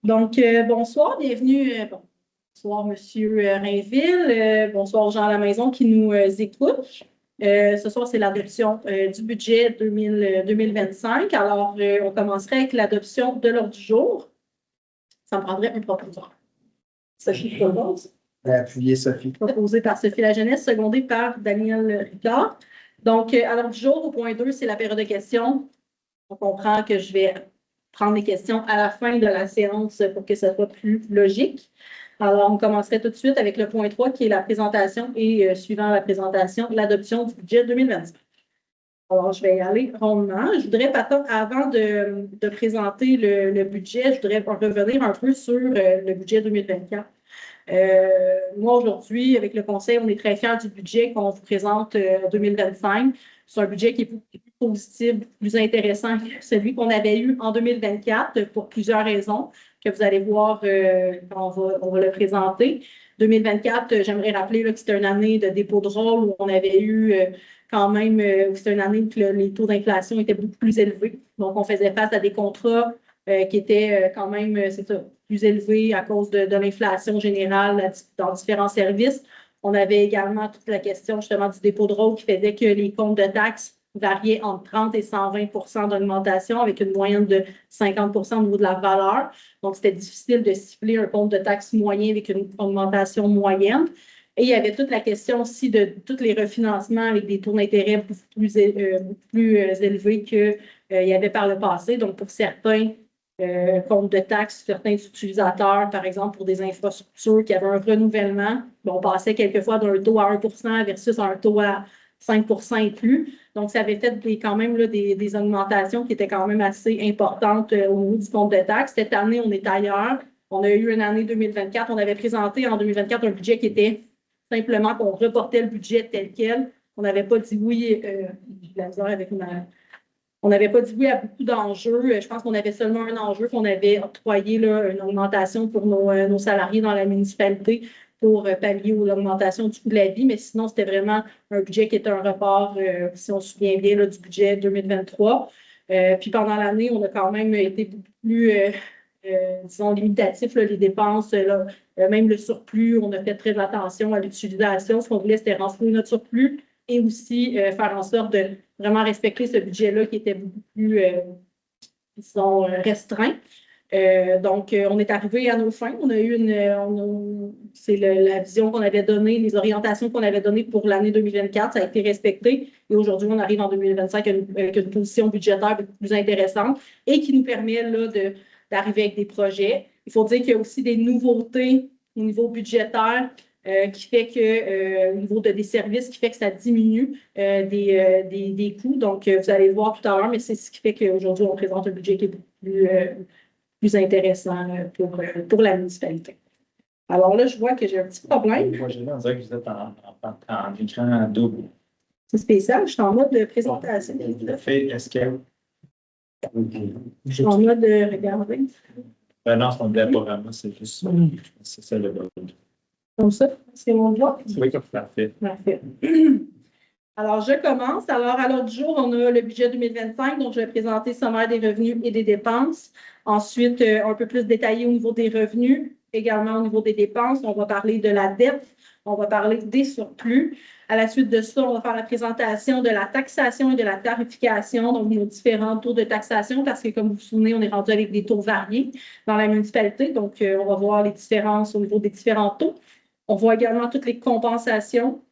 Donc, bonsoir, bienvenue. Bonsoir, Monsieur Rainville. Bonsoir aux gens à la maison qui nous écoutent. Ce soir, c'est l'adoption du budget 2025. Alors, on commencerait avec l'adoption de l'ordre du jour. Ça me prendrait un propositeur. Sophie propose. Appuyez Sophie. Proposé par Sophie La Jeunesse, secondé par Daniel Ricard. Donc, à l'ordre du jour, au point 2, c'est la période de questions. On comprend que je vais prendre les questions à la fin de la séance pour que ça soit plus logique. Alors, on commencerait tout de suite avec le point 3 qui est la présentation et suivant la présentation, l'adoption du budget 2025. Alors, je vais y aller rondement. Je voudrais, avant de présenter le budget, je voudrais revenir un peu sur le budget 2024. Moi, aujourd'hui, avec le Conseil, on est très fiers du budget qu'on vous présente en 2025. C'est un budget qui est beaucoup plus positif, plus intéressant que celui qu'on avait eu en 2024 pour plusieurs raisons que vous allez voir quand on va le présenter. 2024, j'aimerais rappeler que c'était une année de dépôt de rôle où on avait eu quand même, c'était une année où les taux d'inflation étaient beaucoup plus élevés. Donc, on faisait face à des contrats qui étaient quand même, c'est ça, plus élevés à cause de l'inflation générale dans différents services. On avait également toute la question justement du dépôt de rôle qui faisait que les comptes de taxes variaient entre 30 et 120 d'augmentation avec une moyenne de 50 au niveau de la valeur. Donc, c'était difficile de cibler un compte de taxes moyen avec une augmentation moyenne. Et il y avait toute la question aussi de tous les refinancements avec des taux d'intérêt beaucoup plus élevés qu'il y avait par le passé. Donc, pour certains comptes de taxes, certains utilisateurs, par exemple, pour des infrastructures qui avaient un renouvellement, on passait quelquefois d'un taux à 1 versus un taux à 5 et plus. Donc, ça avait fait quand même là, des augmentations qui étaient quand même assez importantes au niveau du compte de taxes. Cette année, on est ailleurs. On a eu une année 2024. On avait présenté en 2024 un budget qui était simplement qu'on reportait le budget tel quel. On n'avait pas dit oui, on n'avait pas dit oui à beaucoup d'enjeux. Je pense qu'on avait seulement un enjeu qu'on avait octroyé là, une augmentation pour nos salariés dans la municipalité pour pallier l'augmentation du coût de la vie. Mais sinon, c'était vraiment un budget qui était un report, si on se souvient bien, là, du budget 2023. Puis pendant l'année, on a quand même été beaucoup plus, disons, limitatif, là, les dépenses, même le surplus. On a fait très attention à l'utilisation. Ce qu'on voulait, c'était renflouer notre surplus et aussi faire en sorte de vraiment respecter ce budget-là qui était beaucoup plus, disons, restreint. Donc, on est arrivé à nos fins. On a eu c'est la vision qu'on avait donnée, les orientations qu'on avait données pour l'année 2024, ça a été respecté. Et aujourd'hui, on arrive en 2025 avec une position budgétaire beaucoup plus intéressante et qui nous permet là, d'arriver avec des projets. Il faut dire qu'il y a aussi des nouveautés au niveau budgétaire qui fait que, au niveau des services, qui fait que ça diminue des coûts. Donc, vous allez le voir tout à l'heure, mais c'est ce qui fait qu'aujourd'hui, on présente un budget qui est beaucoup plus intéressant pour la municipalité. Alors là, je vois que j'ai un petit problème. Moi, on dirait que vous êtes en écran double. C'est spécial, je suis en mode de présentation. Fait escape. Je suis en mode de regarder. Non, c'est pas vraiment, c'est juste c'est ça le mode. Comme ça, c'est mon voix. Oui, parfait. Parfait. Alors, je commence. Alors, à l'ordre du jour, on a le budget 2025, donc je vais présenter le sommaire des revenus et des dépenses. Ensuite, un peu plus détaillé au niveau des revenus, également au niveau des dépenses. On va parler de la dette, on va parler des surplus. À la suite de ça, on va faire la présentation de la taxation et de la tarification, donc nos différents taux de taxation, parce que comme vous vous souvenez, on est rendu avec des taux variés dans la municipalité. Donc, on va voir les différences au niveau des différents taux. On voit également toutes les compensations,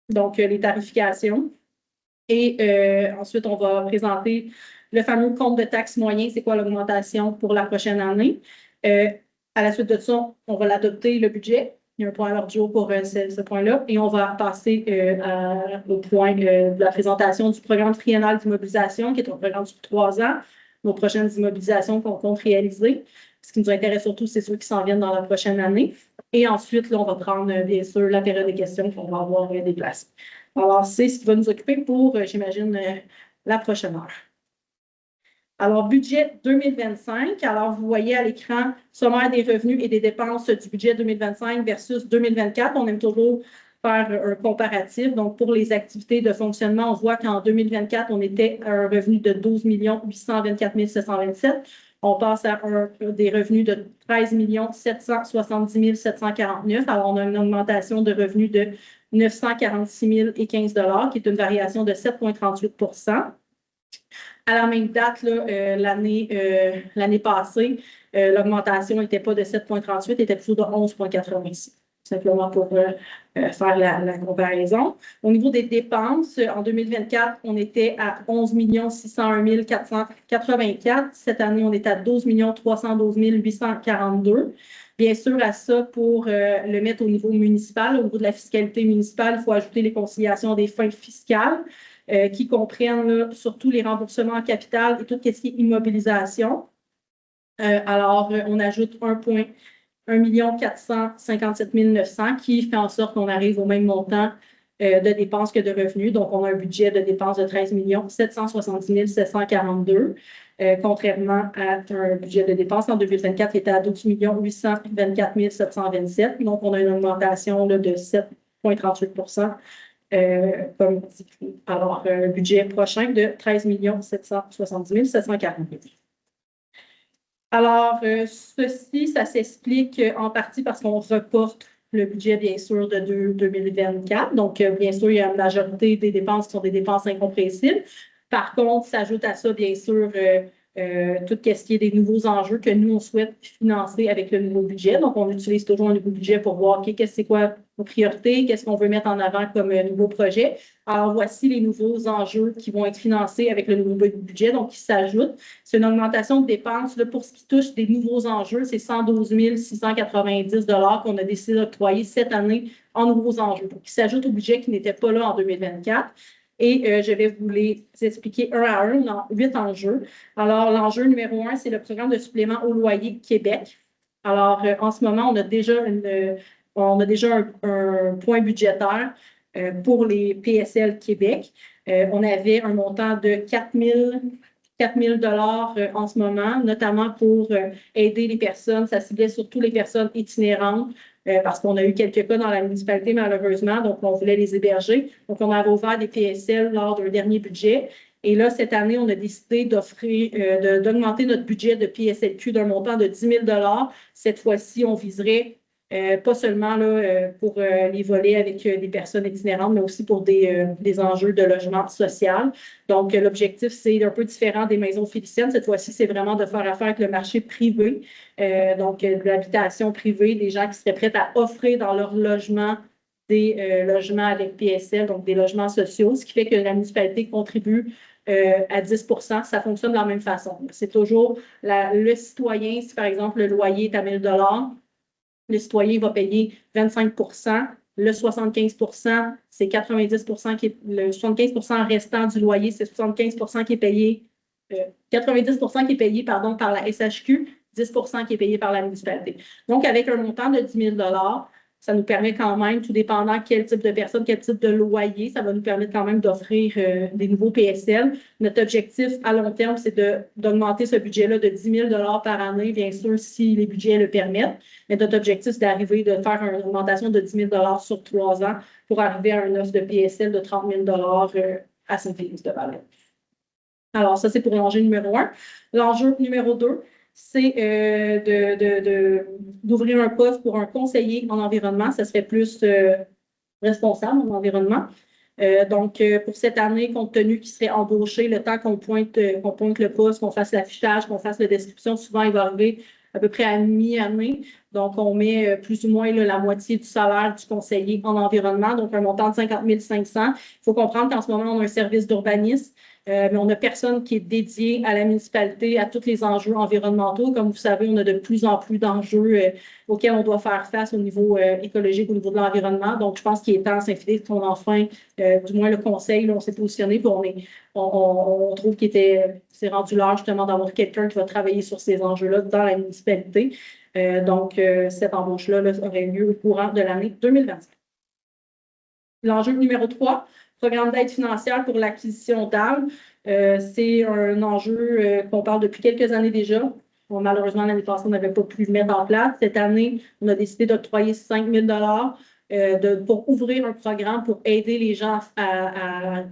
donc les tarifications. Et ensuite, on va présenter le fameux compte de taxes moyen, c'est quoi l'augmentation pour la prochaine année. À la suite de ça, on va l'adopter, le budget. Il y a un point à l'ordre du jour pour ce point-là. Et on va passer au point de la présentation du programme triennal d'immobilisation, qui est un programme sur 3 ans. Nos prochaines immobilisations qu'on compte réaliser. Ce qui nous intéresse surtout, c'est ceux qui s'en viennent dans la prochaine année. Et ensuite, là, on va prendre, bien sûr, la période de questions qu'on va avoir déplacée. Alors, c'est ce qui va nous occuper pour, j'imagine, la prochaine heure. Alors, budget 2025. Alors, vous voyez à l'écran sommaire des revenus et des dépenses du budget 2025 versus 2024. On aime toujours faire un comparatif. Donc, pour les activités de fonctionnement, on voit qu'en 2024, on était à un revenu de 12 824 727. On passe à des revenus de 13 770 749. Alors, on a une augmentation de revenus de 946 015 qui est une variation de 7,38 %. À la même date, l'année passée, l'augmentation n'était pas de 7,38, elle était plutôt de 11,86. Simplement pour faire la comparaison. Au niveau des dépenses, en 2024, on était à 11 601 484. Cette année, on est à 12 312 842. Bien sûr, à ça, pour le mettre au niveau municipal, au niveau de la fiscalité municipale, il faut ajouter les conciliations des fins fiscales qui comprennent là, surtout les remboursements en capital et tout ce qui est immobilisation. Alors, on ajoute 1 457 900 qui fait en sorte qu'on arrive au même montant de dépenses que de revenus. Donc, on a un budget de dépenses de 13 770 742, contrairement à un budget de dépenses en 2024 qui était à 12 824 727. Donc, on a une augmentation là, de 7,38 comme dit. Alors, un budget prochain de 13 770 742. Alors, ceci, ça s'explique en partie parce qu'on reporte le budget, bien sûr, de 2024. Donc, bien sûr, il y a une majorité des dépenses qui sont des dépenses incompressibles. Par contre, s'ajoute à ça, bien sûr, tout ce qui est des nouveaux enjeux que nous, on souhaite financer avec le nouveau budget. Donc, on utilise toujours un nouveau budget pour voir, OK, c'est quoi nos priorités, qu'est-ce qu'on veut mettre en avant comme nouveau projet. Alors, voici les nouveaux enjeux qui vont être financés avec le nouveau budget, donc qui s'ajoutent. C'est une augmentation de dépenses. Là, pour ce qui touche des nouveaux enjeux, c'est 112 690 qu'on a décidé d'octroyer cette année en nouveaux enjeux, qui s'ajoutent au budget qui n'était pas là en 2024. Et je vais vous les expliquer un à un dans 8 enjeux. Alors, l'enjeu numéro 1, c'est le programme de supplément au loyer Québec. Alors, en ce moment, on a déjà un point budgétaire pour les PSL Québec. On avait un montant de 4 000 en ce moment, notamment pour aider les personnes. Ça ciblait surtout les personnes itinérantes parce qu'on a eu quelques cas dans la municipalité, malheureusement, donc on voulait les héberger. Donc, on avait ouvert des PSL lors d'un dernier budget. Et là, cette année, on a décidé d'augmenter notre budget de PSLQ d'un montant de 10 000 $. Cette fois-ci, on viserait pas seulement là, pour les volets avec des personnes itinérantes, mais aussi pour des enjeux de logement social. Donc, l'objectif, c'est un peu différent des maisons phyliciennes. Cette fois-ci, c'est vraiment de faire affaire avec le marché privé, donc de l'habitation privée, des gens qui seraient prêts à offrir dans leur logement des logements avec PSL, donc des logements sociaux, ce qui fait que la municipalité contribue à 10 %. Ça fonctionne de la même façon. C'est toujours le citoyen, si par exemple le loyer est à 1 000 $, le citoyen va payer 25 %. Le 75 %, c'est 90 % qui est le 75 % restant du loyer, c'est 75 % qui est payé, 90 % qui est payé par la SHQ, 10 % qui est payé par la municipalité. Donc, avec un montant de 10 000 $, ça nous permet quand même, tout dépendant quel type de personne, quel type de loyer, ça va nous permettre quand même d'offrir des nouveaux PSL. Notre objectif à long terme, c'est d'augmenter ce budget-là de 10 000 $ par année, bien sûr, si les budgets le permettent. Mais notre objectif, c'est d'arriver de faire une augmentation de 10 000 $ sur 3 ans pour arriver à un offre de PSL de 30 000 $ à Saint-Félix-de-Vallée. Alors, ça, c'est pour l'enjeu numéro 1. L'enjeu numéro 2, c'est d'ouvrir un poste pour un conseiller en environnement. Ça serait plus responsable en environnement. Donc, pour cette année, compte tenu qu'il serait embauché, le temps qu'on pointe le poste, qu'on fasse l'affichage, qu'on fasse la description, souvent, il va arriver à peu près à mi-année. Donc, on met plus ou moins la moitié du salaire du conseiller en environnement, donc un montant de 50 500. Il faut comprendre qu'en ce moment, on a un service d'urbanisme, mais on n'a personne qui est dédié à la municipalité, à tous les enjeux environnementaux. Comme vous savez, on a de plus en plus d'enjeux auxquels on doit faire face au niveau écologique, au niveau de l'environnement. Donc, je pense qu'il est temps, Saint-Félix, qu'on enfin, du moins le conseil, là, on s'est positionné, puis on trouve qu'il c'est rendu l'heure justement d'avoir quelqu'un qui va travailler sur ces enjeux-là dans la municipalité. Donc, cette embauche-là aurait lieu au courant de l'année 2025. L'enjeu numéro 3, programme d'aide financière pour l'acquisition d'arbres. C'est un enjeu qu'on parle depuis quelques années déjà. Bon, malheureusement, l'année passée, on n'avait pas pu le mettre en place. Cette année, on a décidé d'octroyer 5 000 $ pour ouvrir un programme pour aider les gens à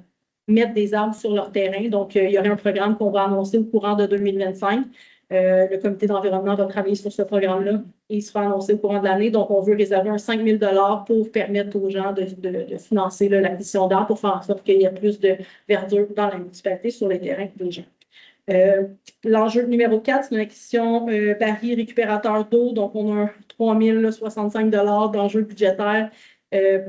mettre des arbres sur leur terrain. Donc, il y aurait un programme qu'on va annoncer au courant de 2025. Le comité d'environnement va travailler sur ce programme-là et il sera annoncé au courant de l'année. Donc, on veut réserver un 5 000 pour permettre aux gens de financer l'acquisition d'arbres pour faire en sorte qu'il y ait plus de verdure dans la municipalité sur les terrains des gens. L'enjeu numéro 4, c'est une acquisition baril récupérateur d'eau. Donc, on a un 3 065 d'enjeu budgétaire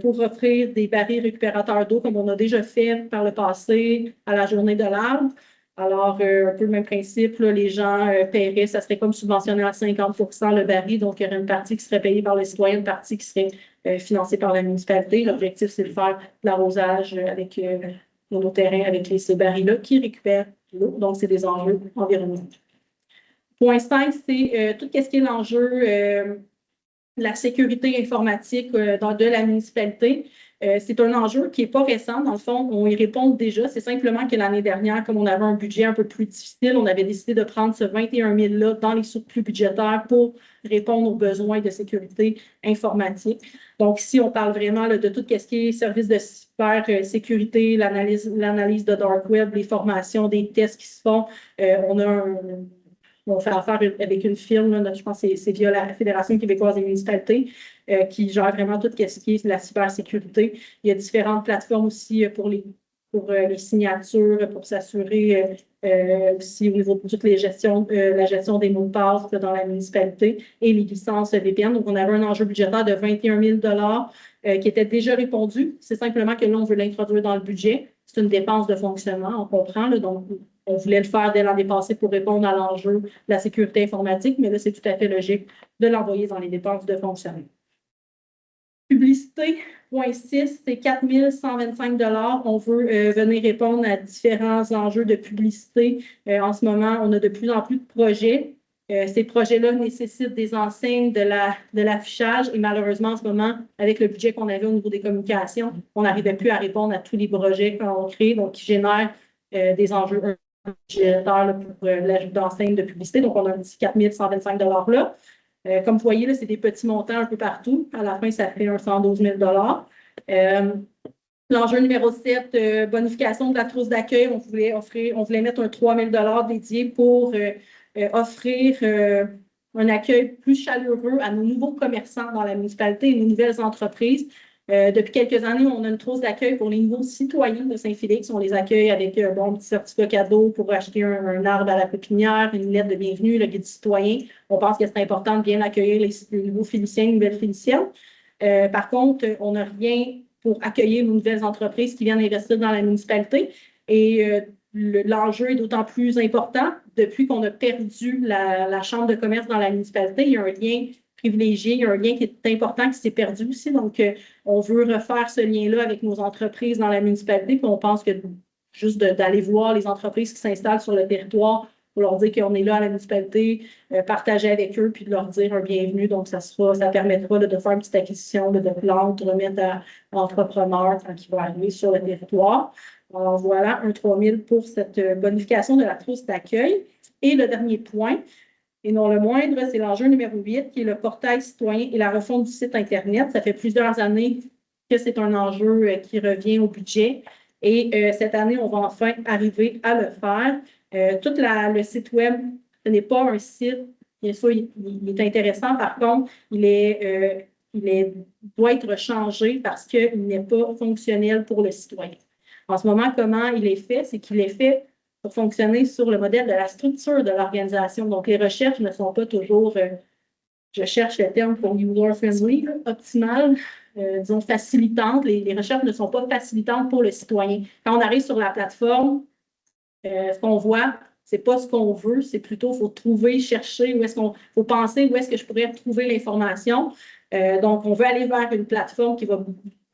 pour offrir des barils récupérateurs d'eau comme on a déjà fait par le passé à la journée de l'arbre. Alors, un peu le même principe, là, les gens paieraient, ça serait comme subventionné à 50 le baril. Donc, il y aurait une partie qui serait payée par les citoyens, une partie qui serait financée par la municipalité. L'objectif, c'est de faire de l'arrosage avec nos terrains avec ces barils-là qui récupèrent l'eau. Donc, c'est des enjeux environnementaux. Point 5, c'est tout ce qui est l'enjeu la sécurité informatique de la municipalité. C'est un enjeu qui n'est pas récent. Dans le fond, on y répond déjà. C'est simplement que l'année dernière, comme on avait un budget un peu plus difficile, on avait décidé de prendre ce 21 000-là dans les surplus budgétaires pour répondre aux besoins de sécurité informatique. Donc, ici, on parle vraiment là, de tout ce qui est service de cybersécurité, l'analyse de dark web, les formations, des tests qui se font. On fait affaire avec une firme, là, je pense que c'est via la Fédération québécoise des municipalités, qui gère vraiment tout ce qui est la cybersécurité. Il y a différentes plateformes aussi pour les signatures, pour s'assurer aussi au niveau de toute la gestion des mots de passe dans la municipalité et les licences VPN. Donc, on avait un enjeu budgétaire de 21 000 qui était déjà répondu. C'est simplement que là, on veut l'introduire dans le budget. C'est une dépense de fonctionnement, on comprend. Là, donc, on voulait le faire dès l'année passée pour répondre à l'enjeu de la sécurité informatique, mais là, c'est tout à fait logique de l'envoyer dans les dépenses de fonctionnement. Publicité, point 6, c'est 4 125 $. On veut venir répondre à différents enjeux de publicité. En ce moment, on a de plus en plus de projets. Ces projets-là nécessitent des enseignes, de l'affichage et malheureusement, en ce moment, avec le budget qu'on avait au niveau des communications, on n'arrivait plus à répondre à tous les projets qu'on crée, donc qui génèrent des enjeux budgétaires pour l'ajout d'enseignes de publicité. Donc, on a un petit 4 125 $ là. Comme vous voyez, c'est des petits montants un peu partout. À la fin, ça fait un 112 000 $. L'enjeu numéro 7, bonification de la trousse d'accueil. On voulait mettre un 3 000 $ dédié pour offrir un accueil plus chaleureux à nos nouveaux commerçants dans la municipalité et nos nouvelles entreprises. Depuis quelques années, on a une trousse d'accueil pour les nouveaux citoyens de Saint-Félix. On les accueille avec un petit certificat cadeau pour acheter un arbre à la pépinière, une lettre de bienvenue, le guide citoyen. On pense que c'est important de bien accueillir les nouveaux Féliciens, les nouvelles Féliciennes. Par contre, on n'a rien pour accueillir nos nouvelles entreprises qui viennent investir dans la municipalité. Et l'enjeu est d'autant plus important depuis qu'on a perdu la Chambre de commerce dans la municipalité. Il y a un lien privilégié, il y a un lien qui est important qui s'est perdu aussi. Donc, on veut refaire ce lien-là avec nos entreprises dans la municipalité. Puis on pense que juste d'aller voir les entreprises qui s'installent sur le territoire pour leur dire qu'on est là à la municipalité, partager avec eux, puis de leur dire un bienvenue. Donc, ça permettra de faire une petite acquisition de plantes, de remettre à l'entrepreneur quand il va arriver sur le territoire. Alors, voilà, un 3 000 pour cette bonification de la trousse d'accueil. Et le dernier point, et non le moindre, c'est l'enjeu numéro 8, qui est le portail citoyen et la refonte du site Internet. Ça fait plusieurs années que c'est un enjeu qui revient au budget. Et cette année, on va enfin arriver à le faire. Tout le site Web, ce n'est pas un site, bien sûr, il est intéressant. Par contre, il doit être changé parce qu'il n'est pas fonctionnel pour le citoyen. En ce moment, comment il est fait? C'est qu'il est fait pour fonctionner sur le modèle de la structure de l'organisation. Donc, les recherches ne sont pas toujours, je cherche le terme pour user-friendly, optimal, disons facilitantes. Les recherches ne sont pas facilitantes pour le citoyen. Quand on arrive sur la plateforme, ce qu'on voit, c'est pas ce qu'on veut, c'est plutôt il faut trouver, chercher, faut penser où est-ce que je pourrais trouver l'information. Donc, on veut aller vers une plateforme qui va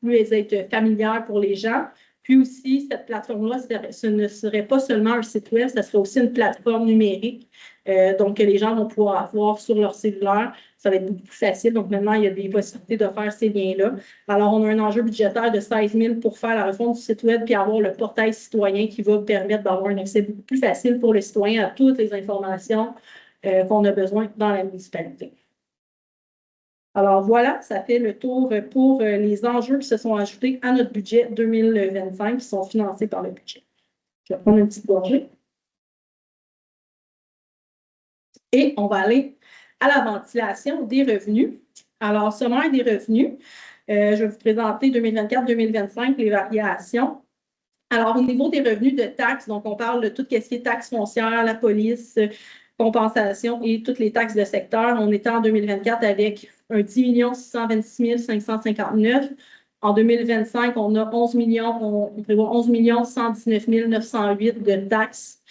plus être familière pour les gens. Puis aussi, cette plateforme-là, ce ne serait pas seulement un site web, ce serait aussi une plateforme numérique. Donc, que les gens vont pouvoir avoir sur leur cellulaire. Ça va être beaucoup plus facile. Donc, maintenant, il y a des possibilités de faire ces liens-là. Alors, on a un enjeu budgétaire de 16 000 pour faire la refonte du site web puis avoir le portail citoyen qui va permettre d'avoir un accès beaucoup plus facile pour le citoyen à toutes les informations qu'on a besoin dans la municipalité. Alors voilà, ça fait le tour pour les enjeux qui se sont ajoutés à notre budget 2025 qui sont financés par le budget. Je vais prendre une petite gorgée. Et on va aller à la ventilation des revenus. Alors, sommaire des revenus, je vais vous présenter 2024-2025, les variations. Alors, au niveau des revenus de taxes, donc on parle de tout ce qui est taxes foncières, la police, compensation et toutes les taxes de secteur. On était en 2024 avec un 10 626 559. En 2025, on a 11 millions, on prévoit 11 119 908 de taxes.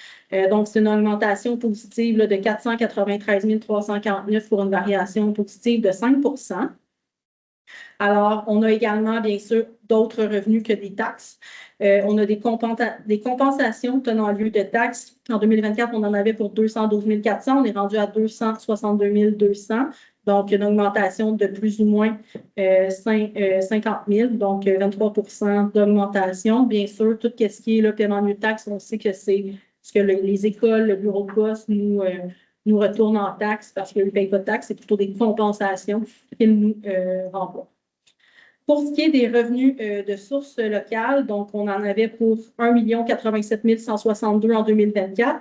Donc, c'est une augmentation positive là, de 493 349 pour une variation positive de 5 %. Alors, on a également, bien sûr, d'autres revenus que des taxes. On a des compensations tenant lieu de taxes. En 2024, on en avait pour 212 400. On est rendu à 262 200. Donc, une augmentation de plus ou moins 50 000, donc 23 % d'augmentation. Bien sûr, tout ce qui est le paiement de taxes, on sait que c'est ce que les écoles, le bureau de poste nous retournent en taxes parce qu'ils ne payent pas de taxes. C'est plutôt des compensations qu'ils nous renvoient. Pour ce qui est des revenus de sources locales, donc on en avait pour 1 087 162 en 2024.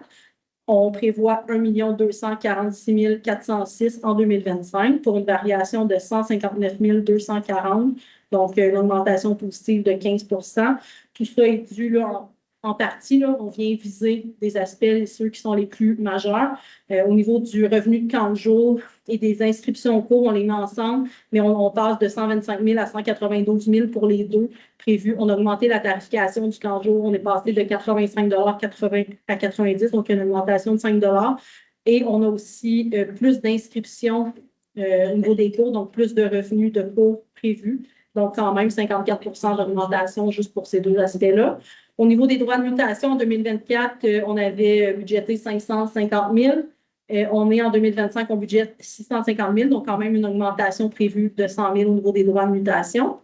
On prévoit 1 246 406 en 2025 pour une variation de 159 240, donc une augmentation positive de 15 %. Tout ça est dû là, en partie, là, on vient viser des aspects, ceux qui sont les plus majeurs. Au niveau du revenu de camp de jour et des inscriptions au cours, on les met ensemble, mais on passe de 125 000 à 192 000 pour les deux prévus. On a augmenté la tarification du camp de jour. On est passé de 85 à 90, donc une augmentation de 5 $. Et on a aussi plus d'inscriptions au niveau des cours, donc plus de revenus de cours prévus. Donc, quand même, 54 % d'augmentation juste pour ces deux aspects-là. Au niveau des droits de mutation, en 2024, on avait budgété 550 000. On est en 2025, on budgète 650 000, donc quand même une augmentation prévue de 100 000 au niveau des droits de mutation.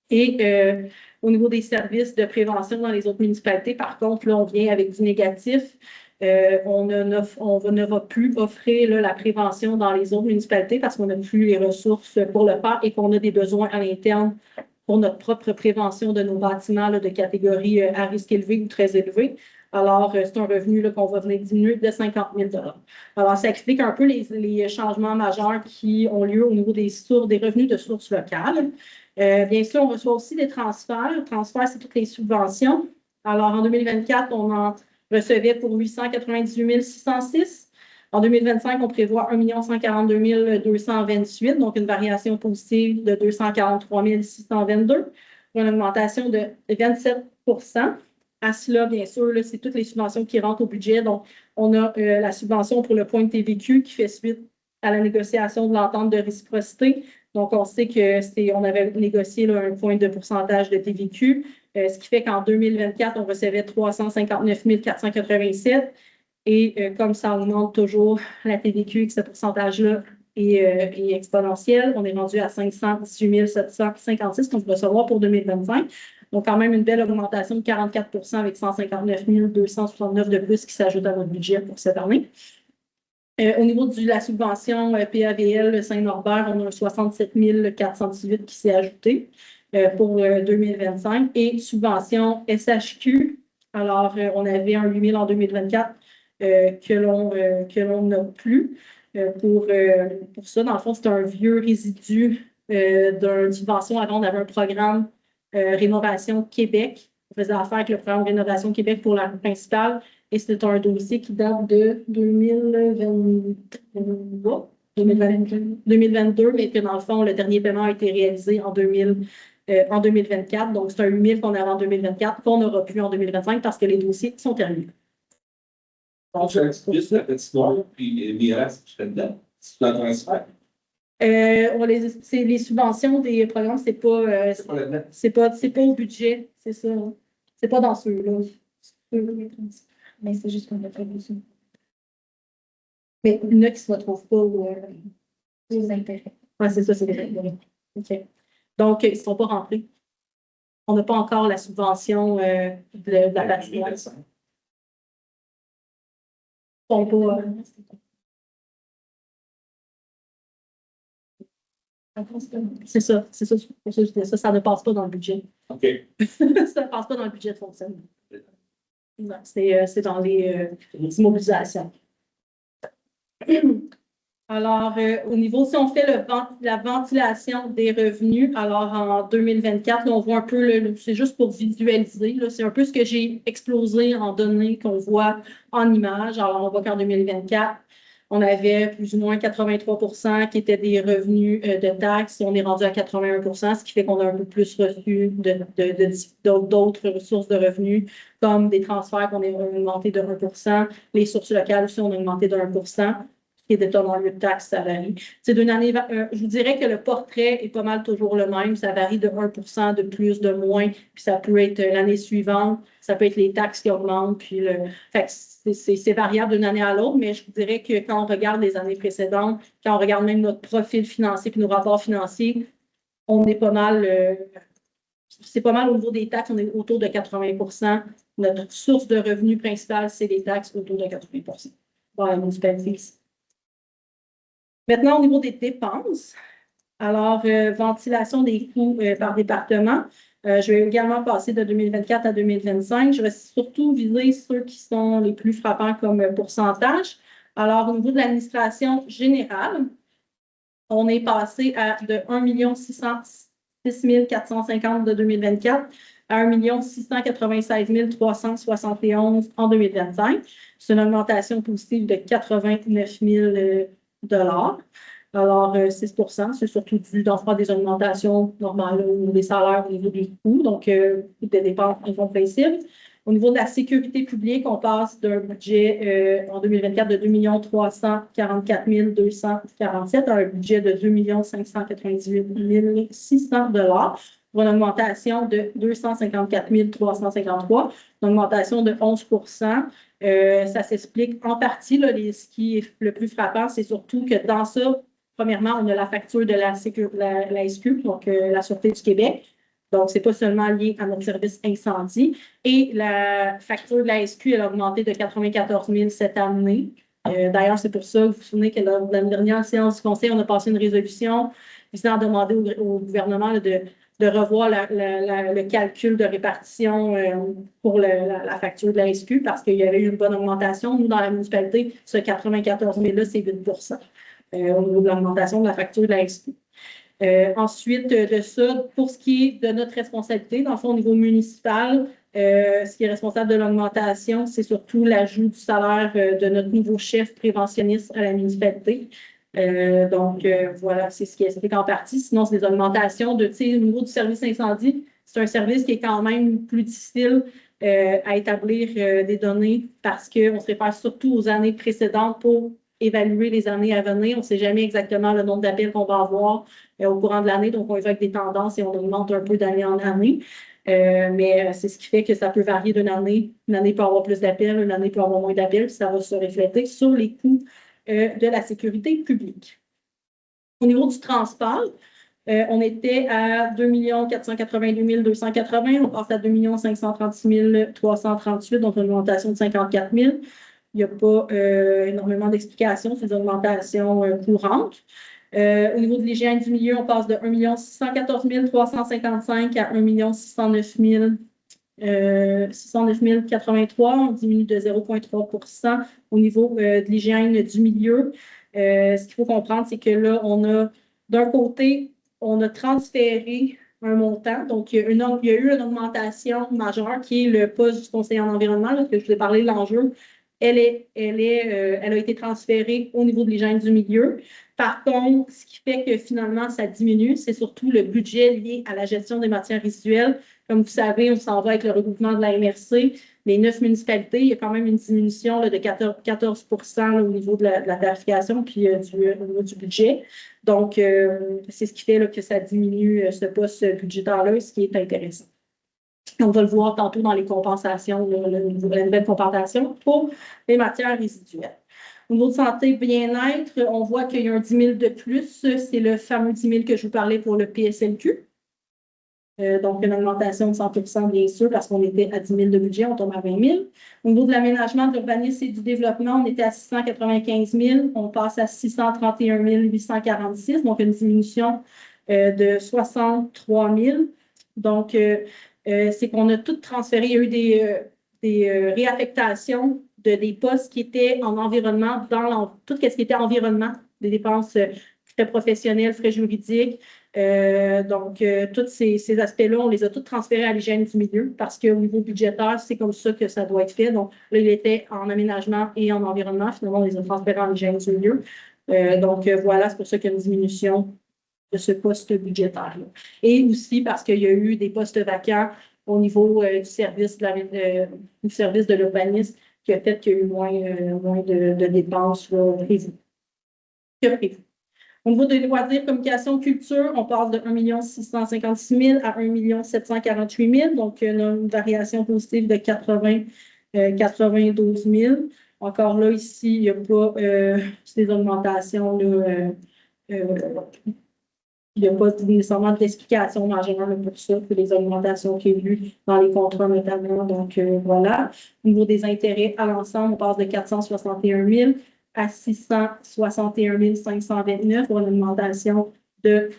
Et au niveau des services de prévention dans les autres municipalités, par contre, là, on vient avec du négatif. On ne va plus offrir là, la prévention dans les autres municipalités parce qu'on n'a plus les ressources pour le faire et qu'on a des besoins à l'interne pour notre propre prévention de nos bâtiments là, de catégorie à risque élevé ou très élevé. Alors, c'est un revenu qu'on va venir diminuer de 50 000 $. Alors, ça explique un peu les changements majeurs qui ont lieu au niveau des revenus de sources locales. Bien sûr, on reçoit aussi des transferts. Le transfert, c'est toutes les subventions. Alors, en 2024, on en recevait pour 898 606. En 2025, on prévoit 1 142 228, donc une variation positive de 243 622, pour une augmentation de 27 %. À cela, bien sûr, c'est toutes les subventions qui rentrent au budget. Donc, on a la subvention pour le point de TVQ qui fait suite à la négociation de l'entente de réciprocité. Donc, on sait qu'on avait négocié là, un point de pourcentage de TVQ, ce qui fait qu'en 2024, on recevait 359 487. Et comme ça augmente toujours la TVQ, et que ce pourcentage-là est exponentiel, on est rendu à 518 756 qu'on peut recevoir pour 2025. Donc, quand même une belle augmentation de 44 % avec 159 269 de plus qui s'ajoute à notre budget pour cette année. Au niveau de la subvention PAVL Saint-Norbert, on a un 67 418 qui s'est ajouté pour 2025. Et subvention SHQ, alors on avait un 8 000 en 2024 que l'on n'a plus pour ça. Dans le fond, c'est un vieux résidu d'une subvention. Avant, on avait un programme Rénovation Québec. On faisait affaire avec le programme Rénovation Québec pour la rue principale. Et c'est un dossier qui date de 2022, mais que dans le fond, le dernier paiement a été réalisé en 2024. Donc, c'est un 8 000 qu'on avait en 2024 qu'on n'aura plus en 2025 parce que les dossiers sont terminés. Juste la petite puis l'IRS, je fais dedans. C'est un transfert. C'est les subventions des programmes, c'est pas au budget, c'est ça. C'est pas dans ceux-là. Mais c'est juste qu'on a fait ça. Mais il y en a qui ne se retrouvent pas les intérêts. Oui, c'est ça, c'est les intérêts. OK. Donc, ils ne sont pas rentrés. On n'a pas encore la subvention de la bâtiment. Sont pas. C'est ça, c'est ça, pour ça que je disais ça, ça ne passe pas dans le budget. OK. Ça ne passe pas dans le budget de fonctionnement. Non, c'est dans les immobilisations. Alors, au niveau, si on fait la ventilation des revenus, alors en 2024, là, on voit un peu, c'est juste pour visualiser, là, c'est un peu ce que j'ai explosé en données qu'on voit en images. Alors, on voit qu'en 2024, on avait plus ou moins 83 qui étaient des revenus de taxes. On est rendu à 81 ce qui fait qu'on a un peu plus reçu d'autres ressources de revenus, comme des transferts qu'on a augmenté de 1 les sources locales aussi, on a augmenté de 1 qui est détonnant lieu de taxe, ça varie. C'est d'une année, je vous dirais que le portrait est pas mal toujours le même. Ça varie de 1 de plus, de moins, puis ça peut être l'année suivante, ça peut être les taxes qui augmentent, puis fait que c'est variable d'une année à l'autre, mais je vous dirais que quand on regarde les années précédentes, quand on regarde même notre profil financier puis nos rapports financiers, on est pas mal, c'est pas mal au niveau des taxes, on est autour de 80 Notre source de revenus principale, c'est les taxes autour de 80 dans la municipalité. Maintenant, au niveau des dépenses, alors, ventilation des coûts par département. Je vais également passer de 2024 à 2025. Je vais surtout viser ceux qui sont les plus frappants comme pourcentage. Alors, au niveau de l'administration générale, on est passé de 1 606 450 de 2024 à 1 696 371 en 2025. C'est une augmentation positive de 89 000 Alors, 6 c'est surtout dû d'en faire des augmentations normales au niveau des salaires, au niveau des coûts, donc des dépenses incompressibles. Au niveau de la sécurité publique, on passe d'un budget en 2024 de 2 344 247 à un budget de 2 598 600 pour une augmentation de 254 353, une augmentation de 11 ça s'explique en partie, là, ce qui est le plus frappant, c'est surtout que dans ça, premièrement, on a la facture de la SQ, donc la Sûreté du Québec. Donc, ce n'est pas seulement lié à notre service incendie. Et la facture de la SQ, elle a augmenté de 94 000 cette année. D'ailleurs, c'est pour ça que vous vous souvenez que lors de la dernière séance du Conseil, on a passé une résolution visant à demander au gouvernement là, de revoir le calcul de répartition pour la facture de la SQ parce qu'il y avait eu une bonne augmentation. Nous, dans la municipalité, ce 94 000-là, c'est 8 au niveau de l'augmentation de la facture de la SQ. Ensuite de ça, pour ce qui est de notre responsabilité, dans le fond, au niveau municipal, ce qui est responsable de l'augmentation, c'est surtout l'ajout du salaire de notre nouveau chef préventionniste à la municipalité. Voilà, c'est ce qui explique en partie. Sinon, c'est des augmentations au niveau du service incendie. C'est un service qui est quand même plus difficile à établir des données parce qu'on se réfère surtout aux années précédentes pour évaluer les années à venir. On ne sait jamais exactement le nombre d'appels qu'on va avoir au courant de l'année. Donc, on évoque des tendances et on augmente un peu d'année en année. Mais c'est ce qui fait que ça peut varier d'une année. Une année peut avoir plus d'appels, une année peut avoir moins d'appels. Ça va se refléter sur les coûts de la sécurité publique. Au niveau du transport, on était à 2 482 280, on passe à 2 536 338, donc une augmentation de 54 000. Il n'y a pas énormément d'explications, c'est des augmentations courantes. Au niveau de l'hygiène du milieu, on passe de 1 614 355 à 1 609 083, on diminue de 0,3 au niveau de l'hygiène du milieu. Ce qu'il faut comprendre, c'est que là, on a, d'un côté, on a transféré un montant. Donc, il y a eu une augmentation majeure qui est le poste du conseiller en environnement, là, que je vous ai parlé de l'enjeu. Elle a été transférée au niveau de l'hygiène du milieu. Par contre, ce qui fait que finalement, ça diminue, c'est surtout le budget lié à la gestion des matières résiduelles. Comme vous savez, on s'en va avec le regroupement de la MRC. Les 9 municipalités, il y a quand même une diminution là, de 14 là, au niveau de la tarification puis au niveau du budget. Donc, c'est ce qui fait là, que ça diminue ce poste budgétaire-là, ce qui est intéressant. On va le voir tantôt dans les compensations, la nouvelle compensation pour les matières résiduelles. Au niveau de santé et bien-être, on voit qu'il y a un 10 000 de plus. C'est le fameux 10 000 que je vous parlais pour le PSLQ. Donc, une augmentation de 100 bien sûr, parce qu'on était à 10 000 de budget, on tombe à 20 000. Au niveau de l'aménagement, de l'urbanisme et du développement, on était à 695 000, on passe à 631 846, donc une diminution de 63 000. Donc, c'est qu'on a tout transféré. Il y a eu des réaffectations de des postes qui étaient en environnement, tout ce qui était environnement, des dépenses frais professionnels, frais juridiques. Donc, tous ces aspects-là, on les a tous transférés à l'hygiène du milieu parce qu'au niveau budgétaire, c'est comme ça que ça doit être fait. Donc, là, il était en aménagement et en environnement. Finalement, on les a transférés en hygiène du milieu. Donc, voilà, c'est pour ça qu'il y a une diminution de ce poste budgétaire-là. Et aussi parce qu'il y a eu des postes vacants au niveau du service de l'urbanisme qui a fait qu'il y a eu moins de dépenses prévues. Au niveau des loisirs, communication, culture, on passe de 1 656 000 à 1 748 000, donc une variation positive de 92 000. Encore là, ici, il n'y a pas des augmentations. Il n'y a pas nécessairement d'explication majeure pour ça, pour les augmentations qu'il y a eu dans les contrats notamment. Donc, voilà. Au niveau des intérêts à l'ensemble, on passe de 461 000 à 661 529 pour une augmentation de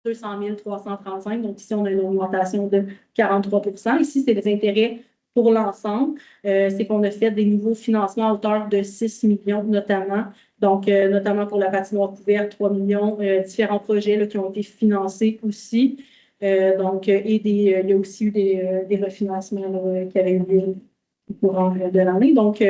200 335. Donc, ici, on a une augmentation de 43 %. Ici, c'est les intérêts pour l'ensemble. C'est qu'on a fait des nouveaux financements à hauteur de 6 millions notamment. Donc, notamment pour la patinoire couverte, 3 millions, différents projets là, qui ont été financés aussi. Donc, il y a aussi eu des refinancements là, qui avaient eu lieu au courant de l'année. Donc,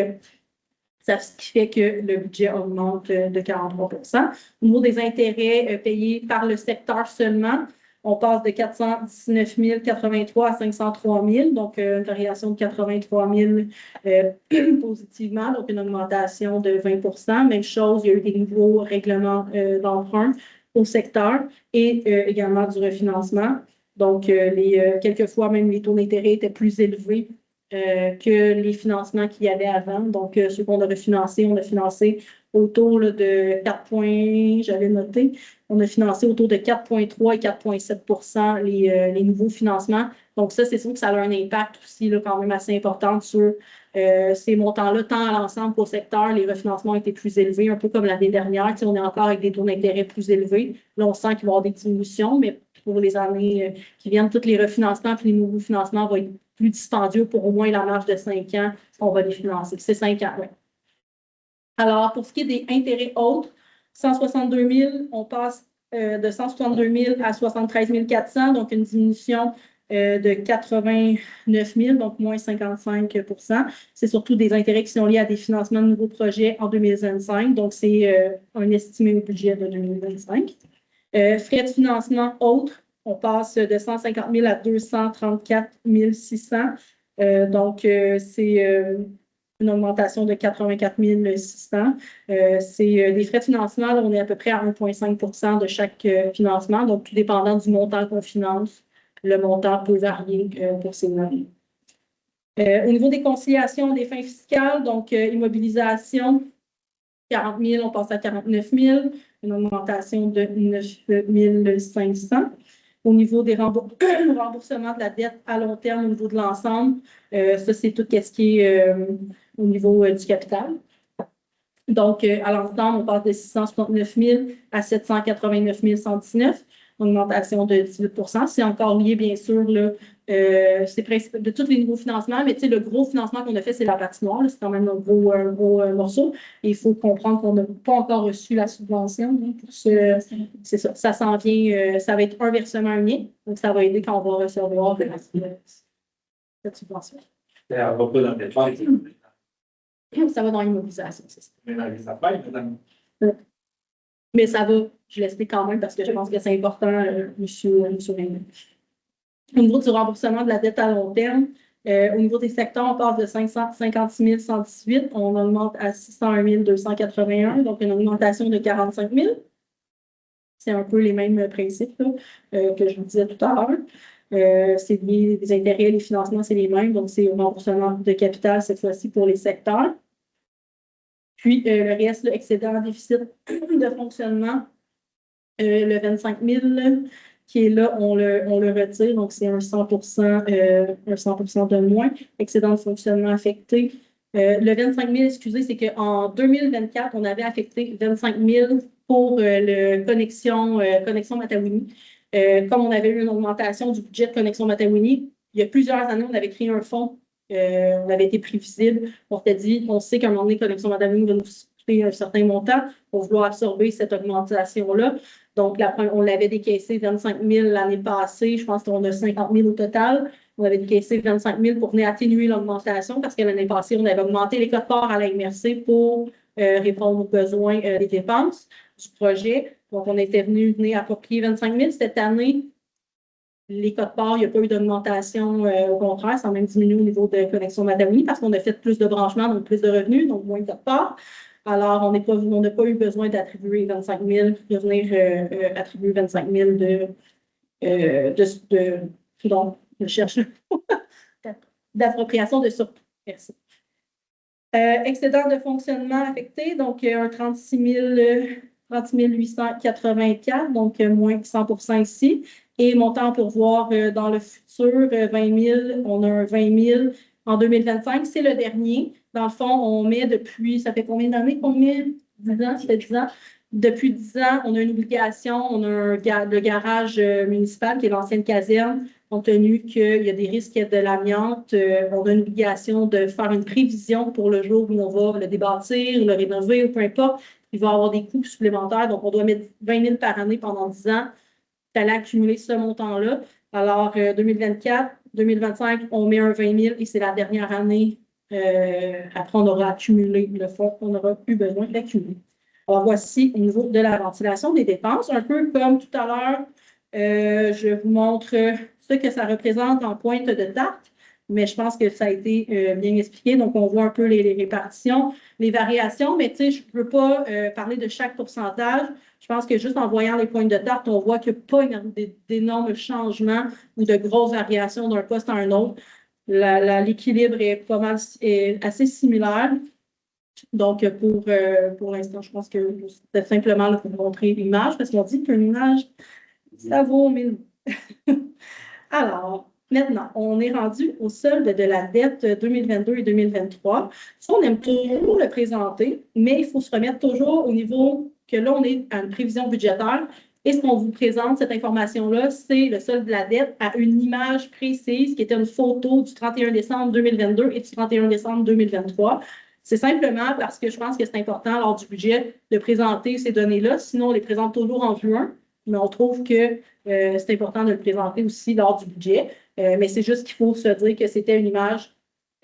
ce qui fait que le budget augmente de 43 %. Au niveau des intérêts payés par le secteur seulement, on passe de 419 083 à 503 000, donc une variation de 83 000 positivement, donc une augmentation de 20 %. Même chose, il y a eu des nouveaux règlements d'emprunt au secteur et également du refinancement. Donc, quelquefois, même les taux d'intérêt étaient plus élevés que les financements qu'il y avait avant. Donc, ceux qu'on a refinancés, on a financé autour là, de 4 points, j'avais noté, on a financé autour de 4,3 et 4,7 % les nouveaux financements. Donc, ça, c'est sûr que ça a un impact aussi là, quand même assez important sur ces montants-là, tant à l'ensemble qu'au secteur, les refinancements étaient plus élevés, un peu comme l'année dernière. On est encore avec des taux d'intérêt plus élevés. Là, on sent qu'il va y avoir des diminutions, mais pour les années qui viennent, tous les refinancements et les nouveaux financements vont être plus dispendieux pour au moins la marge de 5 ans. On va les financer. C'est 5 ans, oui. Alors, pour ce qui est des intérêts autres, 162 000, on passe de 162 000 à 73 400, donc une diminution de 89 000, donc moins 55 %. C'est surtout des intérêts qui sont liés à des financements de nouveaux projets en 2025, donc c'est un estimé au budget de 2025. Frais de financement autres, on passe de 150 000 à 234 600. Donc, c'est une augmentation de 84 600. C'est des frais de financement, là, on est à peu près à 1,5 % de chaque financement. Donc, tout dépendant du montant qu'on finance, le montant peut varier pour ces années. Au niveau des conciliations des fins fiscales, donc immobilisation, 40 000, on passe à 49 000, une augmentation de 9 500. Au niveau des remboursements de la dette à long terme, au niveau de l'ensemble, ça, c'est tout ce qui est au niveau du capital. Donc, à l'ensemble, on passe de 669 000 à 789 119, une augmentation de 18 %. C'est encore lié, bien sûr, là, c'est de tous les nouveaux financements, mais le gros financement qu'on a fait, c'est la patinoire. C'est quand même un gros morceau. Et il faut comprendre qu'on n'a pas encore reçu la subvention. Hein, c'est ça. Ça s'en vient, ça va être un versement unique. Donc, ça va aider quand on va recevoir cette subvention. Ça va pas dans les dépenses. Ça va dans l'immobilisation, c'est ça. Mais dans les affaires, madame. Mais ça va, je l'explique quand même parce que je pense que c'est important, monsieur Raymond. Au niveau du remboursement de la dette à long terme, au niveau des secteurs, on passe de 556 118, on augmente à 601 281, donc une augmentation de 45 000. C'est un peu les mêmes principes là, que je vous disais tout à l'heure. C'est les intérêts, les financements, c'est les mêmes, donc c'est un remboursement de capital cette fois-ci pour les secteurs. Puis le reste, l'excédent déficit de fonctionnement, le 25 000, qui est là, on le retire. Donc, c'est un 100%, un 100% de moins. Excédent de fonctionnement affecté. Le 25 000, excusez, c'est qu'en 2024, on avait affecté 25 000 pour le connexion Matawini. Comme on avait eu une augmentation du budget de connexion Matawini, il y a plusieurs années, on avait créé un fonds. On avait été prévisible. On s'était dit, on sait qu'à un moment donné, connexion Matawini va nous coûter un certain montant pour vouloir absorber cette augmentation-là. Donc, on l'avait décaissé 25 000 l'année passée. Je pense qu'on a 50 000 au total. On avait décaissé 25 000 pour venir atténuer l'augmentation parce que l'année passée, on avait augmenté les codes-parts à la MRC pour répondre aux besoins des dépenses du projet. Donc, on était venu venir approprier 25 000. Cette année, les codes-parts, il n'y a pas eu d'augmentation. Au contraire, ça a même diminué au niveau de connexion Matawini parce qu'on a fait plus de branchements, donc plus de revenus, donc moins de codes-parts. Alors, on n'a pas eu besoin d'attribuer 25 000, de venir attribuer 25 000 je cherche d'appropriation de surplus. Merci. Excédent de fonctionnement affecté, donc un 36 884, donc moins de 100% ici. Et montant pour voir dans le futur, 20 000, on a un 20 000 en 2025, c'est le dernier. Dans le fond, on met depuis, ça fait combien d'années qu'on met? 10 ans, ça fait 10 ans. Depuis 10 ans, on a une obligation, on a le garage municipal qui est l'ancienne caserne, compte tenu qu'il y a des risques de l'amiante, on a une obligation de faire une prévision pour le jour où on va le débâtir, le rénover ou peu importe. Il va y avoir des coûts supplémentaires, donc on doit mettre 20 000 par année pendant 10 ans. Il fallait accumuler ce montant-là. Alors, 2024, 2025, on met un 20 000 et c'est la dernière année. Après, on aura accumulé le fonds qu'on aura eu besoin d'accumuler. Alors, voici au niveau de la ventilation des dépenses. Un peu comme tout à l'heure, je vous montre ce que ça représente en pointe de tarte, mais je pense que ça a été bien expliqué. Donc, on voit un peu les répartitions, les variations, mais tu sais, je ne peux pas parler de chaque pourcentage. Je pense que juste en voyant les pointes de tarte, on voit qu'il n'y a pas d'énormes changements ou de grosses variations d'un poste à un autre. L'équilibre est assez similaire. Donc, pour l'instant, je pense que c'est simplement pour vous montrer l'image, parce qu'on dit qu'une image, ça vaut 1000. Alors, maintenant, on est rendu au solde de la dette 2022 et 2023. Ça, on aime toujours le présenter, mais il faut se remettre toujours au niveau que là, on est à une prévision budgétaire. Et ce qu'on vous présente, cette information-là, c'est le solde de la dette à une image précise qui était une photo du 31 décembre 2022 et du 31 décembre 2023. C'est simplement parce que je pense que c'est important lors du budget de présenter ces données-là. Sinon, on les présente toujours en juin, mais on trouve que c'est important de le présenter aussi lors du budget. Mais c'est juste qu'il faut se dire que c'était une image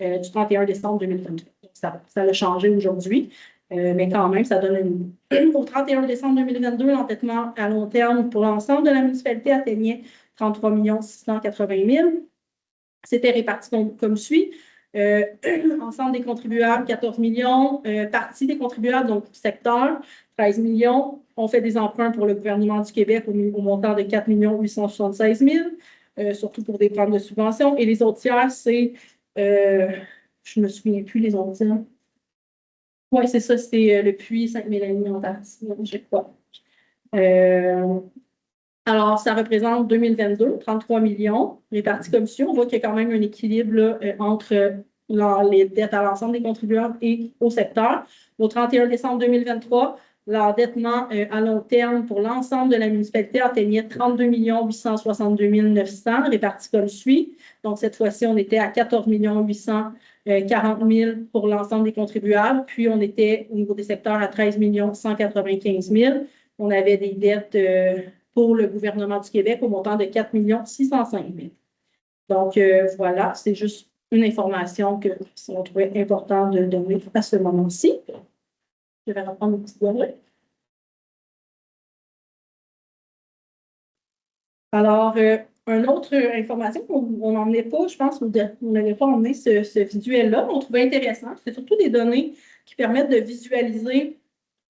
du 31 décembre 2023. Ça l'a changé aujourd'hui. Mais quand même, ça donne au 31 décembre 2022, l'endettement à long terme pour l'ensemble de la municipalité atteignait 33 680 000. C'était réparti comme suit. Ensemble des contribuables, 14 millions. Partie des contribuables, donc secteur, 13 millions. On fait des emprunts pour le gouvernement du Québec au montant de 4 876 000, surtout pour des programmes de subvention. Et les autres tiers, c'est, je ne me souviens plus les autres tiers. Oui, c'est ça, c'est le puits 5 000 en partie, je crois. Alors, ça représente 2022, 33 millions répartis comme suit. On voit qu'il y a quand même un équilibre là, entre les dettes à l'ensemble des contribuables et au secteur. Au 31 décembre 2023, l'endettement à long terme pour l'ensemble de la municipalité atteignait 32 862 900 répartis comme suit. Donc, cette fois-ci, on était à 14 840 000 pour l'ensemble des contribuables. Puis, on était au niveau des secteurs à 13 195 000. On avait des dettes pour le gouvernement du Québec au montant de 4 605 000. Donc, voilà, c'est juste une information que on trouvait important de donner à ce moment-ci. Je vais reprendre une petite doigt. Alors, une autre information qu'on n'emmenait pas, je pense, on n'avait pas emmené ce visuel-là, on trouvait intéressant. C'est surtout des données qui permettent de visualiser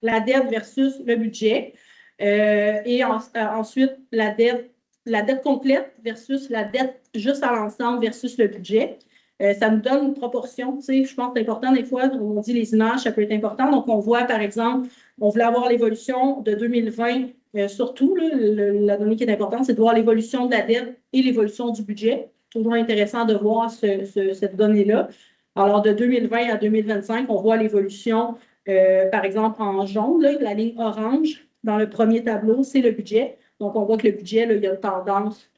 la dette versus le budget. Et ensuite, la dette complète versus la dette juste à l'ensemble versus le budget. Ça nous donne une proportion. Tu sais, je pense que c'est important des fois, on dit les images, ça peut être important. Donc, on voit, par exemple, On voulait avoir l'évolution de 2020, surtout, là, la donnée qui est importante, c'est de voir l'évolution de la dette et l'évolution du budget. Toujours intéressant de voir cette donnée-là. Alors, de 2020 à 2025, on voit l'évolution, par exemple, en jaune, là, la ligne orange, dans le premier tableau, c'est le budget. Donc, on voit que le budget, là, il y a une tendance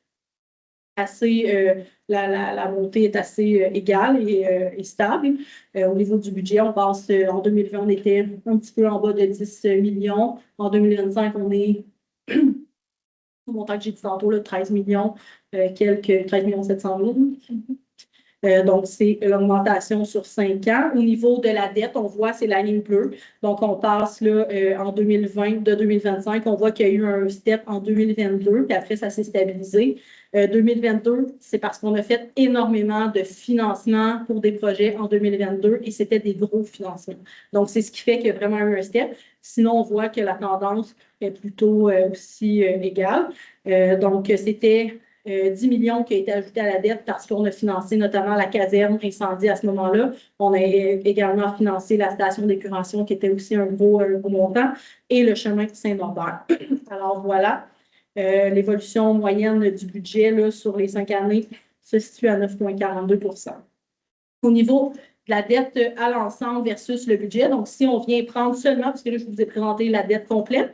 assez, la montée est assez égale et stable. Au niveau du budget, on passe, en 2020, on était un petit peu en bas de 10 millions. En 2025, on est au montant que j'ai dit tantôt, là, 13 millions, 13 millions 700 000. Donc, c'est l'augmentation sur 5 ans. Au niveau de la dette, on voit, c'est la ligne bleue. Donc, on passe là, en 2020, de 2025, on voit qu'il y a eu un step en 2022, puis après, ça s'est stabilisé. 2022, c'est parce qu'on a fait énormément de financements pour des projets en 2022 et c'était des gros financements. Donc, c'est ce qui fait qu'il y a vraiment eu un step. Sinon, on voit que la tendance est plutôt aussi égale. Donc, c'était 10 millions qui a été ajouté à la dette parce qu'on a financé notamment la caserne incendie à ce moment-là. On a également financé la station d'épuration qui était aussi un gros montant et le chemin Saint-Norbert. Alors voilà, l'évolution moyenne du budget là, sur les 5 années se situe à 9,42 %. Au niveau de la dette à l'ensemble versus le budget, donc si on vient prendre seulement, parce que là je vous ai présenté la dette complète,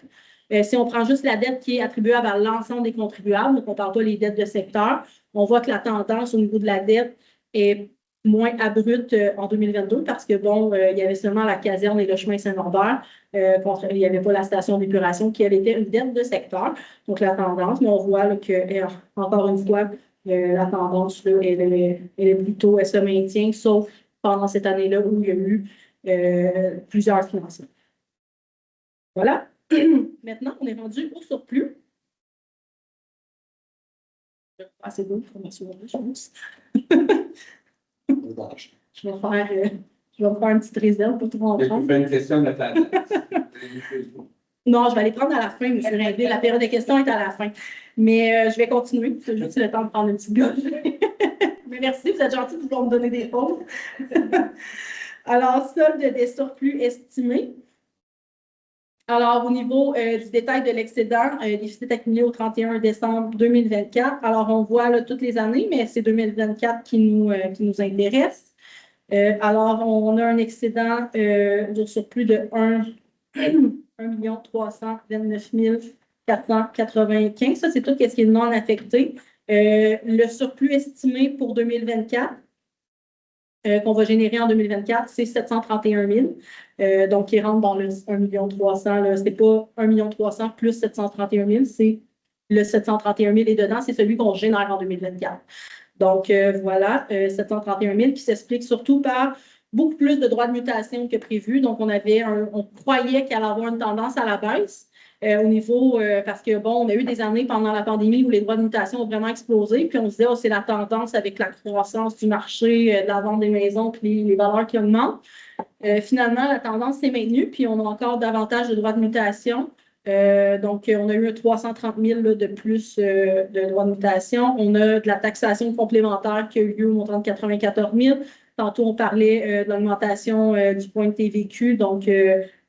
si on prend juste la dette qui est attribuable à l'ensemble des contribuables, donc on ne parle pas des dettes de secteur, on voit que la tendance au niveau de la dette est moins abrupte en 2022 parce que, bon, il y avait seulement la caserne et le chemin Saint-Norbert. Il n'y avait pas la station d'épuration qui, elle, était une dette de secteur. Donc, la tendance, mais on voit là, que, encore une fois, la tendance, là, elle est plutôt, elle se maintient, sauf pendant cette année-là où il y a eu plusieurs financements. Voilà. Maintenant, on est rendu au surplus. C'est bon, information, je pense. Je vais faire une petite réserve pour tout le monde. Je vais faire une question de la table. Non, je vais aller prendre à la fin, M. Ringlé. La période de questions est à la fin. Mais je vais continuer. C'est juste le temps de prendre une petite gorge. Mais merci, vous êtes gentil de vouloir me donner des pauses. Alors, solde des surplus estimés. Alors, au niveau du détail de l'excédent, déficit accumulé au 31 décembre 2024. Alors, on voit là, toutes les années, mais c'est 2024 qui nous intéresse. Alors, on a un excédent de surplus de 1 329 495. Ça, c'est tout ce qui est non affecté. Le surplus estimé pour 2024, qu'on va générer en 2024, c'est 731 000. Donc, qui rentre dans le 1 300 000. Ce n'est pas 1 300 000 plus 731 000, c'est le 731 000 est dedans, c'est celui qu'on génère en 2024. Donc, voilà, 731 000 qui s'explique surtout par beaucoup plus de droits de mutation que prévu. Donc, on croyait qu'il allait avoir une tendance à la baisse. Au niveau, parce que, bon, on a eu des années pendant la pandémie où les droits de mutation ont vraiment explosé, puis on se disait, oh, c'est la tendance avec la croissance du marché, de la vente des maisons, puis les valeurs qui augmentent. Finalement, la tendance s'est maintenue, puis on a encore davantage de droits de mutation. Donc, on a eu 330 000 là, de plus de droits de mutation. On a de la taxation complémentaire qui a eu lieu au montant de 94 000. Tantôt, on parlait de l'augmentation du point de TVQ. Donc,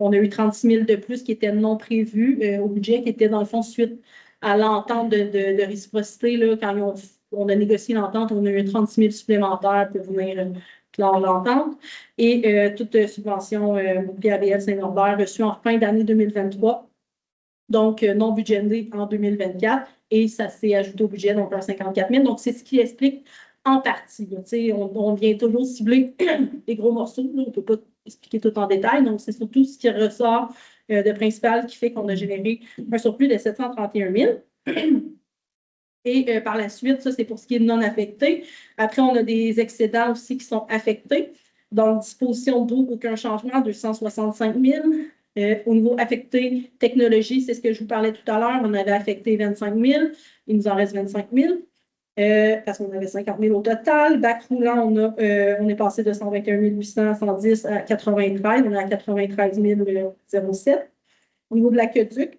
on a eu 36 000 de plus qui étaient non prévus au budget, qui était dans le fond suite à l'entente de réciprocité. Là, quand on a négocié l'entente, on a eu 36 000 supplémentaires pour venir clore l'entente. Et toute subvention PABL Saint-Norbert reçue en fin d'année 2023. Donc, non budgété en 2024. Et ça s'est ajouté au budget, donc à 54 000. Donc, c'est ce qui explique en partie. On vient toujours cibler les gros morceaux. Là, on ne peut pas expliquer tout en détail. Donc, c'est surtout ce qui ressort de principal qui fait qu'on a généré un surplus de 731 000. Et par la suite, ça, c'est pour ce qui est non affecté. Après, on a des excédents aussi qui sont affectés. Donc, disposition d'eau, aucun changement, 265 000. Au niveau affecté technologie, c'est ce que je vous parlais tout à l'heure. On avait affecté 25 000. Il nous en reste 25 000. Parce qu'on avait 50 000 au total. Bac roulant, on est passé de 121 810 à 93. On est à 93 007. Au niveau de l'aqueduc,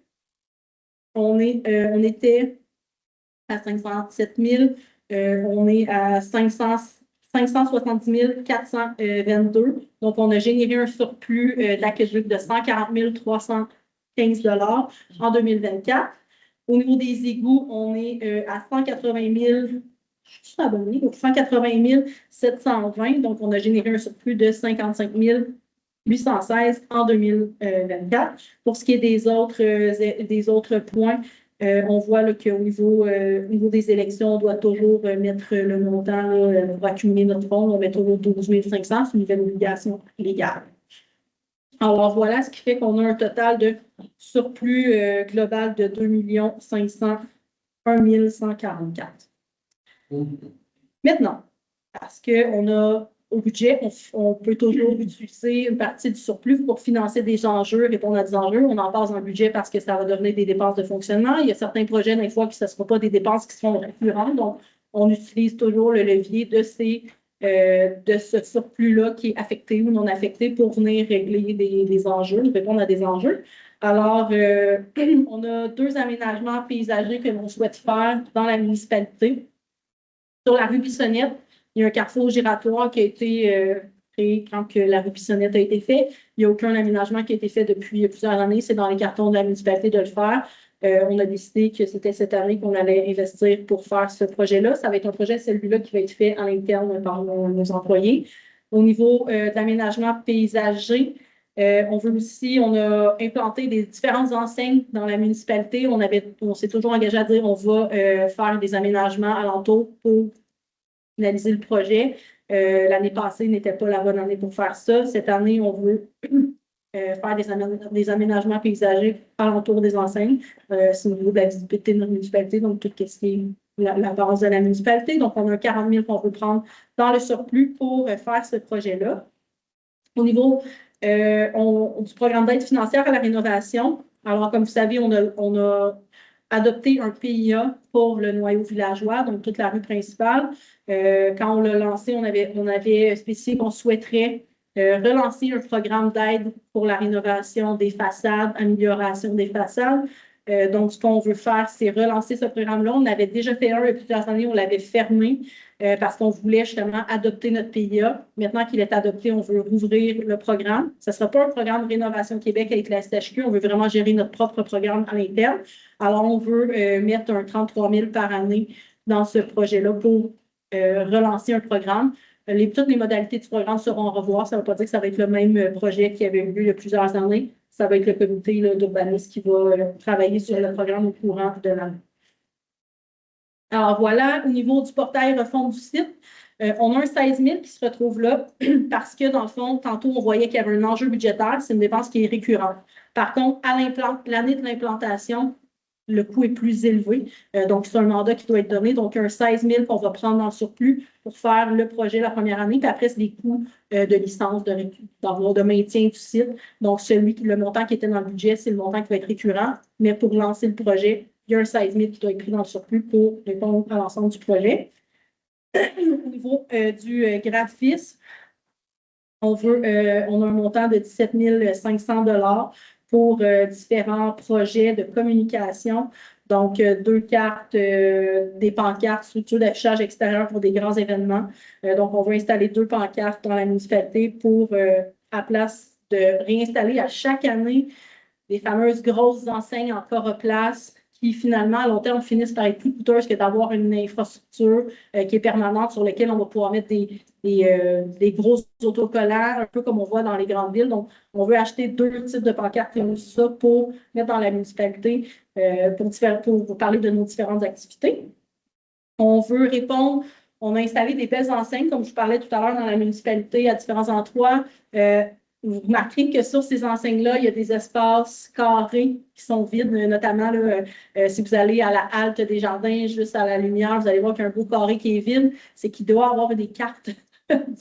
on était à 507 000. On est à 505 570 422. Donc, on a généré un surplus d'aqueduc de 140 315 en 2024. Au niveau des égouts, on est à 180 000, je suis abonné, donc 180 720. Donc, on a généré un surplus de 55 816 en 2024. Pour ce qui est des autres points, on voit qu'au niveau des élections, on doit toujours mettre le montant pour accumuler notre fonds. On met toujours 12 500, c'est une nouvelle obligation légale. Alors, voilà ce qui fait qu'on a un total de surplus global de 2 501 144. Maintenant, parce qu'on a au budget, on peut toujours utiliser une partie du surplus pour financer des enjeux, répondre à des enjeux. On en passe dans le budget parce que ça va devenir des dépenses de fonctionnement. Il y a certains projets, des fois, que ce ne sera pas des dépenses qui seront récurrentes. Donc, on utilise toujours le levier de ce surplus-là qui est affecté ou non affecté pour venir régler des enjeux, répondre à des enjeux. Alors, on a 2 aménagements paysagers que l'on souhaite faire dans la municipalité. Sur la rue Bissonnette, il y a un carrefour giratoire qui a été créé quand la rue Bissonnette a été faite. Il n'y a aucun aménagement qui a été fait depuis plusieurs années. C'est dans les cartons de la municipalité de le faire. On a décidé que c'était cette année qu'on allait investir pour faire ce projet-là. Ça va être un projet, celui-là, qui va être fait à l'interne par nos employés. Au niveau de l'aménagement paysager, on a implanté des différentes enseignes dans la municipalité. On s'est toujours engagé à dire qu'on va faire des aménagements alentour pour finaliser le projet. L'année passée n'était pas la bonne année pour faire ça. Cette année, on veut faire des aménagements paysagers alentour des enseignes. C'est au niveau de la visibilité de notre municipalité, donc tout ce qui est la base de la municipalité. Donc, on a 40 000 qu'on peut prendre dans le surplus pour faire ce projet-là. Au niveau du programme d'aide financière à la rénovation, alors comme vous savez, on a adopté un PIA pour le noyau villageois, donc toute la rue principale. Quand on l'a lancé, on avait spécifié qu'on souhaiterait relancer un programme d'aide pour la rénovation des façades, amélioration des façades. Donc, ce qu'on veut faire, c'est relancer ce programme-là. On avait déjà fait un il y a plusieurs années, on l'avait fermé parce qu'on voulait justement adopter notre PIA. Maintenant qu'il est adopté, on veut rouvrir le programme. Ce ne sera pas un programme de Rénovation Québec avec la SHQ. On veut vraiment gérer notre propre programme à l'interne. Alors, on veut mettre un 33 000 par année dans ce projet-là pour relancer un programme. Toutes les modalités du programme seront à revoir. Ça ne veut pas dire que ça va être le même projet qui avait eu lieu il y a plusieurs années. Ça va être le comité d'urbanisme qui va travailler sur le programme au courant de l'année. Alors voilà, au niveau du portail refonte du site, on a un 16 000 qui se retrouve là parce que, dans le fond, tantôt, on voyait qu'il y avait un enjeu budgétaire. C'est une dépense qui est récurrente. Par contre, à l'année de l'implantation, le coût est plus élevé. Donc, c'est un mandat qui doit être donné. Donc, un 16 000 qu'on va prendre en surplus pour faire le projet la première année. Puis après, c'est des coûts de licence, de maintien du site. Donc, le montant qui était dans le budget, c'est le montant qui va être récurrent. Mais pour lancer le projet, il y a un 16 000 qui doit être pris dans le surplus pour répondre à l'ensemble du projet. Au niveau du graphisme, on a un montant de 17 500 $ pour différents projets de communication. Donc, 2 cartes, des pancartes, structures d'affichage extérieur pour des grands événements. Donc, on va installer 2 pancartes dans la municipalité pour, à place de réinstaller à chaque année les fameuses grosses enseignes en coroplace qui, finalement, à long terme, finissent par être plus coûteuses que d'avoir une infrastructure qui est permanente sur laquelle on va pouvoir mettre des gros autocollants, un peu comme on voit dans les grandes villes. Donc, on veut acheter 2 types de pancartes comme ça pour mettre dans la municipalité pour parler de nos différentes activités. On veut répondre, on a installé des belles enseignes, comme je parlais tout à l'heure, dans la municipalité à différents endroits. Vous remarquerez que sur ces enseignes-là, il y a des espaces carrés qui sont vides, notamment là, si vous allez à la halte des jardins, juste à la lumière, vous allez voir qu'il y a un beau carré qui est vide. C'est qu'il doit y avoir des cartes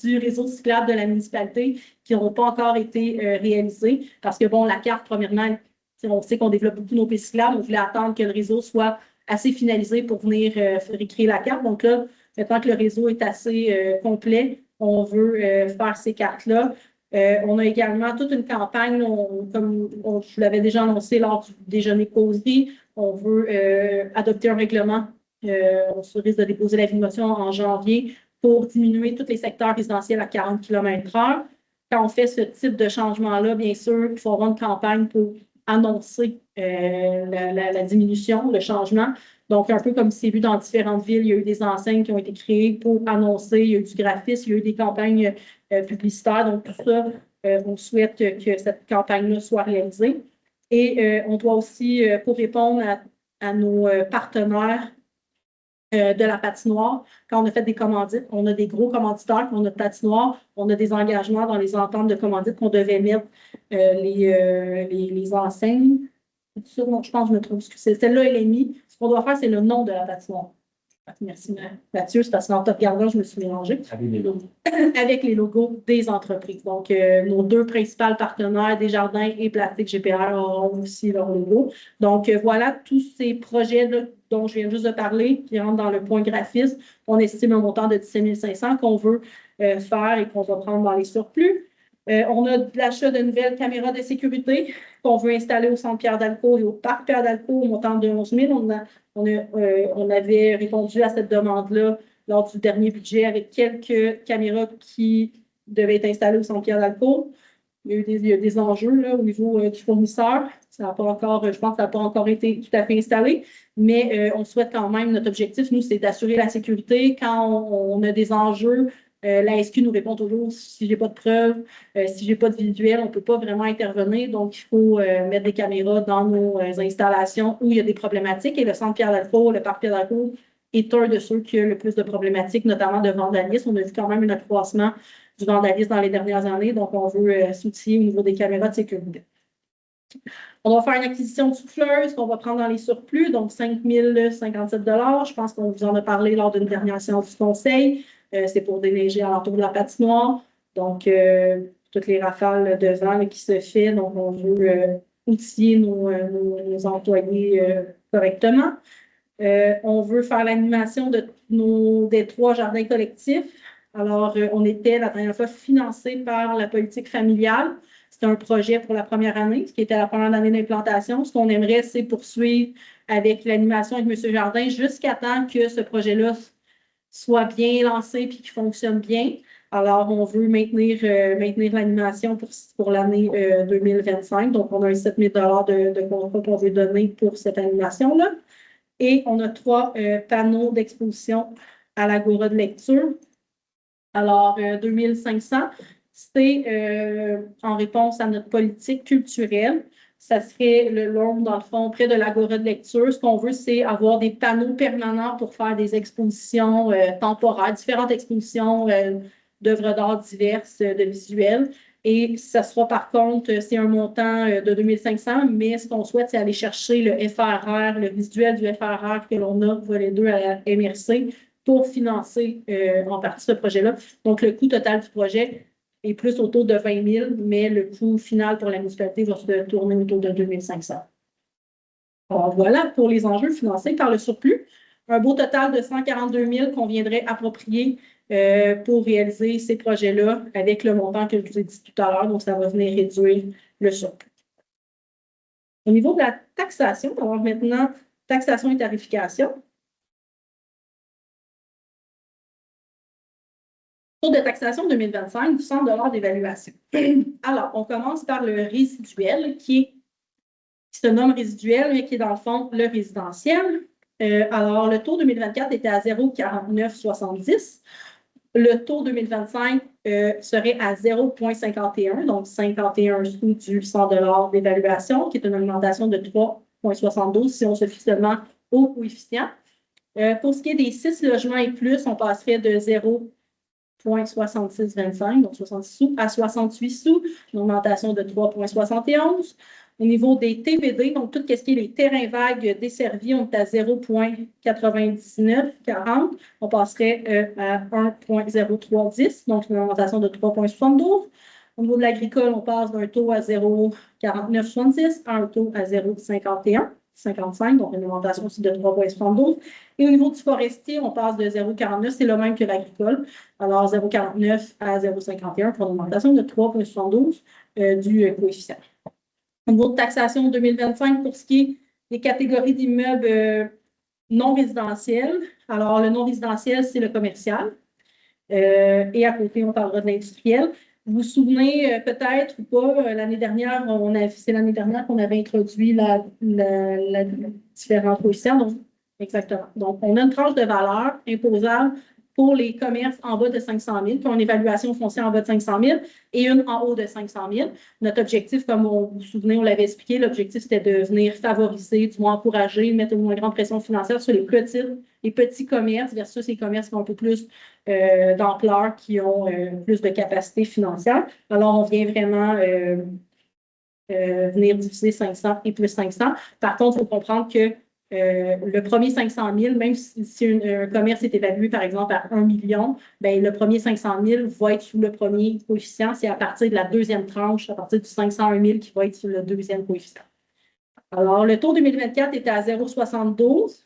du réseau cyclable de la municipalité qui n'ont pas encore été réalisées. Parce que, bon, la carte, premièrement, on sait qu'on développe beaucoup nos pistes cyclables. On voulait attendre que le réseau soit assez finalisé pour venir récréer la carte. Donc là, maintenant que le réseau est assez complet, on veut faire ces cartes-là. On a également toute une campagne, comme je vous l'avais déjà annoncé lors du déjeuner causerie, on veut adopter un règlement. On se risque de déposer la motion en janvier pour diminuer tous les secteurs résidentiels à 40 km/h. Quand on fait ce type de changement-là, bien sûr, il faut avoir une campagne pour annoncer la diminution, le changement. Donc, un peu comme c'est vu dans différentes villes, il y a eu des enseignes qui ont été créées pour annoncer, il y a eu du graphisme, il y a eu des campagnes publicitaires. Donc, tout ça, on souhaite que cette campagne-là soit réalisée. Et on doit aussi, pour répondre à nos partenaires de la patinoire, quand on a fait des commandites, on a des gros commanditaires, on a de patinoire, on a des engagements dans les ententes de commandites qu'on devait mettre les enseignes. Ça, non, je pense que je me trompe. Celle-là, elle est mise. Ce qu'on doit faire, c'est le nom de la patinoire. Merci, Mathieu. C'est parce qu'en te regardant, je me suis mélangée. Avec les logos. Avec les logos des entreprises. Donc, nos deux principaux partenaires, Desjardins et Plastique GPR, auront aussi leur logo. Donc, voilà tous ces projets-là dont je viens juste de parler, qui rentrent dans le point graphisme. On estime un montant de 17 500 qu'on veut faire et qu'on va prendre dans les surplus. On a de l'achat de nouvelles caméras de sécurité qu'on veut installer au centre Pierre d'Alcourt et au parc Pierre d'Alcourt au montant de 11 000. On avait répondu à cette demande-là lors du dernier budget avec quelques caméras qui devaient être installées au centre Pierre d'Alcourt. Il y a des enjeux là, au niveau du fournisseur. Ça n'a pas encore, je pense que ça n'a pas encore été tout à fait installé, mais on souhaite quand même, notre objectif, nous, c'est d'assurer la sécurité. Quand on a des enjeux, la SQ nous répond toujours si je n'ai pas de preuves, si je n'ai pas de visuel, on ne peut pas vraiment intervenir. Donc, il faut mettre des caméras dans nos installations où il y a des problématiques. Et le centre Pierre d'Alcourt, le parc Pierre d'Alcourt, est un de ceux qui a le plus de problématiques, notamment de vandalisme. On a vu quand même un accroissement du vandalisme dans les dernières années. Donc, on veut s'outiller au niveau des caméras de sécurité. On va faire une acquisition de souffleuse qu'on va prendre dans les surplus, donc 5 057 $. Je pense qu'on vous en a parlé lors d'une dernière séance du conseil. C'est pour déneiger alentour de la patinoire. Donc, toutes les rafales de vent qui se fait. Donc, on veut outiller nos employés correctement. On veut faire l'animation des 3 jardins collectifs. Alors, on était la dernière fois financé par la politique familiale. C'était un projet pour la première année, ce qui était la première année d'implantation. Ce qu'on aimerait, c'est poursuivre avec l'animation avec M. Jardin jusqu'à temps que ce projet-là soit bien lancé et qu'il fonctionne bien. Alors, on veut maintenir l'animation pour l'année 2025. Donc, on a un 7 000 $ de contrat qu'on veut donner pour cette animation-là. Et on a 3 panneaux d'exposition à l'Agora de lecture. Alors, 2 500, c'est en réponse à notre politique culturelle. Ça serait le long, dans le fond, près de l'Agora de lecture. Ce qu'on veut, c'est avoir des panneaux permanents pour faire des expositions temporaires, différentes expositions d'œuvres d'art diverses, de visuels. Et ça sera par contre, c'est un montant de 2 500, mais ce qu'on souhaite, c'est aller chercher le FRR, le visuel du FRR que l'on a pour les deux à la MRC pour financer en partie ce projet-là. Donc, le coût total du projet est plus autour de 20 000, mais le coût final pour la municipalité va se tourner autour de 2 500. Alors, voilà pour les enjeux financés par le surplus. Un beau total de 142 000 qu'on viendrait approprier pour réaliser ces projets-là avec le montant que je vous ai dit tout à l'heure. Donc, ça va venir réduire le surplus. Au niveau de la taxation, on va voir maintenant taxation et tarification. Taux de taxation 2025, 100 $ d'évaluation. Alors, on commence par le résiduel qui se nomme résiduel, mais qui est dans le fond le résidentiel. Alors, le taux 2024 était à 0,4970. Le taux 2025 serait à 0,51, donc 51 sous du 100 $ d'évaluation, qui est une augmentation de 3,72 si on se fie seulement au coefficient. Pour ce qui est des 6 logements et plus, on passerait de 0,6625, donc 66 sous, à 68 sous, une augmentation de 3,71. Au niveau des TVD, donc tout ce qui est les terrains vagues desservis, on est à 0,9940. On passerait à 1,0310, donc une augmentation de 3,72. Au niveau de l'agricole, on passe d'un taux à 0,4970 à un taux à 0,5155, donc une augmentation aussi de 3,72. Et au niveau du forestier, on passe de 0,49, c'est le même que l'agricole. Alors 0,49 à 0,51 pour une augmentation de 3,72 du coefficient. Au niveau de taxation 2025, pour ce qui est des catégories d'immeubles non résidentiels, alors le non résidentiel, c'est le commercial. Et à côté, on parlera de l'industriel. Vous vous souvenez peut-être ou pas, l'année dernière, c'est l'année dernière qu'on avait introduit la différents coefficients. Donc, exactement. Donc, on a une tranche de valeur imposable pour les commerces en bas de 500 000, qui ont une évaluation foncière en bas de 500 000 et une en haut de 500 000. Notre objectif, comme vous vous souvenez, on l'avait expliqué, l'objectif, c'était de venir favoriser, du moins encourager, mettre une moins grande pression financière sur les petits commerces versus les commerces qui ont un peu plus d'ampleur, qui ont plus de capacité financière. Alors, on vient vraiment venir diviser 500 et plus 500. Par contre, il faut comprendre que le premier 500 000, même si un commerce est évalué, par exemple, à 1 million, bien, le premier 500 000 va être sous le premier coefficient. C'est à partir de la deuxième tranche, à partir du 501 000 qui va être sur le deuxième coefficient. Alors, le taux 2024 était à 0,72.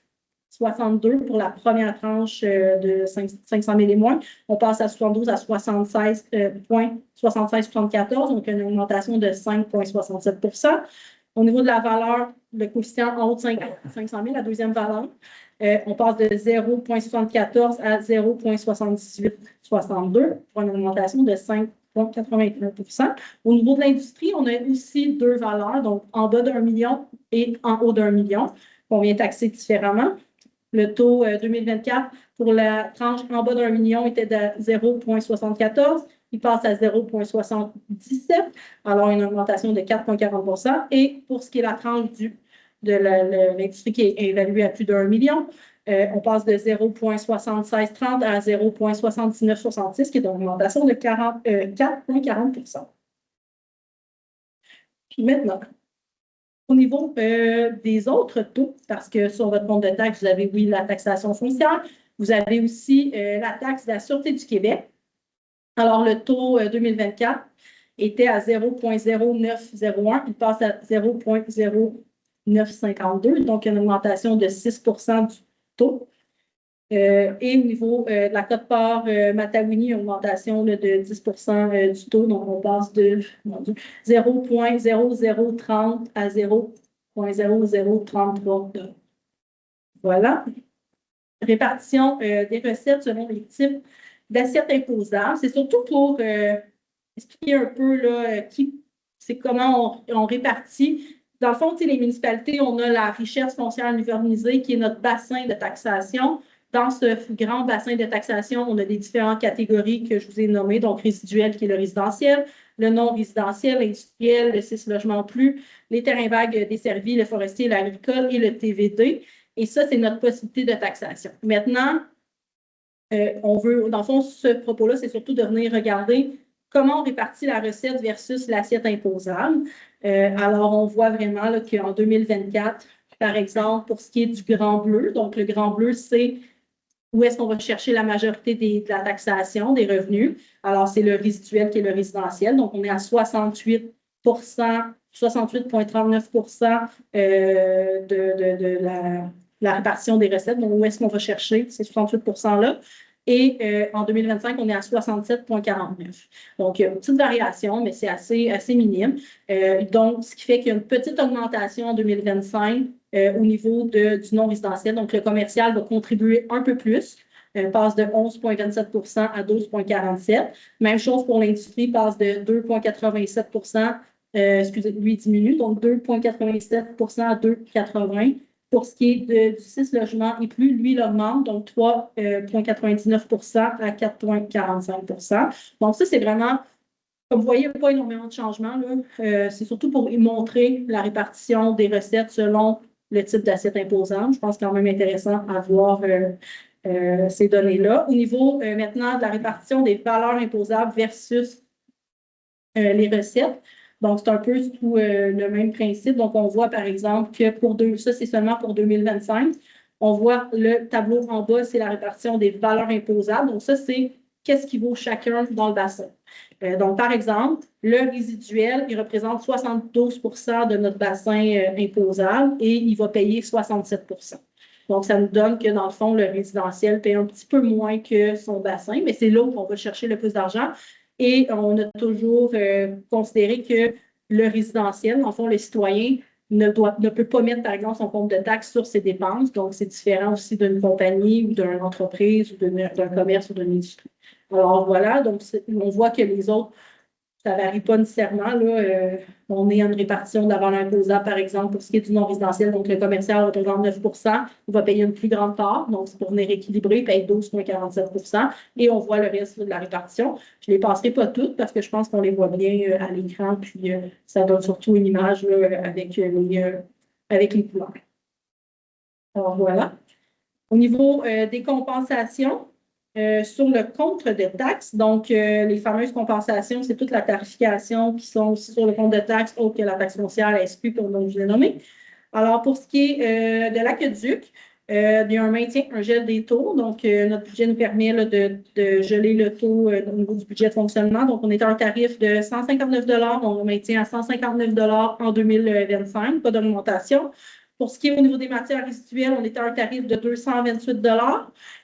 62 pour la première tranche de 500 000 et moins. On passe à 72 à 76,74, donc une augmentation de 5,67 Au niveau de la valeur, le coefficient en haut de 500 000, la deuxième valeur, on passe de 0,74 à 0,7862 pour une augmentation de 5,81 Au niveau de l'industrie, on a aussi deux valeurs, donc en bas d'1 million et en haut d'1 million, qu'on vient taxer différemment. Le taux 2024 pour la tranche en bas d'1 million était de 0,74. Il passe à 0,77. Alors, une augmentation de 4,40 Et pour ce qui est la tranche de l'industrie qui est évaluée à plus d'1 million, on passe de 0,7630 à 0,7966, qui est une augmentation de 4,40 Puis maintenant, au niveau des autres taux, parce que sur votre compte de taxe, vous avez, oui, la taxation foncière, vous avez aussi la taxe de la Sûreté du Québec. Alors, le taux 2024 était à 0,0901, il passe à 0,0952, donc une augmentation de 6 du taux. Et au niveau de la quote-part Matawini, une augmentation de 10 du taux. Donc, on passe de 0,0030 à 0,0033. Voilà. Répartition des recettes selon les types d'assiettes imposables. C'est surtout pour expliquer un peu là, c'est comment on répartit. Dans le fond, les municipalités, on a la richesse foncière uniformisée qui est notre bassin de taxation. Dans ce grand bassin de taxation, on a des différentes catégories que je vous ai nommées, donc résiduel qui est le résidentiel, le non résidentiel, l'industriel, le 6 logements plus, les terrains vagues desservis, le forestier, l'agricole et le TVD. Et ça, c'est notre possibilité de taxation. Maintenant, on veut, dans le fond, ce propos-là, c'est surtout de venir regarder comment on répartit la recette versus l'assiette imposable. Alors, on voit vraiment qu'en 2024, par exemple, pour ce qui est du grand bleu, donc le grand bleu, c'est où est-ce qu'on va chercher la majorité de la taxation des revenus. Alors, c'est le résiduel qui est le résidentiel. Donc, on est à 68,39 de la répartition des recettes. Donc, où est-ce qu'on va chercher ces 68 %-là? Et en 2025, on est à 67,49. Donc, il y a une petite variation, mais c'est assez minime. Donc, ce qui fait qu'il y a une petite augmentation en 2025 au niveau du non-résidentiel. Donc, le commercial va contribuer un peu plus, passe de 11,27 à 12,47. Même chose pour l'industrie, passe de 2,87 lui diminue, donc 2,87 à 2,80. Pour ce qui est du 6 logements et plus, lui, il augmente, donc 3,99 à 4,45 Donc, ça, c'est vraiment, comme vous voyez, il n'y a pas énormément de changements. C'est surtout pour montrer la répartition des recettes selon le type d'assiette imposable. Je pense quand même intéressant à voir ces données-là. Au niveau maintenant de la répartition des valeurs imposables versus les recettes, donc, c'est un peu sous le même principe. Donc, on voit, par exemple, que ça, c'est seulement pour 2025. On voit le tableau en bas, c'est la répartition des valeurs imposables. Donc, ça, c'est qu'est-ce qui vaut chacun dans le bassin. Donc, par exemple, le résiduel, il représente 72 de notre bassin imposable et il va payer 67 Donc, ça nous donne que, dans le fond, le résidentiel paye un petit peu moins que son bassin, mais c'est là où on va chercher le plus d'argent. Et on a toujours considéré que le résidentiel, en fond, le citoyen ne peut pas mettre, par exemple, son compte de taxe sur ses dépenses. Donc, c'est différent aussi d'une compagnie ou d'une entreprise ou d'un commerce ou d'une industrie. Alors voilà, donc on voit que les autres, ça ne varie pas nécessairement. Là, on est à une répartition de la valeur imposable, par exemple, pour ce qui est du non-résidentiel. Donc, le commercial représente 9 il va payer une plus grande part. Donc, c'est pour venir équilibrer, il paye 12,47 et on voit le reste de la répartition. Je ne les passerai pas toutes parce que je pense qu'on les voit bien à l'écran. Puis, ça donne surtout une image là, avec les couleurs. Alors, voilà. Au niveau des compensations, sur le compte de taxes, donc les fameuses compensations, c'est toute la tarification qui sont aussi sur le compte de taxes, autre que la taxe foncière, la SQ, comme je l'ai nommé. Alors, pour ce qui est de l'aqueduc, il y a un maintien, un gel des taux. Donc, notre budget nous permet là, de geler le taux au niveau du budget de fonctionnement. Donc, on est à un tarif de 159 on le maintient à 159 en 2025, pas d'augmentation. Pour ce qui est au niveau des matières résiduelles, on est à un tarif de 228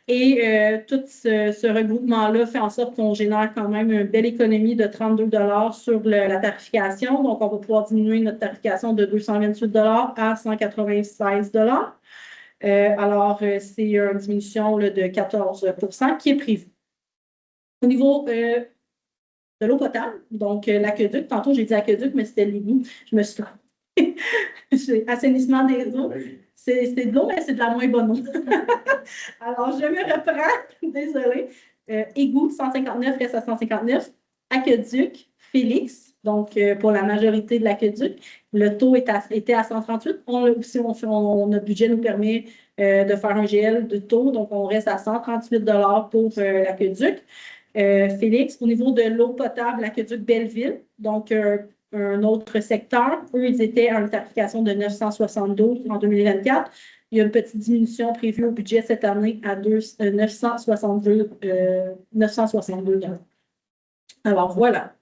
et tout ce regroupement-là fait en sorte qu'on génère quand même une belle économie de 32 sur la tarification. Donc, on va pouvoir diminuer notre tarification de 228 à 196 alors, c'est une diminution là, de 14 qui est prévue. Au niveau de l'eau potable, donc l'aqueduc, tantôt j'ai dit aqueduc, mais c'était l'égout. Je me suis assainissement des eaux. C'est de l'eau, mais c'est de la moins bonne eau. Alors, je me reprends. Désolée. Égout, 159 reste à 159. Aqueduc, Félix, donc pour la majorité de l'aqueduc. Le taux était à 138. Notre budget nous permet de faire un GL de taux, donc on reste à 138 pour l'aqueduc. Félix, au niveau de l'eau potable, l'aqueduc Belleville, donc un autre secteur. Eux, ils étaient à une tarification de 972 en 2024. Il y a une petite diminution prévue au budget cette année à 962 Alors, voilà.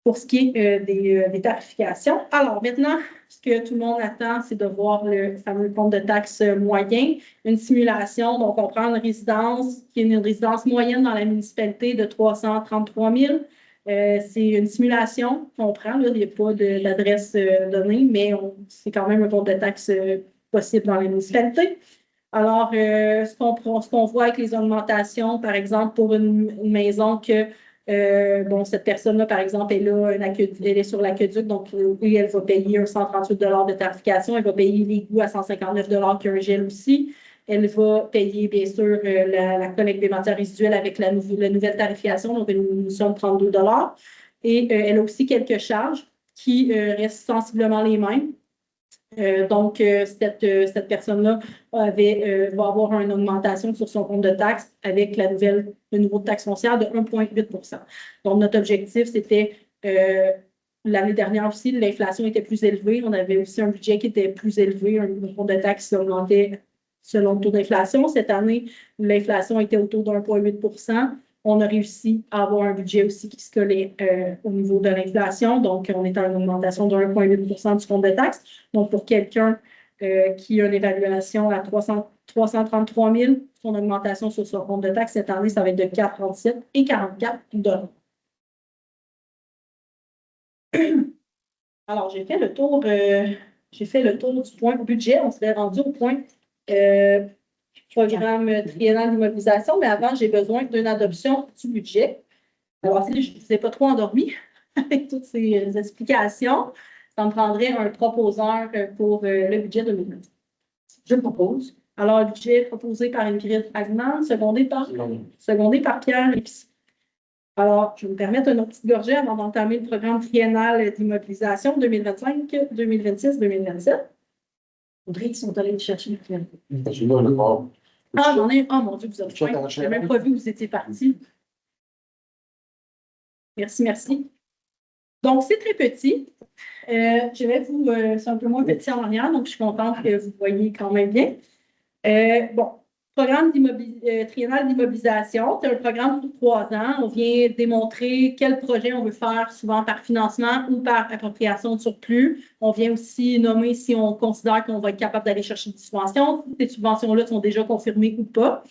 Pour ce qui est des tarifications. Alors, maintenant, ce que tout le monde attend, c'est de voir le fameux compte de taxes moyen, une simulation. Donc, on prend une résidence qui est une résidence moyenne dans la municipalité de 333 000. C'est une simulation qu'on prend. Là. Il n'y a pas d'adresse donnée, mais c'est quand même un compte de taxes possible dans les municipalités. Alors, ce qu'on voit avec les augmentations, par exemple, pour une maison que cette personne-là, par exemple, elle est sur l'aqueduc, donc oui, elle va payer un 138 de tarification, elle va payer les coûts à 159 qui a un gel aussi. Elle va payer, bien sûr, la collecte des matières résiduelles avec la nouvelle tarification, donc une diminution de 32 Et elle a aussi quelques charges qui restent sensiblement les mêmes. Donc, cette personne-là va avoir une augmentation sur son compte de taxes avec le niveau de taxe foncière de 1,8 Donc, notre objectif, c'était l'année dernière aussi, l'inflation était plus élevée. On avait aussi un budget qui était plus élevé, un compte de taxes qui augmentait selon le taux d'inflation. Cette année, l'inflation était autour de 1,8 On a réussi à avoir un budget aussi qui se collait au niveau de l'inflation. Donc, on est à une augmentation de 1,8 du compte de taxes. Donc, pour quelqu'un qui a une évaluation à 333 000, son augmentation sur son compte de taxes cette année, ça va être de 4,37 et 44 Alors, j'ai fait le tour du point budget. On serait rendu au point programme triennal d'immobilisation, mais avant, j'ai besoin d'une adoption du budget. Alors, si je ne vous ai pas trop endormi avec toutes ces explications, ça me prendrait un proposeur pour le budget 2020. Je propose. Alors, le budget proposé par Ingrid Hagman, secondé par Pierre Lépis. Alors, je vais me permettre une autre petite gorgée avant d'entamer le programme triennal d'immobilisation 2025, 2026, 2027. Audrey, ils sont allés le chercher. Ah, j'en ai. Oh mon Dieu, vous êtes fin. Je n'ai même pas vu où vous étiez parti. Merci. Donc, c'est très petit. Je vais c'est un peu moins petit en arrière, donc je suis contente que vous voyez quand même bien. Programme triennal d'immobilisation, c'est un programme pour 3 ans. On vient démontrer quel projet on veut faire, souvent par financement ou par appropriation de surplus. On vient aussi nommer si on considère qu'on va être capable d'aller chercher des subventions, si ces subventions-là sont déjà confirmées ou pas.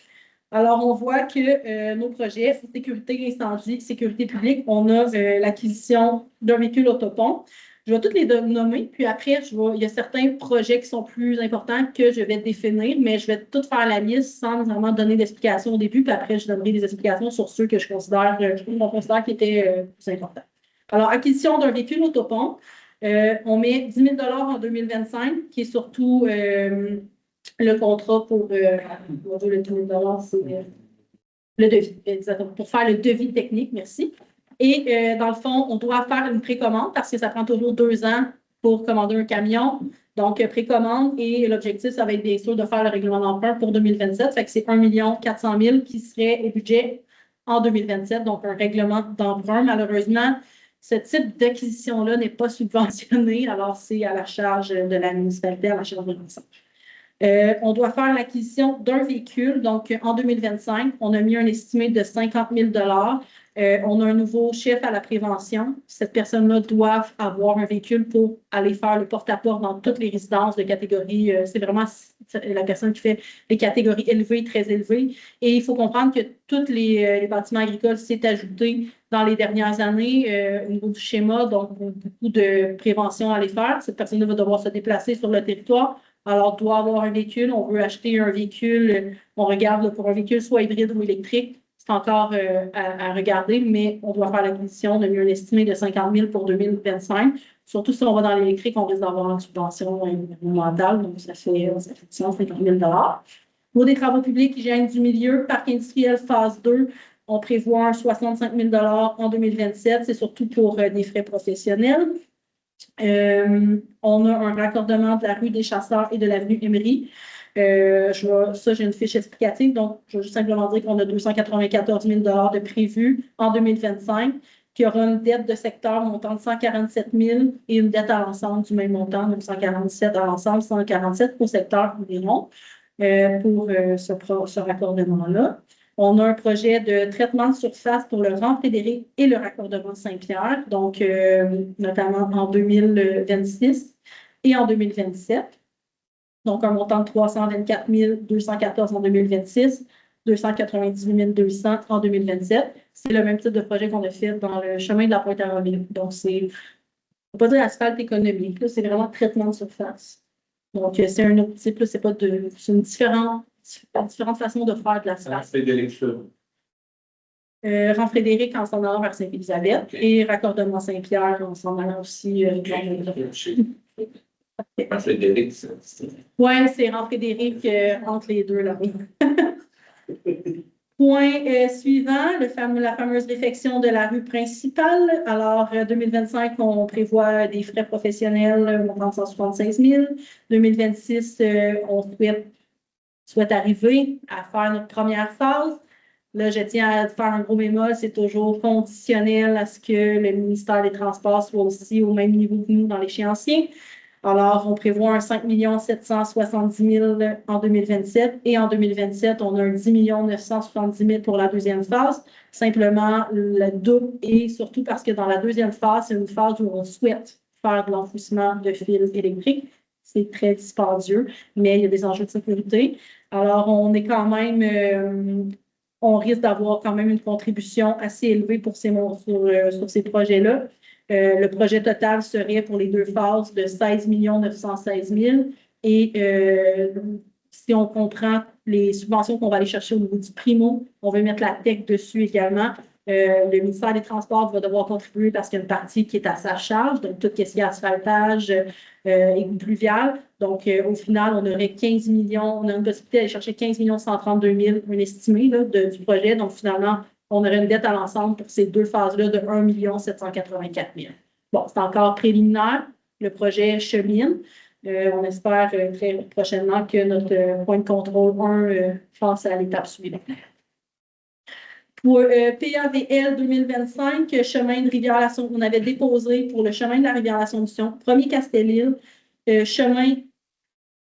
Alors, on voit que nos projets, sécurité incendie, sécurité publique, on a l'acquisition d'un véhicule autopont. Je vais toutes les nommer, puis après, il y a certains projets qui sont plus importants que je vais définir, mais je vais tout faire la liste sans vraiment donner d'explications au début, puis après, je donnerai des explications sur ceux que qu'on considère qui étaient plus importants. Alors, acquisition d'un véhicule autopompe. On met 10 000 en 2025, qui est surtout le contrat pour le 10 000 c'est le devis, exactement, pour faire le devis technique, merci. Et dans le fond, on doit faire une précommande parce que ça prend toujours 2 ans pour commander un camion. Donc, précommande et l'objectif, ça va être bien sûr de faire le règlement d'emprunt pour 2027. Fait que c'est 1 400 000 qui serait au budget en 2027, donc un règlement d'emprunt. Malheureusement, ce type d'acquisition-là n'est pas subventionné, alors c'est à la charge de la municipalité, à la charge de l'ensemble. On doit faire l'acquisition d'un véhicule. Donc, en 2025, on a mis un estimé de 50 000 on a un nouveau chef à la prévention. Cette personne-là doit avoir un véhicule pour aller faire le porte-à-porte dans toutes les résidences de catégorie. C'est vraiment la personne qui fait les catégories élevées, très élevées. Et il faut comprendre que tous les bâtiments agricoles s'est ajouté dans les dernières années au niveau du schéma. Donc, beaucoup de prévention à aller faire. Cette personne-là va devoir se déplacer sur le territoire. Alors, doit avoir un véhicule. On veut acheter un véhicule. On regarde pour un véhicule soit hybride ou électrique. C'est encore à regarder, mais on doit faire l'acquisition. On a mis un estimé de 50 000 pour 2025. Surtout si on va dans l'électrique, on risque d'avoir une subvention environnementale. Donc, ça fait 150 000 Pour des travaux publics, hygiène du milieu, parc industriel phase 2, on prévoit un 65 000 en 2027. C'est surtout pour des frais professionnels. On a un raccordement de la rue des Chasseurs et de l'avenue Emery. J'ai une fiche explicative, donc je vais juste simplement dire qu'on a 294 000 de prévus en 2025, qu'il y aura une dette de secteur montant de 147 000 et une dette à l'ensemble du même montant, donc 147 à l'ensemble, 147 au secteur environ pour ce raccordement-là. On a un projet de traitement de surface pour le rang Frédéric et le raccordement Saint-Pierre, donc notamment en 2026 et en 2027. Donc, un montant de 324 214 en 2026, 298 200 en 2027. C'est le même type de projet qu'on a fait dans le chemin de la Pointe-à-Roville. Donc, c'est, on ne peut pas dire asphalte économique, c'est vraiment traitement de surface. Donc, c'est un autre type, c'est une différente façon de faire de l'asphalte. Rang Frédéric en s'en allant vers Sainte-Élisabeth et raccordement Saint-Pierre en s'en allant aussi oui, c'est rang Frédéric entre les deux là. Point suivant, la fameuse réfection de la rue principale. Alors, 2025, on prévoit des frais professionnels montant de 176 000. 2026, on souhaite arriver à faire notre première phase. Là, je tiens à faire un gros bémol, c'est toujours conditionnel à ce que le ministère des Transports soit aussi au même niveau que nous dans l'échéancier. Alors, on prévoit un 5 770 000 en 2027 et en 2027, on a un 10 970 000 pour la deuxième phase. Simplement, le double et surtout parce que dans la deuxième phase, c'est une phase où on souhaite faire de l'enfouissement de fils électriques. C'est très dispendieux, mais il y a des enjeux de sécurité. Alors, on est quand même, on risque d'avoir quand même une contribution assez élevée pour sur ces projets-là. Le projet total serait pour les deux phases de 16 916 000 et si on comprend les subventions qu'on va aller chercher au niveau du primo, on va mettre la TEC dessus également. Le ministère des Transports va devoir contribuer parce qu'il y a une partie qui est à sa charge, donc tout ce qui est asphaltage et pluvial. Donc, au final, on aurait 15 millions, on a une possibilité d'aller chercher 15 132 000, un estimé là, du projet. Donc, finalement, on aurait une dette à l'ensemble pour ces deux phases-là de 1 784 000. Bon, c'est encore préliminaire. Le projet chemine. On espère très prochainement que notre point de contrôle 1 passe à l'étape suivante. Pour PAVL 2025, chemin de Rivière-la-Somme, on avait déposé pour le chemin de la Rivière-la-Somption, premier Castel-Île, chemin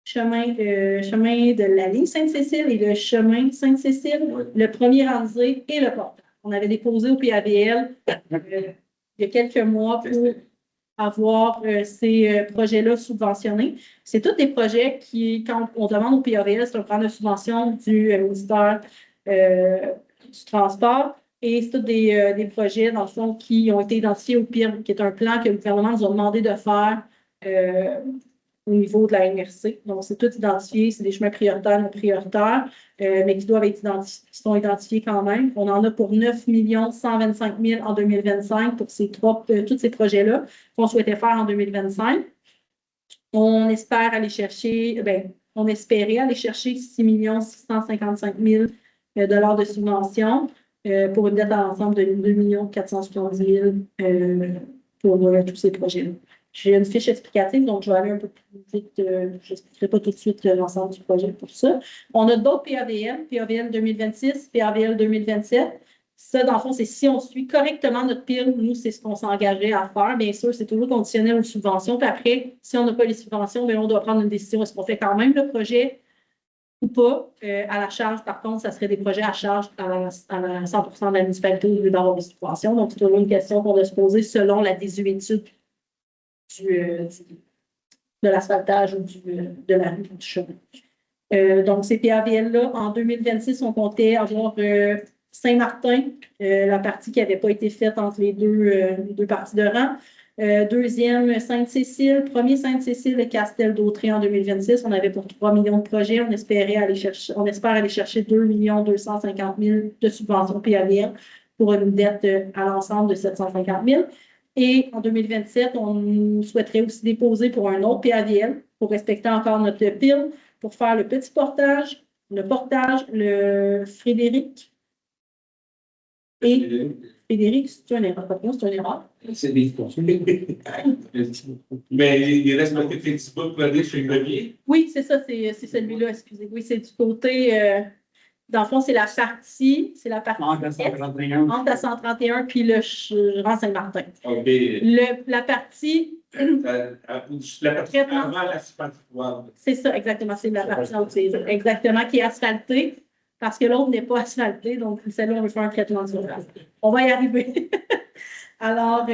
de la ligne Sainte-Cécile et le chemin Sainte-Cécile, le premier Ranzé et le portail. On avait déposé au PAVL il y a quelques mois pour avoir ces projets-là subventionnés. C'est tous des projets qui, quand on demande au PAVL, c'est un programme de subvention du ministère du Transport. Et c'est tous des projets, dans le fond, qui ont été identifiés au PIRM, qui est un plan que le gouvernement nous a demandé de faire au niveau de la MRC. Donc, c'est tout identifié, c'est des chemins prioritaires, non prioritaires, mais qui doivent être qui sont identifiés quand même. On en a pour 9 125 000 en 2025 pour tous ces projets-là qu'on souhaitait faire en 2025. On espère aller chercher, on espérait aller chercher 6 655 000 $ de subventions pour une dette à l'ensemble de 2 470 000 pour tous ces projets-là. J'ai une fiche explicative, donc je vais aller un peu plus vite. Je n'expliquerai pas tout de suite l'ensemble du projet pour ça. On a d'autres PAVL, PAVL 2026, PAVL 2027. Ça, dans le fond, c'est si on suit correctement notre PIL, nous, c'est ce qu'on s'engageait à faire. Bien sûr, c'est toujours conditionnel aux subventions. Puis après, si on n'a pas les subventions, bien, on doit prendre une décision. Est-ce qu'on fait quand même le projet ou pas à la charge? Par contre, ça serait des projets à charge à 100% de la municipalité au lieu d'avoir des subventions. Donc, c'est toujours une question qu'on doit se poser selon la désuétude de l'asphaltage ou de la rue du chemin. Donc, ces PAVL-là, en 2026, on comptait avoir Saint-Martin, la partie qui n'avait pas été faite entre les deux parties de rang. Deuxième, Sainte-Cécile. Premier, Sainte-Cécile et Castel-Dautré en 2026. On avait pour 3 millions de projets. On espère aller chercher 2 250 000 de subventions PAVL pour une dette à l'ensemble de 750 000. Et en 2027, on souhaiterait aussi déposer pour un autre PAVL pour respecter encore notre PIL, pour faire le petit portage, le Frédéric. Et Frédéric, c'est une erreur. C'est une erreur. C'est des Mais il reste marqué Facebook pour aller chez Grenier. Oui, c'est ça, c'est celui-là, excusez. Oui, c'est du côté. Dans le fond, c'est la partie. Entre la 131 puis le rang Saint-Martin. OK. La partie. La partie avant l'asphalte. C'est ça, exactement. C'est la partie exactement qui est asphaltée. Parce que l'autre n'est pas asphalté, donc celle-là, on veut faire un traitement de surface. On va y arriver. Alors,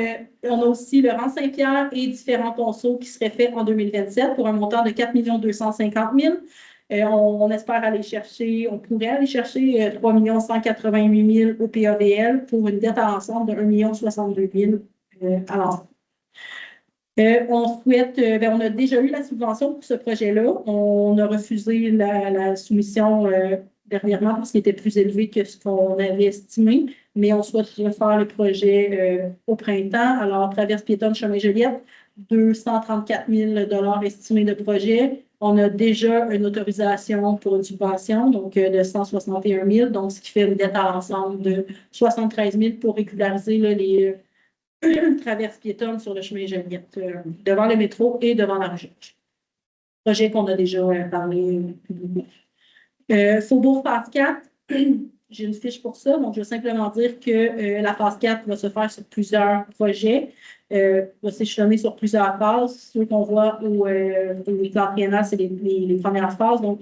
on a aussi le rang Saint-Pierre et différents ponceaux qui seraient faits en 2027 pour un montant de 4 250 000. On espère on pourrait aller chercher 3 188 000 au PAVL pour une dette à l'ensemble de 1 062 000 à l'ensemble. On a déjà eu la subvention pour ce projet-là. On a refusé la soumission dernièrement parce qu'il était plus élevé que ce qu'on avait estimé, mais on souhaite refaire le projet au printemps. Alors, traverse piétonne chemin Joliette, 234 000 $ estimés de projet. On a déjà une autorisation pour une subvention, donc de 161 000, donc ce qui fait une dette à l'ensemble de 73 000 pour régulariser les traverses piétonnes sur le chemin Joliette, devant le métro et devant la recherche. Projet qu'on a déjà parlé publiquement. Faubourg phase 4, j'ai une fiche pour ça, donc je vais simplement dire que la phase 4 va se faire sur plusieurs projets, va s'échelonner sur plusieurs phases. Ceux qu'on voit au plan triennal, c'est les premières phases. Donc,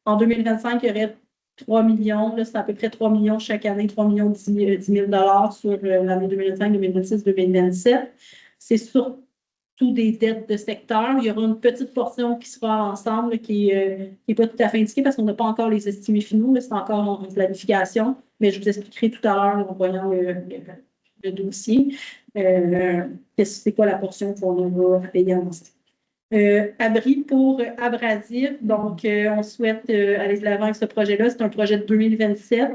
en 2025, il y aurait 3 millions, là, c'est à peu près 3 millions chaque année, 3 millions 10 000 $ sur l'année 2025, 2026, 2027. C'est surtout des dettes de secteur. Il y aura une petite portion qui sera ensemble, qui n'est pas tout à fait indiquée parce qu'on n'a pas encore les estimés finaux. C'est encore en planification, mais je vous expliquerai tout à l'heure en voyant le dossier. C'est quoi la portion qu'on va payer en ensemble. Abri pour abrasif. Donc, on souhaite aller de l'avant avec ce projet-là. C'est un projet de 2027.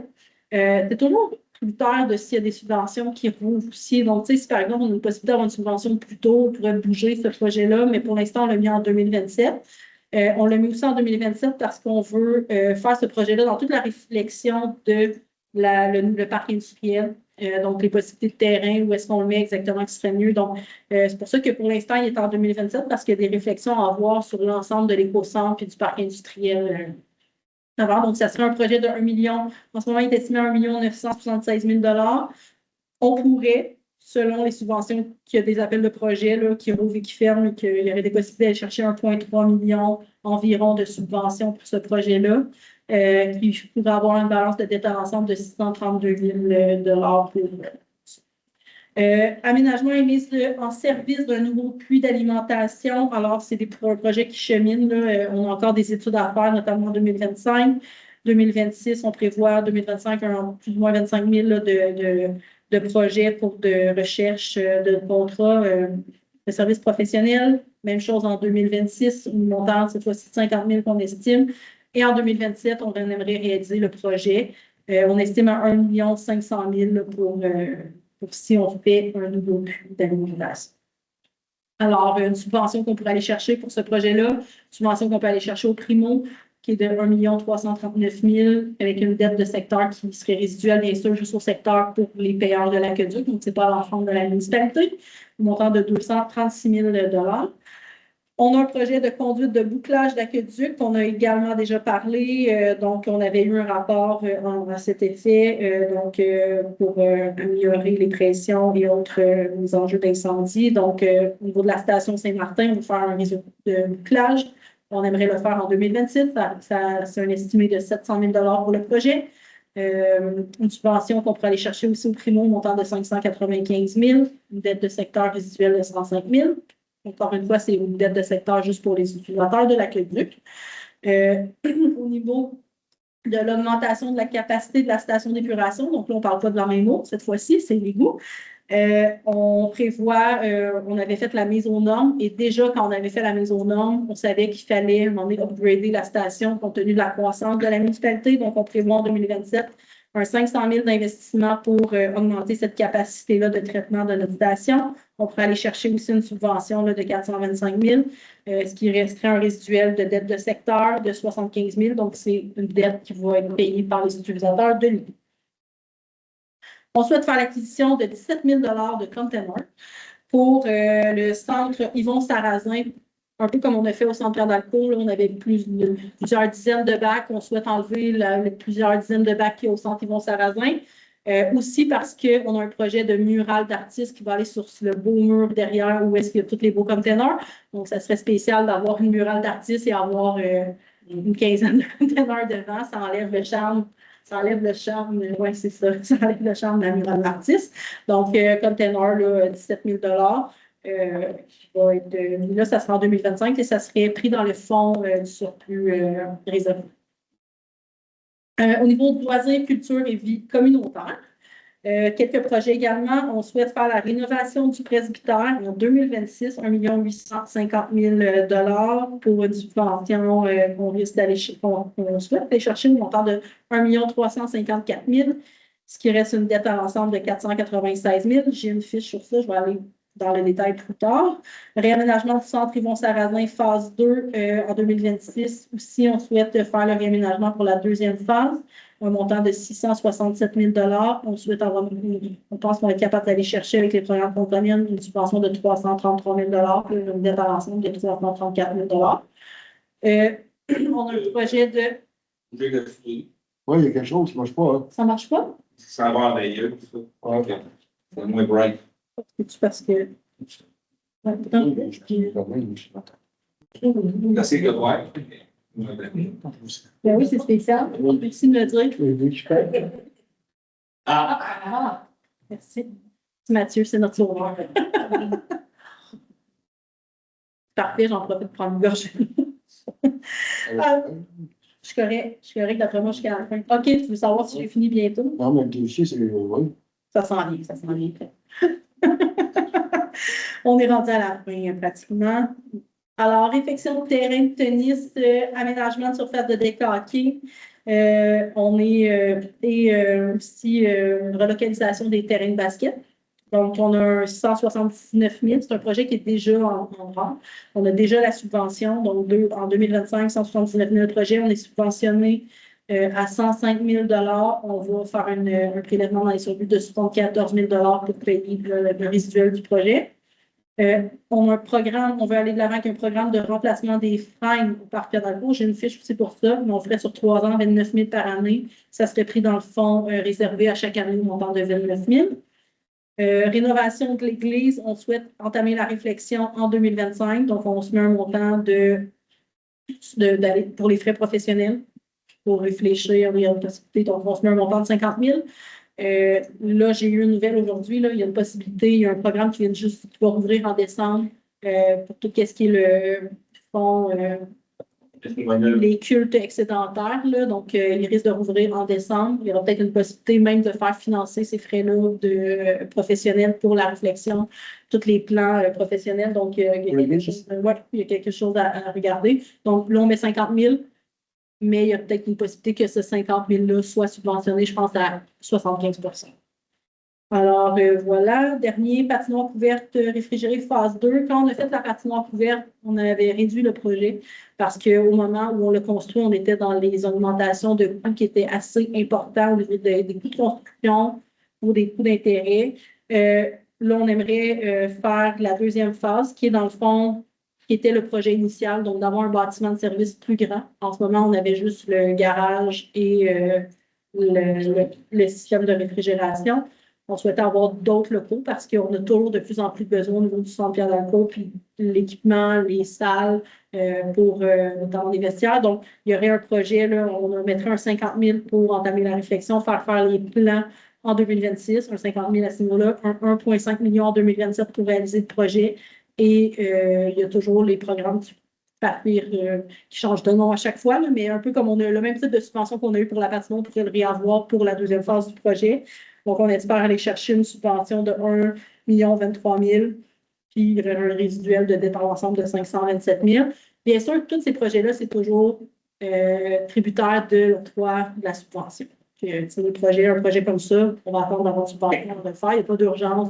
C'est toujours tributaire de s'il y a des subventions qui rouvrent aussi. Donc, tu sais, si par exemple, on a une possibilité d'avoir une subvention plus tôt, on pourrait bouger ce projet-là, mais pour l'instant, on l'a mis en 2027. On l'a mis aussi en 2027 parce qu'on veut faire ce projet-là dans toute la réflexion de le parc industriel. Donc, les possibilités de terrain, où est-ce qu'on le met exactement qui serait mieux. Donc, c'est pour ça que pour l'instant, il est en 2027 parce qu'il y a des réflexions à avoir sur l'ensemble de l'éco-centre et du parc industriel avant. Donc, ça serait un projet de 1 million. En ce moment, il est estimé à 1 976 000 $. On pourrait, selon les subventions, qu'il y a des appels de projet là, qui rouvrent et qui ferment, et qu'il y aurait des possibilités d'aller chercher 1,3 million environ de subventions pour ce projet-là. Qui pourrait avoir une balance de dette à l'ensemble de 632 000 $ pour aménagement et mise en service d'un nouveau puits d'alimentation. Alors, c'est un projet qui chemine. Là. On a encore des études à faire, notamment en 2025. 2026, on prévoit 2025 plus ou moins 25 000 là, de projets pour de recherche de contrats de services professionnels. Même chose en 2026, une montante cette fois-ci de 50 000 qu'on estime. Et en 2027, on aimerait réaliser le projet. On estime à 1 500 000 pour si on fait un nouveau puits d'alimentation. Alors, une subvention qu'on pourrait aller chercher pour ce projet-là, une subvention qu'on peut aller chercher au Primo, qui est de 1 339 000 avec une dette de secteur qui serait résiduelle, bien sûr, juste au secteur pour les payeurs de l'aqueduc, donc ce n'est pas l'ensemble de la municipalité, un montant de 236 000 $. On a un projet de conduite de bouclage d'aqueduc qu'on a également déjà parlé. Donc, on avait eu un rapport à cet effet pour améliorer les pressions et autres les enjeux d'incendie. Donc, au niveau de la station Saint-Martin, on va faire un réseau de bouclage. On aimerait le faire en 2026. C'est un estimé de 700 000 $ pour le projet. Une subvention qu'on pourrait aller chercher aussi au Primo, montant de 595 000, une dette de secteur résiduel de 105 000. Encore une fois, c'est une dette de secteur juste pour les utilisateurs de l'aqueduc. Au niveau de l'augmentation de la capacité de la station d'épuration, donc là, on ne parle pas de la même mot, cette fois-ci, c'est l'égout. On prévoit, on avait fait la mise aux normes et déjà, quand on avait fait la mise aux normes, on savait qu'il fallait, à un moment donné, upgrader la station compte tenu de la croissance de la municipalité. Donc, on prévoit en 2027 un 500 000 d'investissement pour augmenter cette capacité-là de traitement de notre station. On pourrait aller chercher aussi une subvention là, de 425 000, ce qui resterait un résiduel de dette de secteur de 75 000. Donc, c'est une dette qui va être payée par les utilisateurs de l'île. On souhaite faire l'acquisition de 17 000 $ de containers pour le centre Yvon Sarrazin, un peu comme on a fait au centre Pierre d'Alcool. On avait plusieurs dizaines de bacs. On souhaite enlever plusieurs dizaines de bacs qui au centre Yvon Sarrazin. Aussi parce qu'on a un projet de mural d'artistes qui va aller sur le beau mur derrière où est-ce qu'il y a tous les beaux containers. Donc, ça serait spécial d'avoir une mural d'artistes et avoir une quinzaine de containers devant. Ça enlève le charme. Ça enlève le charme, oui, c'est ça. Ça enlève le charme de la mural d'artiste. Donc, container, là, 17 000 $. Qui va être, là, ça sera en 2025 et ça serait pris dans le fonds du surplus réservé. Au niveau de loisirs, culture et vie communautaire, quelques projets également. On souhaite faire la rénovation du presbytère en 2026, 1 850 000 $ pour une subvention qu'on risque d'aller qu'on souhaite aller chercher un montant de 1 354 000 $, ce qui reste une dette à l'ensemble de 496 000 $. J'ai une fiche sur ça, je vais aller dans le détail plus tard. Réaménagement du centre Yvon Sarrazin, phase 2 en 2026. Aussi, on souhaite faire le réaménagement pour la deuxième phase, un montant de 667 000 $. On souhaite avoir, on pense qu'on est capable d'aller chercher avec les programmes compagnies une subvention de 333 000 $, une dette à l'ensemble de 334 000 $. On a un projet de. Oui, il y a quelque chose qui ne marche pas. Hein. Ça ne marche pas? Ça va en ailleurs, ça. OK. C'est moins bright. C'est parce que. Là, c'est que ouais. Ben oui, c'est spécial. Merci de me le dire. Ah! Merci. Mathieu, c'est notre sauveur. Parfait, j'en profite pour prendre une gorge. Je suis correct d'après moi jusqu'à la fin. OK, tu veux savoir si j'ai fini bientôt? Non, mais le dossier, c'est oui. Ça s'en vient, ça s'en vient. On est rendu à la fin pratiquement. Alors, réfection de terrain de tennis, aménagement de surface de décaqué. On est aussi une relocalisation des terrains de basket. Donc, on a un 179 000. C'est un projet qui est déjà en rang. On a déjà la subvention. Donc, en 2025, 179 000 projets. On est subventionné à 105 000 $. On va faire un prélèvement dans les surplus de 74 000 $ pour payer le résiduel du projet. On a un programme, on veut aller de l'avant avec un programme de remplacement des freins au parc Pierre d'Alcool. J'ai une fiche aussi pour ça, mais on ferait sur 3 ans 29 000 par année. Ça serait pris dans le fonds réservé à chaque année au montant de 29 000. Rénovation de l'église, on souhaite entamer la réflexion en 2025. Donc, on se met un montant d'aller pour les frais professionnels pour réfléchir à une possibilité. Donc, on se met un montant de 50 000. Là, j'ai eu une nouvelle aujourd'hui. Il y a une possibilité, il y a un programme qui va rouvrir en décembre pour tout ce qui est le fonds les cultes excédentaires, là, donc ils risquent de rouvrir en décembre. Il y aura peut-être une possibilité même de faire financer ces frais-là de professionnels pour la réflexion, tous les plans professionnels. Donc, il y a quelque chose à regarder. Donc, là, on met 50 000, mais il y a peut-être une possibilité que ce 50 000-là soit subventionné, je pense, à 75 %. Alors, voilà, dernier, patinoire couverte réfrigérée phase 2. Quand on a fait la patinoire couverte, on avait réduit le projet parce qu'au moment où on l'a construit, on était dans les augmentations de coûts qui étaient assez importants au niveau des coûts de construction ou des coûts d'intérêt. Là, on aimerait faire la deuxième phase qui est dans le fond, qui était le projet initial, donc d'avoir un bâtiment de service plus grand. En ce moment, on avait juste le garage et le système de réfrigération. On souhaitait avoir d'autres locaux parce qu'on a toujours de plus en plus besoin au niveau du centre Pierre d'Alcôve, puis l'équipement, les salles pour notamment les vestiaires. Donc, il y aurait un projet, là, on mettrait un 50 000 pour entamer la réflexion, faire les plans en 2026, un 50 000 à ce niveau-là, un 1,5 million en 2027 pour réaliser le projet. Et il y a toujours les programmes qui changent de nom à chaque fois, là, mais un peu comme on a le même type de subvention qu'on a eu pour la patinoire, on pourrait le réavoir pour la deuxième phase du projet. Donc, on espère aller chercher une subvention de 1 023 000, puis il y aurait un résiduel de dépenses ensemble de 527 000. Bien sûr, tous ces projets-là, c'est toujours tributaire de l'octroi de la subvention. Un projet comme ça, on va attendre d'avoir une subvention, on va le faire. Il n'y a pas d'urgence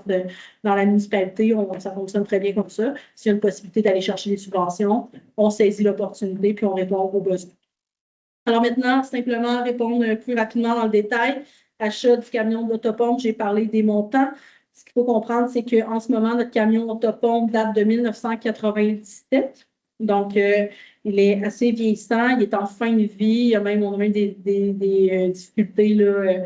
dans la municipalité, ça fonctionne très bien comme ça. S'il y a une possibilité d'aller chercher des subventions, on saisit l'opportunité puis on répond aux besoins. Alors maintenant, simplement répondre plus rapidement dans le détail. Achat du camion d'autopompe, j'ai parlé des montants. Ce qu'il faut comprendre, c'est qu'en ce moment, notre camion autopompe date de 1997. Donc, il est assez vieillissant, il est en fin de vie. On a eu des difficultés, là.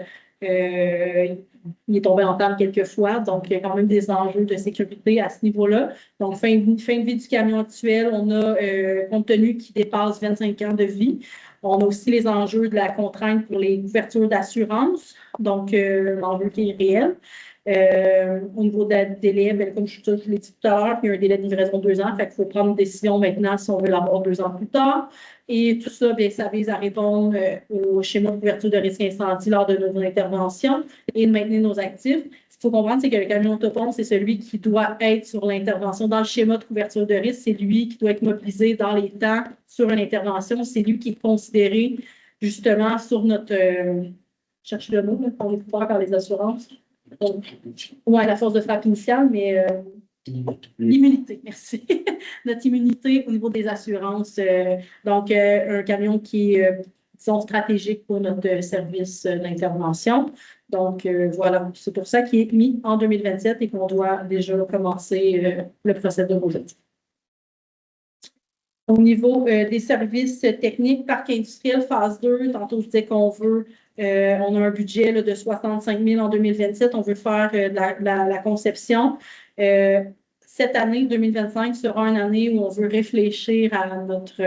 Il est tombé en panne quelques fois, donc il y a quand même des enjeux de sécurité à ce niveau-là. Donc, fin de vie du camion actuel, on a compte tenu qu'il dépasse 25 ans de vie. On a aussi les enjeux de la contrainte pour les couvertures d'assurance, donc l'enjeu qui est réel. Au niveau de délai, comme je l'ai dit tout à l'heure, il y a un délai de livraison de 2 ans, fait qu'il faut prendre une décision maintenant si on veut l'avoir 2 ans plus tard. Et tout ça, bien, ça vise à répondre au schéma de couverture de risque incendie lors de nos interventions et de maintenir nos actifs. Ce qu'il faut comprendre, c'est que le camion autopompe, c'est celui qui doit être sur l'intervention. Dans le schéma de couverture de risque, c'est lui qui doit être mobilisé dans les temps sur une intervention. C'est lui qui est considéré justement sur notre... cherche le mot, on est couvert par les assurances. Oui, la force de frappe initiale, mais l'immunité, merci. Notre immunité au niveau des assurances. Donc, un camion qui est, disons, stratégique pour notre service d'intervention. Donc, voilà, c'est pour ça qu'il est mis en 2027 et qu'on doit déjà commencer le processus de rejet. Au niveau des services techniques, parc industriel, phase 2, tantôt je disais qu'on veut, on a un budget là, de 65 000 en 2027, on veut faire la conception. Cette année, 2025, sera une année où on veut réfléchir à notre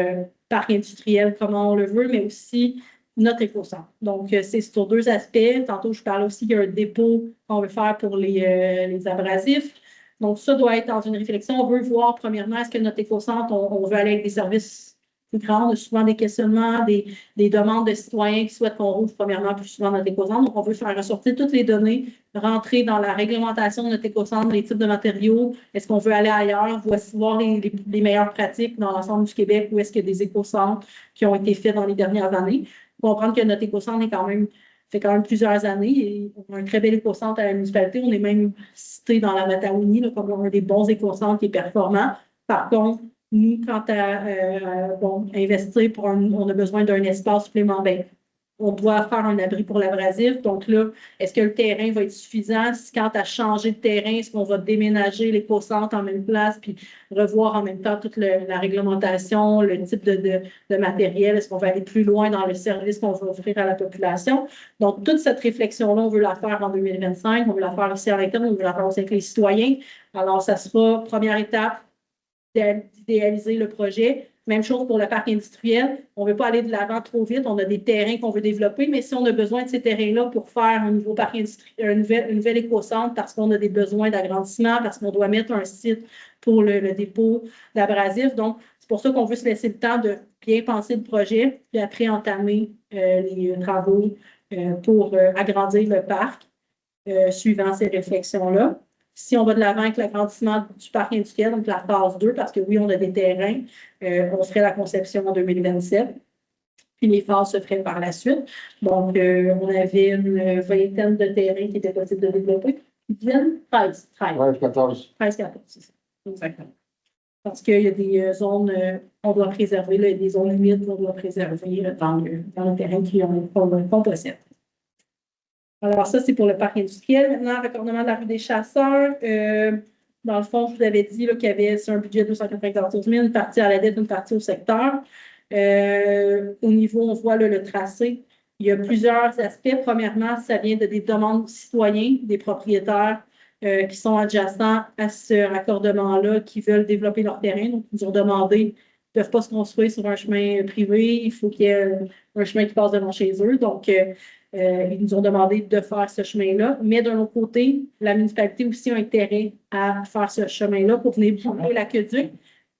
parc industriel, comment on le veut, mais aussi notre éco-centre. Donc, c'est sur 2 aspects. Tantôt, je parlais aussi qu'il y a un dépôt qu'on veut faire pour les abrasifs. Donc, ça doit être dans une réflexion. On veut voir, premièrement, est-ce que notre éco-centre, on veut aller avec des services plus grands, on a souvent des questionnements, des demandes de citoyens qui souhaitent qu'on rouvre, premièrement, plus souvent notre éco-centre. Donc, on veut faire ressortir toutes les données, rentrer dans la réglementation de notre éco-centre, les types de matériaux. Est-ce qu'on veut aller ailleurs? Voici voir les meilleures pratiques dans l'ensemble du Québec, où est-ce qu'il y a des éco-centres qui ont été faits dans les dernières années. Il faut comprendre que notre éco-centre fait quand même plusieurs années et on a un très bel éco-centre à la municipalité. On est même cité dans la Matawini là, comme un des bons éco-centres qui est performant. Par contre, nous, quant à investir on a besoin d'un espace supplémentaire. On doit faire un abri pour l'abrasif. Donc là, est-ce que le terrain va être suffisant? Quant à changer de terrain, est-ce qu'on va déménager l'éco-centre en même place puis revoir en même temps toute la réglementation, le type de matériel? Est-ce qu'on va aller plus loin dans le service qu'on va offrir à la population? Donc, toute cette réflexion-là, on veut la faire en 2025. On veut la faire aussi à l'interne, on veut la faire aussi avec les citoyens. Alors, ça sera première étape d'idéaliser le projet. Même chose pour le parc industriel. On ne veut pas aller de l'avant trop vite. On a des terrains qu'on veut développer, mais si on a besoin de ces terrains-là pour faire un nouveau parc industriel, un nouvel éco-centre, parce qu'on a des besoins d'agrandissement, parce qu'on doit mettre un site pour le dépôt d'abrasifs. Donc, c'est pour ça qu'on veut se laisser le temps de bien penser le projet, puis après entamer les travaux pour agrandir le parc suivant ces réflexions-là. Si on va de l'avant avec l'agrandissement du parc industriel, donc la phase 2, parce que oui, on a des terrains, on ferait la conception en 2027, puis les phases se feraient par la suite. Donc, on avait une vingtaine de terrains qui étaient possibles de développer. Une dizaine? 13. 14. 13-14, c'est ça. Exactement. Parce qu'il y a des zones qu'on doit préserver, là, il y a des zones humides qu'on doit préserver dans le terrain qu'on possède. Alors, ça, c'est pour le parc industriel. Maintenant, raccordement de la rue des Chasseurs. Dans le fond, je vous avais dit qu'il y avait sur un budget de 294 000, une partie à la dette, une partie au secteur. Au niveau, on voit là, le tracé. Il y a plusieurs aspects. Premièrement, ça vient des demandes citoyens, des propriétaires qui sont adjacents à ce raccordement-là, qui veulent développer leur terrain. Donc, ils nous ont demandé, ils ne peuvent pas se construire sur un chemin privé, il faut qu'il y ait un chemin qui passe devant chez eux. Donc, ils nous ont demandé de faire ce chemin-là. Mais d'un autre côté, la municipalité aussi a intérêt à faire ce chemin-là pour venir boucler l'aqueduc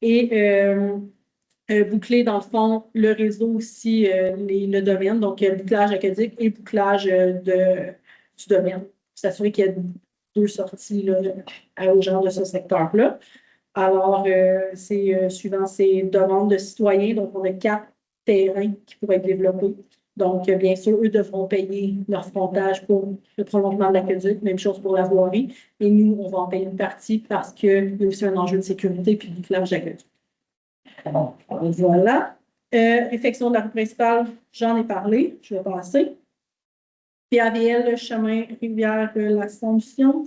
et boucler, dans le fond, le réseau aussi, le domaine. Donc, bouclage aqueduc et bouclage du domaine. S'assurer qu'il y a 2 sorties là, aux gens de ce secteur-là. Alors, c'est suivant ces demandes de citoyens. Donc, on a 4 terrains qui pourraient être développés. Donc, bien sûr, eux devront payer leur frontage pour le prolongement de l'aqueduc. Même chose pour la voirie. Et nous, on va en payer une partie parce qu'il y a aussi un enjeu de sécurité puis de bouclage d'aqueduc. Voilà. Réfection de la rue principale, j'en ai parlé. Je vais passer. PAVL, chemin Rivière-l'Assomption.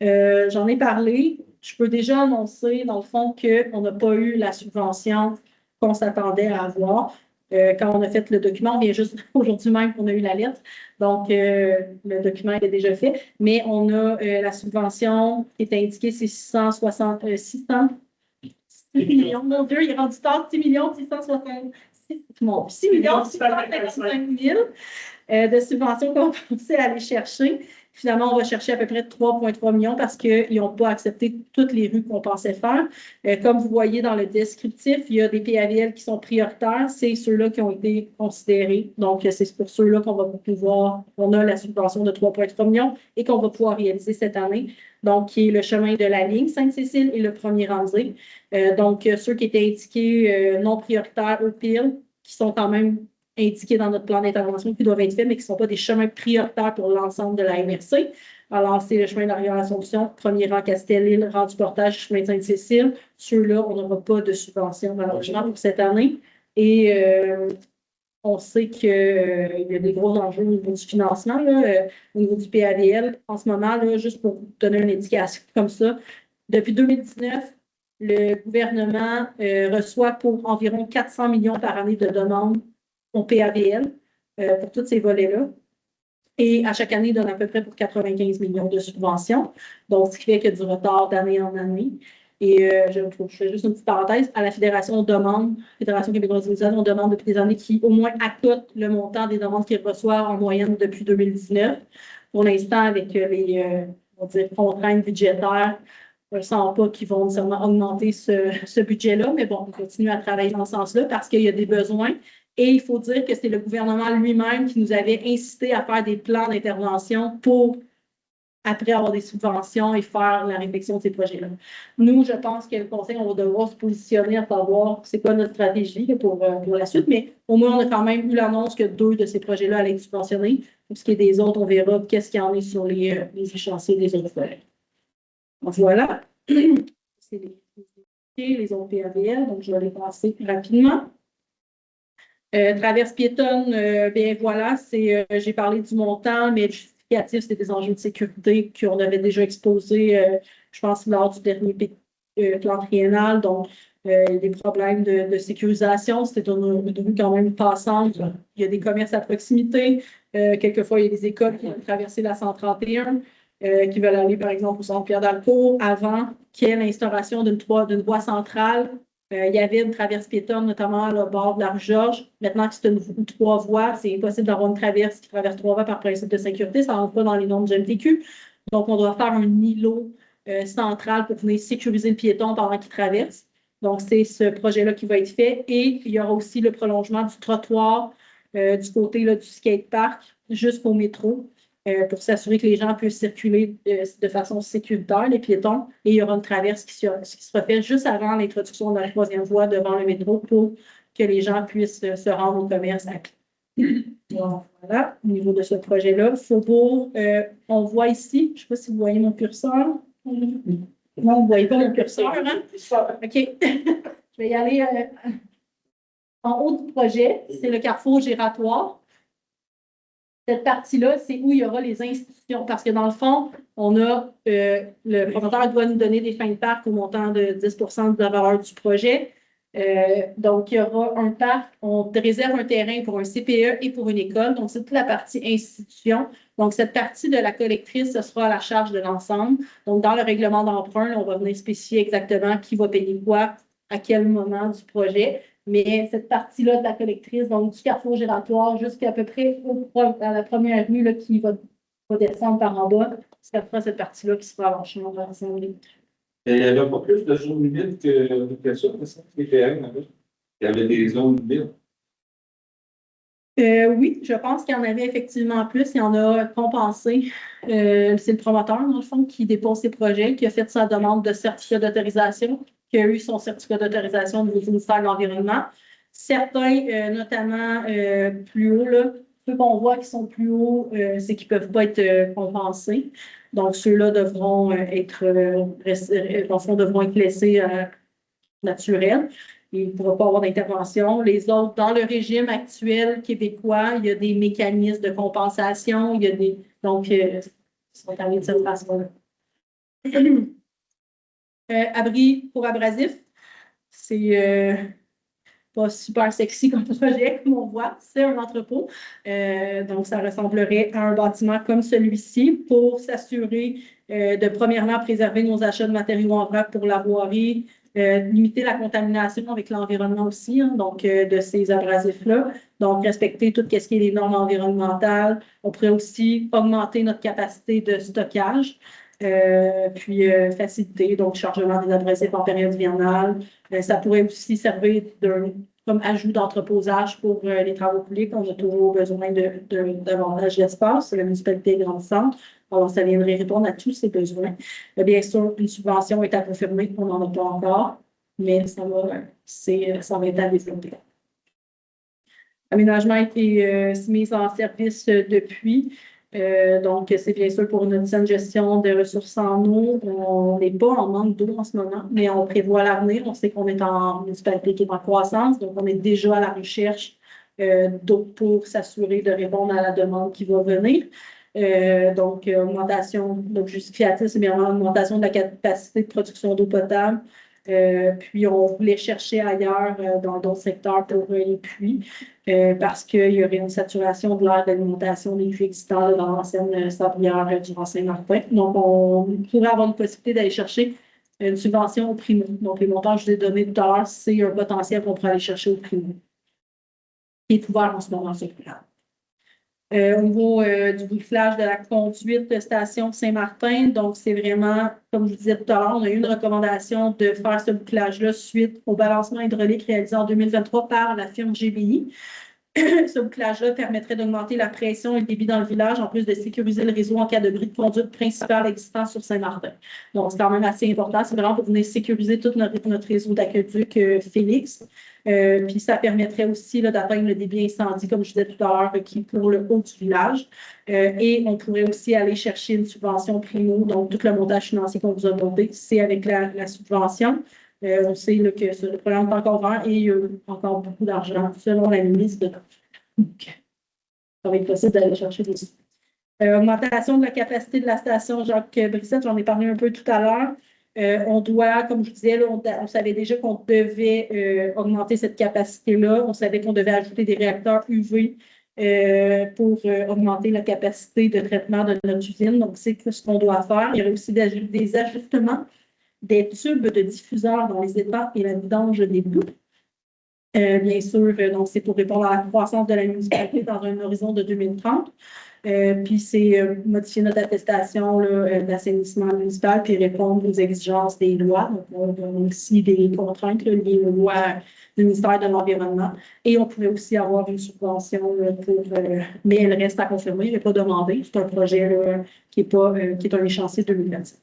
J'en ai parlé. Je peux déjà annoncer, dans le fond, qu'on n'a pas eu la subvention qu'on s'attendait à avoir. Quand on a fait le document, bien juste aujourd'hui même qu'on a eu la lettre. Donc, le document est déjà fait. Mais on a la subvention qui est indiquée, c'est 6 millions. Mon Dieu, il est rendu tard, 6 millions 655 000 de subventions qu'on pensait aller chercher. Finalement, on va chercher à peu près 3,3 millions parce qu'ils n'ont pas accepté toutes les rues qu'on pensait faire. Comme vous voyez dans le descriptif, il y a des PAVL qui sont prioritaires. C'est ceux-là qui ont été considérés. Donc, c'est pour ceux-là qu'on va pouvoir, on a la subvention de 3,3 millions et qu'on va pouvoir réaliser cette année. Donc, qui est le chemin de la ligne Sainte-Cécile et le premier Ramsey. Donc, ceux qui étaient indiqués non prioritaires, EPIL, qui sont quand même indiqués dans notre plan d'intervention qui doivent être faits, mais qui ne sont pas des chemins prioritaires pour l'ensemble de la MRC. Alors, c'est le chemin de la Rivière-Assomption, premier rang Castel-Île, rang du portage, chemin de Sainte-Cécile. Ceux-là, on n'aura pas de subvention malheureusement pour cette année. Et on sait qu'il y a des gros enjeux au niveau du financement, là, au niveau du PAVL. En ce moment, là, juste pour vous donner une indication comme ça, depuis 2019, le gouvernement reçoit pour environ 400 millions par année de demandes au PAVL pour tous ces volets-là. Et à chaque année, il donne à peu près pour 95 millions de subventions. Donc, ce qui fait qu'il y a du retard d'année en année. Et je fais juste une petite parenthèse. À la Fédération, on demande, Fédération québécoise des on demande depuis des années qui au moins accotent le montant des demandes qu'ils reçoivent en moyenne depuis 2019. Pour l'instant, avec les contraintes budgétaires, je ne sens pas qu'ils vont nécessairement augmenter ce budget-là, mais bon, on continue à travailler dans ce sens-là parce qu'il y a des besoins. Et il faut dire que c'est le gouvernement lui-même qui nous avait incité à faire des plans d'intervention pour, après avoir des subventions et faire la réflexion de ces projets-là. Nous, je pense que le Conseil, on va devoir se positionner à savoir c'est quoi notre stratégie pour la suite, mais au moins, on a quand même eu l'annonce que 2 de ces projets-là allaient être subventionnés. Pour ce qui est des autres, on verra qu'est-ce qu'il y en a sur les échéanciers des autres projets. Donc, voilà. C'est les autres PAVL, donc je vais les passer rapidement. Traverse piétonne, bien voilà, j'ai parlé du montant, mais le justificatif, c'est des enjeux de sécurité qu'on avait déjà exposés, je pense, lors du dernier plan triennal. Donc, des problèmes de sécurisation, c'était une rue quand même passante. Il y a des commerces à proximité. Quelquefois, il y a des écoles qui vont traverser la 131, qui veulent aller, par exemple, au centre Pierre d'Alcourt, avant qu'il y ait l'instauration d'une voie centrale Il y avait une traverse piétonne, notamment au bord de la rue Georges. Maintenant que c'est une 3 voies, c'est impossible d'avoir une traverse qui traverse 3 voies par principe de sécurité. Ça ne rentre pas dans les normes du MTQ. Donc, on doit faire un îlot central pour venir sécuriser le piéton pendant qu'il traverse. Donc, c'est ce projet-là qui va être fait. Et il y aura aussi le prolongement du trottoir du côté là, du skatepark jusqu'au métro. Pour s'assurer que les gens puissent circuler de façon sécuritaire, les piétons, et il y aura une traverse qui sera faite juste avant l'introduction de la 3e voie devant le métro pour que les gens puissent se rendre au commerce à pied. Voilà, au niveau de ce projet-là. Faubourg, on voit ici, je ne sais pas si vous voyez mon curseur. Non, vous ne voyez pas mon curseur, hein? OK. Je vais y aller en haut du projet, c'est le carrefour giratoire. Cette partie-là, c'est où il y aura les institutions. Parce que dans le fond, on a le promoteur doit nous donner des fins de parc au montant de 10 de la valeur du projet. Donc, il y aura un parc, on réserve un terrain pour un CPE et pour une école. Donc, c'est toute la partie institution. Donc, cette partie de la collectrice, ce sera à la charge de l'ensemble. Donc, dans le règlement d'emprunt, on va venir spécifier exactement qui va payer quoi, à quel moment du projet. Mais cette partie-là de la collectrice, donc du carrefour giratoire jusqu'à peu près à la première rue là, qui va descendre par en bas, ça fera cette partie-là qui sera franchement rassemblée. Et il n'y avait pas plus de zones humides que ça, les terrains là-bas. Il y avait des zones humides. Oui, je pense qu'il y en avait effectivement plus. Il y en a compensé. C'est le promoteur, dans le fond, qui dépose ses projets, qui a fait sa demande de certificat d'autorisation, qui a eu son certificat d'autorisation du ministère de l'Environnement. Certains, notamment plus haut, là, ceux qu'on voit qui sont plus hauts, c'est qu'ils ne peuvent pas être compensés. Donc, ceux-là devront être laissés naturels. Il ne pourra pas avoir d'intervention. Les autres, dans le régime actuel québécois, il y a des mécanismes de compensation. Il y a des. Donc, ils sont arrivés de cette façon-là. Abri pour abrasif, c'est pas super sexy comme projet, comme on voit. C'est un entrepôt. Donc, ça ressemblerait à un bâtiment comme celui-ci pour s'assurer de, premièrement, préserver nos achats de matériaux en vrac pour la voirie, limiter la contamination avec l'environnement aussi, hein, donc de ces abrasifs-là. Donc, respecter tout ce qui est les normes environnementales. On pourrait aussi augmenter notre capacité de stockage. Puis faciliter donc chargement des abrasifs en période hivernale. Ça pourrait aussi servir comme ajout d'entreposage pour les travaux publics. On a toujours besoin davantage d'espace. La municipalité est grandissante. Alors, ça viendrait répondre à tous ces besoins. Bien sûr, une subvention est à confirmer. On n'en a pas encore, mais ça va être à développer. L'aménagement a été mis en service depuis. Donc, c'est bien sûr pour une saine gestion des ressources en eau. On n'est pas en manque d'eau en ce moment, mais on prévoit l'avenir. On sait qu'on est en municipalité qui est en croissance, donc on est déjà à la recherche d'eau pour s'assurer de répondre à la demande qui va venir. Donc, augmentation, donc justificatif, c'est bien augmentation de la capacité de production d'eau potable. Puis, on voulait chercher ailleurs dans d'autres secteurs pour les puits parce qu'il y aurait une saturation de l'aire d'alimentation des puits existants dans l'ancienne sablière du Saint-Martin. Donc, on pourrait avoir une possibilité d'aller chercher une subvention au primo. Donc, les montants que je vous ai donnés tout à l'heure, c'est un potentiel qu'on pourrait aller chercher au primo, qui est ouvert en ce moment sur le plan. Au niveau du bouclage de la conduite de station Saint-Martin, donc c'est vraiment, comme je vous disais tout à l'heure, on a eu une recommandation de faire ce bouclage-là suite au balancement hydraulique réalisé en 2023 par la firme GBI. Ce bouclage-là permettrait d'augmenter la pression et le débit dans le village, en plus de sécuriser le réseau en cas de bris de conduite principal existant sur Saint-Martin. Donc, c'est quand même assez important. C'est vraiment pour venir sécuriser tout notre réseau d'aqueduc Félix. Puis, ça permettrait aussi d'atteindre le débit incendie, comme je disais tout à l'heure, qui est pour le haut du village. Et on pourrait aussi aller chercher une subvention primo. Donc, tout le montage financier qu'on vous a demandé, c'est avec la subvention. On sait là, que le programme est encore ouvert et il y a encore beaucoup d'argent selon la ministre. Donc, ça va être possible d'aller chercher des augmentation de la capacité de la station Jacques-Brissette, j'en ai parlé un peu tout à l'heure. On doit, comme je disais, là, on savait déjà qu'on devait augmenter cette capacité-là. On savait qu'on devait ajouter des réacteurs UV pour augmenter la capacité de traitement de notre usine. Donc, c'est ce qu'on doit faire. Il y aurait aussi des ajustements des tubes de diffuseurs dans les étangs et la vidange des boues. Bien sûr, donc c'est pour répondre à la croissance de la municipalité dans un horizon de 2030. Puis c'est modifier notre attestation d'assainissement municipal puis répondre aux exigences des lois. Donc, on a aussi des contraintes liées aux lois du ministère de l'Environnement. Et on pourrait aussi avoir une subvention mais elle reste à confirmer, elle n'est pas demandée. C'est un projet qui est un échéancier 2025.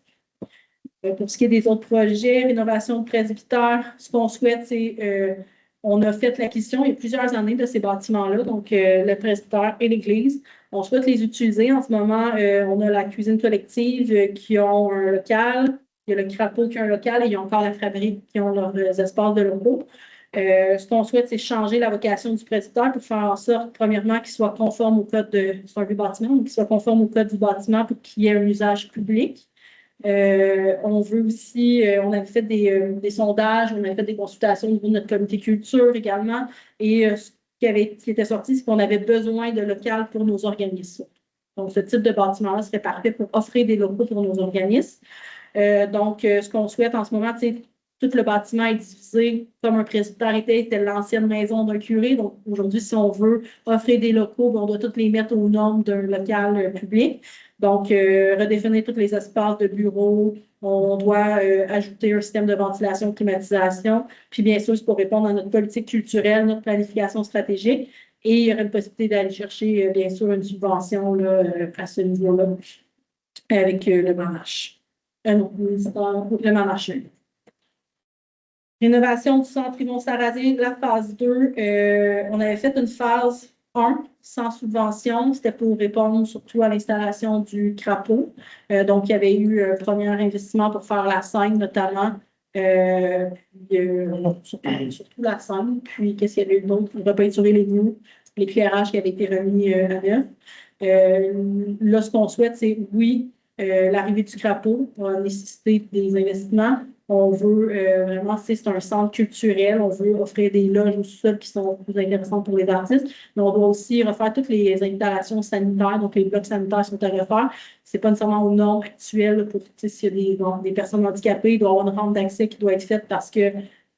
Pour ce qui est des autres projets, rénovation de presbytère, ce qu'on souhaite, c'est on a fait l'acquisition il y a plusieurs années de ces bâtiments-là, donc le presbytère et l'église. On souhaite les utiliser. En ce moment, on a la cuisine collective qui ont un local, il y a le crapaud qui a un local et il y a encore la fabrique qui ont leurs espaces de locaux. Ce qu'on souhaite, c'est changer la vocation du presbytère pour faire en sorte, premièrement, qu'il soit conforme au code c'est un vieux bâtiment, donc qu'il soit conforme au code du bâtiment pour qu'il y ait un usage public. On veut aussi, on avait fait des sondages, on avait fait des consultations au niveau de notre comité culture également. Et ce qui était sorti, c'est qu'on avait besoin de local pour nos organismes. Donc, ce type de bâtiment-là serait parfait pour offrir des locaux pour nos organismes. Donc, ce qu'on souhaite en ce moment, c'est tout le bâtiment est divisé comme un presbytère était l'ancienne maison d'un curé. Donc, aujourd'hui, si on veut offrir des locaux, on doit tous les mettre aux normes d'un local public. Donc, redéfinir tous les espaces de bureaux. On doit ajouter un système de ventilation, climatisation. Puis, bien sûr, c'est pour répondre à notre politique culturelle, notre planification stratégique. Et il y aurait une possibilité d'aller chercher, bien sûr, une subvention là, à ce niveau-là avec le MANACH. Non, le MANACH. Rénovation du centre Yvon Sarrazin, la phase 2. On avait fait une phase 1 sans subvention. C'était pour répondre surtout à l'installation du crapaud. Donc, il y avait eu un premier investissement pour faire la scène, notamment. Surtout la scène. Puis, qu'est-ce qu'il y avait eu d'autre? Repeinturer les murs, l'éclairage qui avait été remis à neuf. Là, ce qu'on souhaite, c'est, oui, l'arrivée du crapaud va nécessiter des investissements. On veut vraiment, c'est un centre culturel, on veut offrir des loges au sous-sol qui sont plus intéressantes pour les artistes, mais on doit aussi refaire toutes les installations sanitaires, donc les blocs sanitaires sont à refaire. Ce n'est pas nécessairement aux normes actuelles pour s'il y a des personnes handicapées, il doit y avoir une rampe d'accès qui doit être faite parce que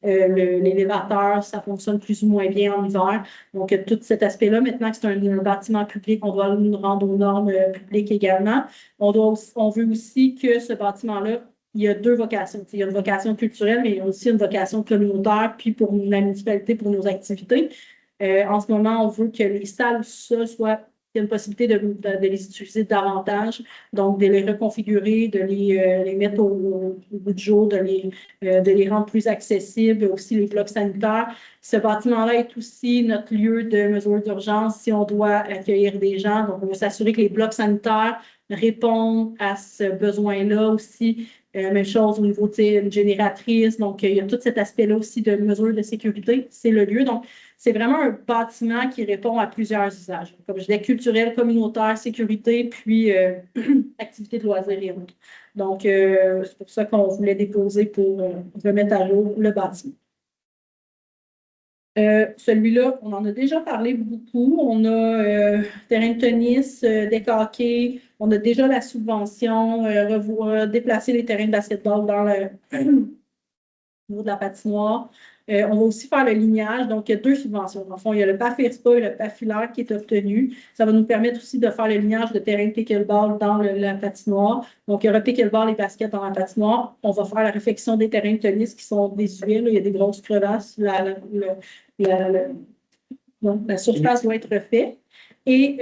l'élévateur, ça fonctionne plus ou moins bien en hiver. Donc, tout cet aspect-là, maintenant que c'est un bâtiment public, on doit nous rendre aux normes publiques également. On veut aussi que ce bâtiment-là, il y a deux vocations. Il y a une vocation culturelle, mais il y a aussi une vocation communautaire, puis pour la municipalité, pour nos activités. En ce moment, on veut que les salles, ça, soit il y a une possibilité de les utiliser davantage, donc de les reconfigurer, de les mettre au bout du jour, de les rendre plus accessibles, aussi les blocs sanitaires. Ce bâtiment-là est aussi notre lieu de mesure d'urgence si on doit accueillir des gens. Donc, on veut s'assurer que les blocs sanitaires répondent à ce besoin-là aussi. Même chose au niveau d'une génératrice. Donc, il y a tout cet aspect-là aussi de mesure de sécurité. C'est le lieu. Donc, c'est vraiment un bâtiment qui répond à plusieurs usages. Comme je disais, culturel, communautaire, sécurité, puis activité de loisirs et autres. Donc, c'est pour ça qu'on voulait déposer pour remettre à jour le bâtiment. Celui-là, on en a déjà parlé beaucoup. On a terrain de tennis, décaqué. On a déjà la subvention, déplacer les terrains de basketball dans le niveau de la patinoire. On va aussi faire le lignage. Donc, il y a deux subventions. En fond, il y a le PAF ERSPA et le PAF filaire qui est obtenu. Ça va nous permettre aussi de faire le lignage de terrain de pickleball dans la patinoire. Donc, il y aura pickleball et basket dans la patinoire. On va faire la réfection des terrains de tennis qui sont désuets. Il y a des grosses crevasses. La surface doit être refaite. Et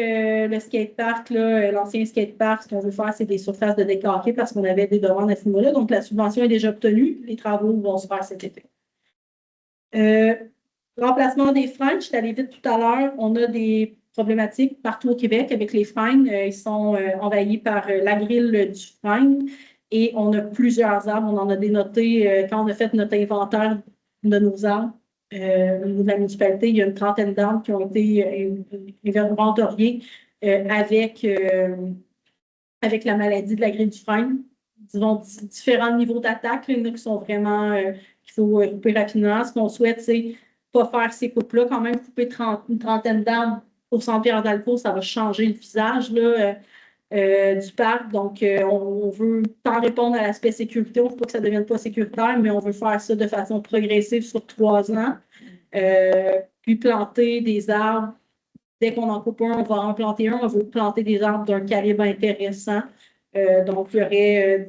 le skatepark, l'ancien skatepark, ce qu'on veut faire, c'est des surfaces de décaqué parce qu'on avait des demandes à ce niveau-là. Donc, la subvention est déjà obtenue. Les travaux vont se faire cet été. Remplacement des freins, je suis allée vite tout à l'heure. On a des problématiques partout au Québec avec les freins. Ils sont envahis par la grille du frein et on a plusieurs arbres. On en a dénoté quand on a fait notre inventaire de nos arbres. Au niveau de la municipalité, il y a une trentaine d'arbres qui ont été inventoriés avec la maladie de la grille du frein. Disons, différents niveaux d'attaque, il y en a qui sont vraiment qu'il faut couper rapidement. Ce qu'on souhaite, c'est pas faire ces coupes-là, quand même couper une trentaine d'arbres pour 100 pierres d'alcool, ça va changer le visage. Là. du parc. Donc, on veut tant répondre à l'aspect sécurité. On ne veut pas que ça ne devienne pas sécuritaire, mais on veut faire ça de façon progressive sur 3 ans. Puis planter des arbres. Dès qu'on en coupe un, on va en planter un. On veut planter des arbres d'un calibre intéressant. Donc, il y aurait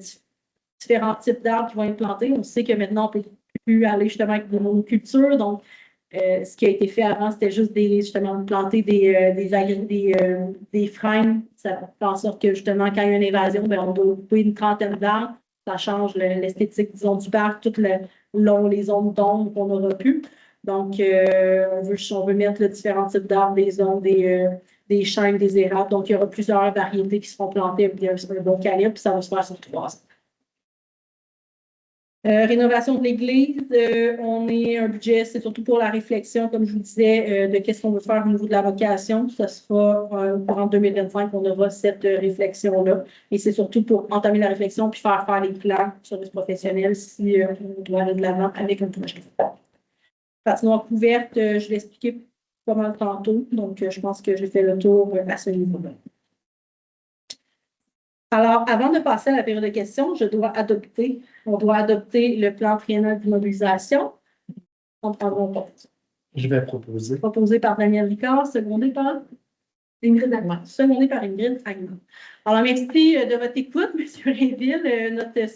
différents types d'arbres qui vont être plantés. On sait que maintenant, on ne peut plus aller justement avec des monocultures. Donc, ce qui a été fait avant, c'était juste justement planter des frênes. Ça fait en sorte que justement, quand il y a une invasion, bien, on doit couper une trentaine d'arbres. Ça change l'esthétique, disons, du parc, tout le long, les zones d'ombre qu'on n'aura plus. Donc, on veut mettre différents types d'arbres, des zones, des chênes, des érables. Donc, il y aura plusieurs variétés qui seront plantées avec un bon calibre, puis ça va se faire sur 3 ans. Rénovation de l'église, on est un budget, c'est surtout pour la réflexion, comme je vous disais, de qu'est-ce qu'on veut faire au niveau de la vocation. Ça sera au courant 2025 qu'on aura cette réflexion-là. Et c'est surtout pour entamer la réflexion puis faire les plans sur les professionnels si on doit aller de l'avant avec un projet. Patinoire couverte, je l'ai expliqué pas mal tantôt, donc je pense que j'ai fait le tour à ce niveau-là. Alors, avant de passer à la période de questions, on doit adopter le plan triennal d'immobilisation. On prendra un compte. Je vais proposer. Proposé par Daniel Ricard, secondé par Ingrid Agman. Secondé par Ingrid Agman. Alors, merci de votre écoute, M. Rainville, notre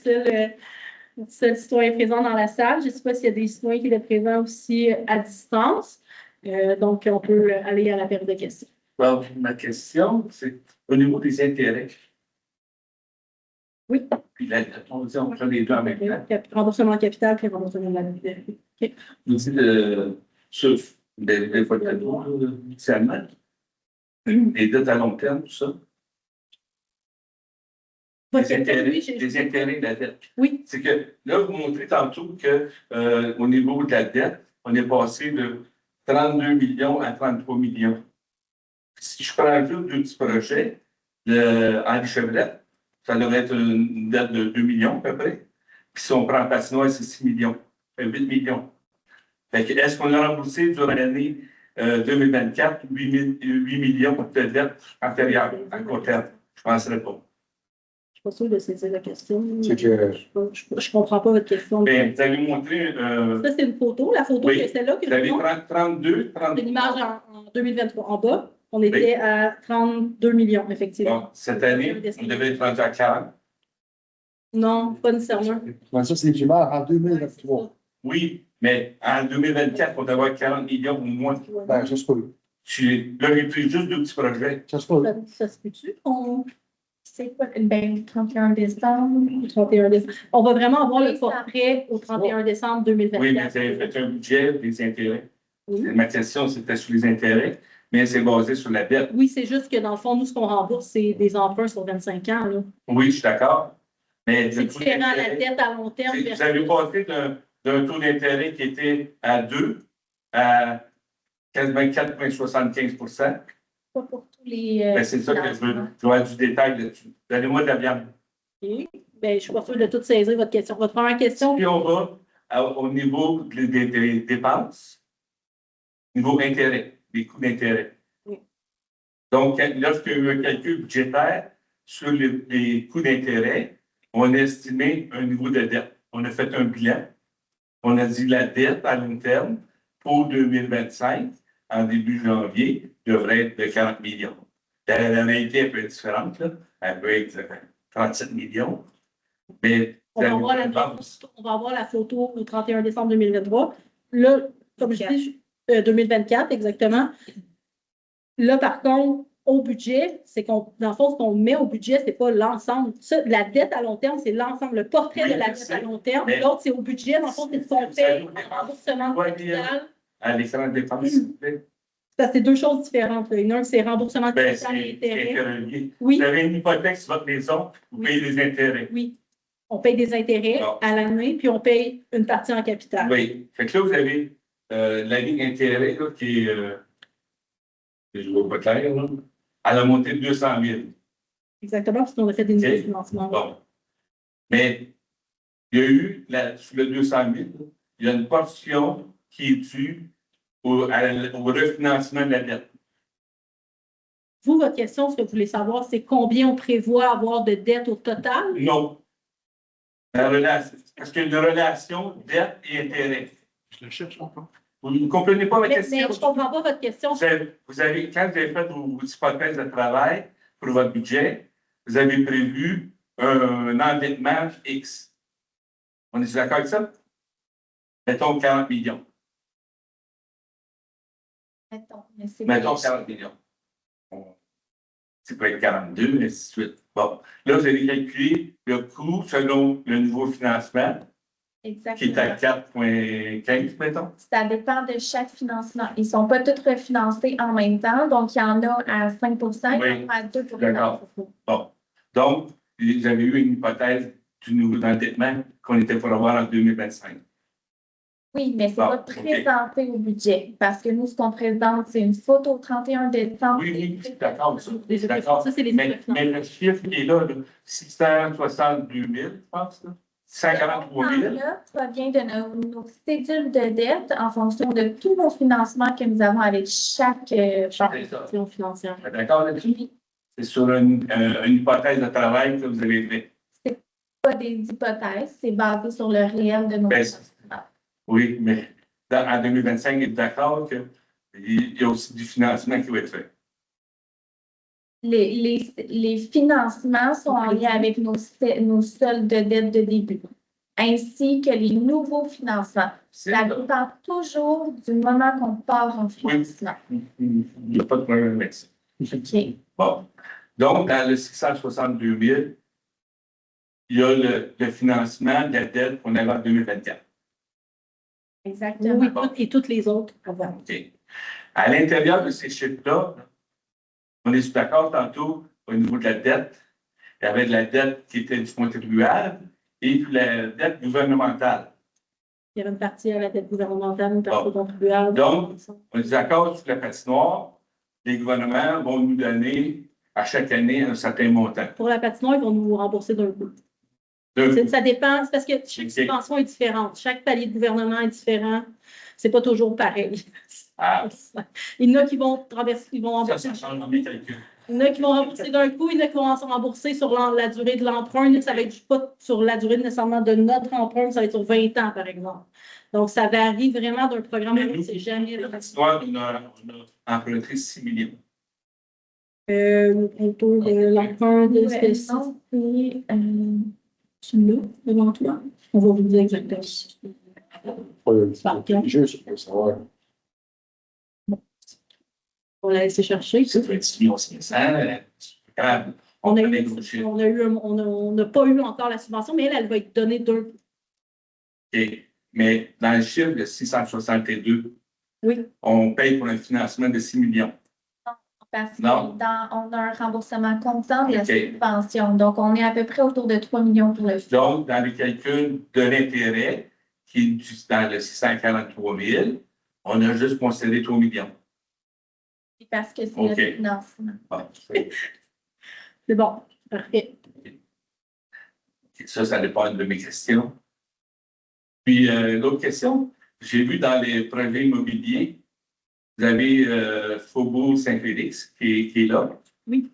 seul citoyen présent dans la salle. Je ne sais pas s'il y a des citoyens qui sont présents aussi à distance. Donc, on peut aller à la période de questions. Bon, ma question, c'est au niveau des intérêts. Oui. Puis on dit on fait les deux en même temps. Remboursement capital puis remboursement de la dette. Okay. Vous dites sur des fois de initialement, les dettes à long terme, tout ça. Les intérêts de la dette. Oui. C'est que là, vous montrez tantôt qu'au niveau de la dette, on est passé de 32 millions à 33 millions. Si je prends juste 2 petits projets, Henri Chevrette, ça devrait être une dette de 2 millions à peu près. Puis si on prend Patinoire, c'est 6 millions. Ça fait 8 millions. Est-ce qu'on a remboursé durant l'année 2024 8 millions de dettes antérieures à court terme? Je ne penserais pas. Je ne suis pas sûre de saisir la question. C'est que. Je ne comprends pas votre question. Bien, vous avez montré. Ça, c'est une photo. La photo, c'est celle-là que vous avez 32, 33. C'est une image en 2023. En bas, on était à 32 millions, effectivement. Bon, cette année, on devait être rendu à 40. Non, pas nécessairement. Ben, ça, c'est l'image en 2023. Oui, mais en 2024, on devait avoir 40 millions ou moins. Ben, ça se peut. Là, j'ai pris juste 2 petits projets. Ça se peut. Ça se peut-tu? C'est quoi? Ben, 31 décembre. 31 décembre. On va vraiment avoir le portrait au 31 décembre 2024. Oui, mais vous avez fait un budget des intérêts. Oui. Ma question, c'était sur les intérêts, mais c'est basé sur la dette. Oui, c'est juste que dans le fond, nous, ce qu'on rembourse, c'est des emprunts sur 25 ans. Là. Oui, je suis d'accord. Mais c'est différent à la dette à long terme. Vous avez passé d'un taux d'intérêt qui était à 2 à quasiment 4,75 %. Pas pour tous les. C'est ça que je veux avoir du détail là-dessus. Donnez-moi de la viande. Okay. Ben, je ne suis pas sûre de tout saisir votre question. Votre première question. Puis on va au niveau des dépenses, niveau intérêt, les coûts d'intérêt. Oui. Donc, lorsqu'il y a eu un calcul budgétaire sur les coûts d'intérêt, on a estimé un niveau de dette. On a fait un bilan. On a dit la dette à long terme pour 2025, en début janvier, devrait être de 40 millions. La réalité est un peu différente. Là. Elle peut être 37 millions. Mais on va avoir la photo au 31 décembre 2023. Là, comme je dis, 2024, exactement. Là, par contre, au budget, c'est dans le fond, ce qu'on met au budget, ce n'est pas l'ensemble. La dette à long terme, c'est l'ensemble, le portrait de la dette à long terme. L'autre, c'est au budget. Dans le fond, c'est ce qu'on fait en remboursement de capital. À l'écran de dépenses, s'il vous plaît. Ça, c'est 2 choses différentes. Il y en a un, c'est remboursement de capital et intérêts. Oui. Vous avez une hypothèque sur votre maison, vous payez des intérêts. Oui. On paye des intérêts à l'année, puis on paye une partie en capital. Oui. Fait que là, vous avez la ligne intérêt là, qui est, je ne vois pas clair, là, à la montée de 200 000. Exactement, parce qu'on a fait des nouveaux financements. Bon. Mais il y a eu, sur le 200 000, il y a une portion qui est due au refinancement de la dette. vous, votre question, ce que vous voulez savoir, c'est combien on prévoit avoir de dette au total? Non. La relation, parce qu'il y a une relation dette et intérêt. Je le cherche encore. Vous ne comprenez pas ma Mais question? je ne comprends pas votre question. Quand vous avez fait vos hypothèses de travail pour votre budget, vous avez prévu un endettement X. On est d'accord avec ça? Mettons 40 millions. Mettons 40 millions. Ça peut être 42, et ainsi de suite. Bon. Là, vous allez calculer le coût selon le nouveau financement, qui est à Exactement. 4,15, mettons. Ça dépend de chaque financement. Ils ne sont pas tous refinancés en même temps. Donc, il y en a à 5 il y en a à 2 D'accord. Bon. Donc, vous avez eu une hypothèse du nouveau endettement qu'on était pour avoir en 2025. Oui, mais ce n'est Bon, pas présenté au budget. Parce que nous, ce qu'on présente, c'est une photo au 31 décembre. Oui, d'accord. Ça, D'accord. c'est les Mais le chiffre qui est là, 662 000, je pense, là. 143 000. Là, provient de nos cédules de dette en fonction de tous nos financements que nous avons avec chaque institution financière. D'accord là-dessus? C'est sur une hypothèse de travail que vous avez fait. Pas des hypothèses, c'est basé sur le réel de nos financements. Oui, mais en 2025, il est d'accord qu'il y a aussi du financement qui va être fait. Les financements sont en lien avec nos soldes de dette de début, ainsi que les nouveaux financements. Ça dépend toujours du moment qu'on part en financement. Il n'y a pas de problème avec ça. OK. Bon. Donc, dans le 662 000, il y a le financement de la dette qu'on avait en 2024. Exactement. Oui, et toutes les autres. OK. À l'intérieur de ces chiffres-là, on est d'accord tantôt au niveau de la dette. Il y avait de la dette qui était du contribuable et puis la dette gouvernementale. Il y avait une partie à la dette gouvernementale, une partie contribuable. Donc, on est d'accord sur la patinoire. Les gouvernements vont nous donner à chaque année un certain montant. Pour la patinoire, ils vont nous rembourser d'un coup. Ça dépend, c'est parce que chaque subvention est différente. Chaque palier de gouvernement est différent. C'est pas toujours pareil. Ah. Il y en a qui vont rembourser. Ça change dans mes calculs. Il y en a qui vont rembourser d'un coup, il y en a qui vont rembourser sur la durée de l'emprunt. Ça va être pas sur la durée nécessairement de notre emprunt, ça va être sur 20 ans, par exemple. Donc, ça varie vraiment d'un programme à l'autre. C'est jamais la patinoire, on a emprunté 6 millions. Autour de l'emprunt de Non, c'est celui-là, devant toi. On va vous dire exactement. Juste pour savoir. On l'a laissé chercher. C'est 26 500. On n'a pas eu encore la subvention, mais elle va être donnée d'un coup. OK. Mais dans le chiffre de 662, oui, on paye pour un financement de 6 millions. Parce qu'on a un remboursement comptant de la subvention. Donc, on est à peu près autour de 3 millions pour le film. Donc, dans le calcul de l'intérêt, qui est dans le 643 000, on a juste considéré 3 millions. Parce que c'est le financement. Bon, c'est bon. Parfait. Ça dépend de mes questions. Puis, l'autre question, j'ai vu dans les projets immobiliers, vous avez Faubourg Saint-Félix qui est là. Oui.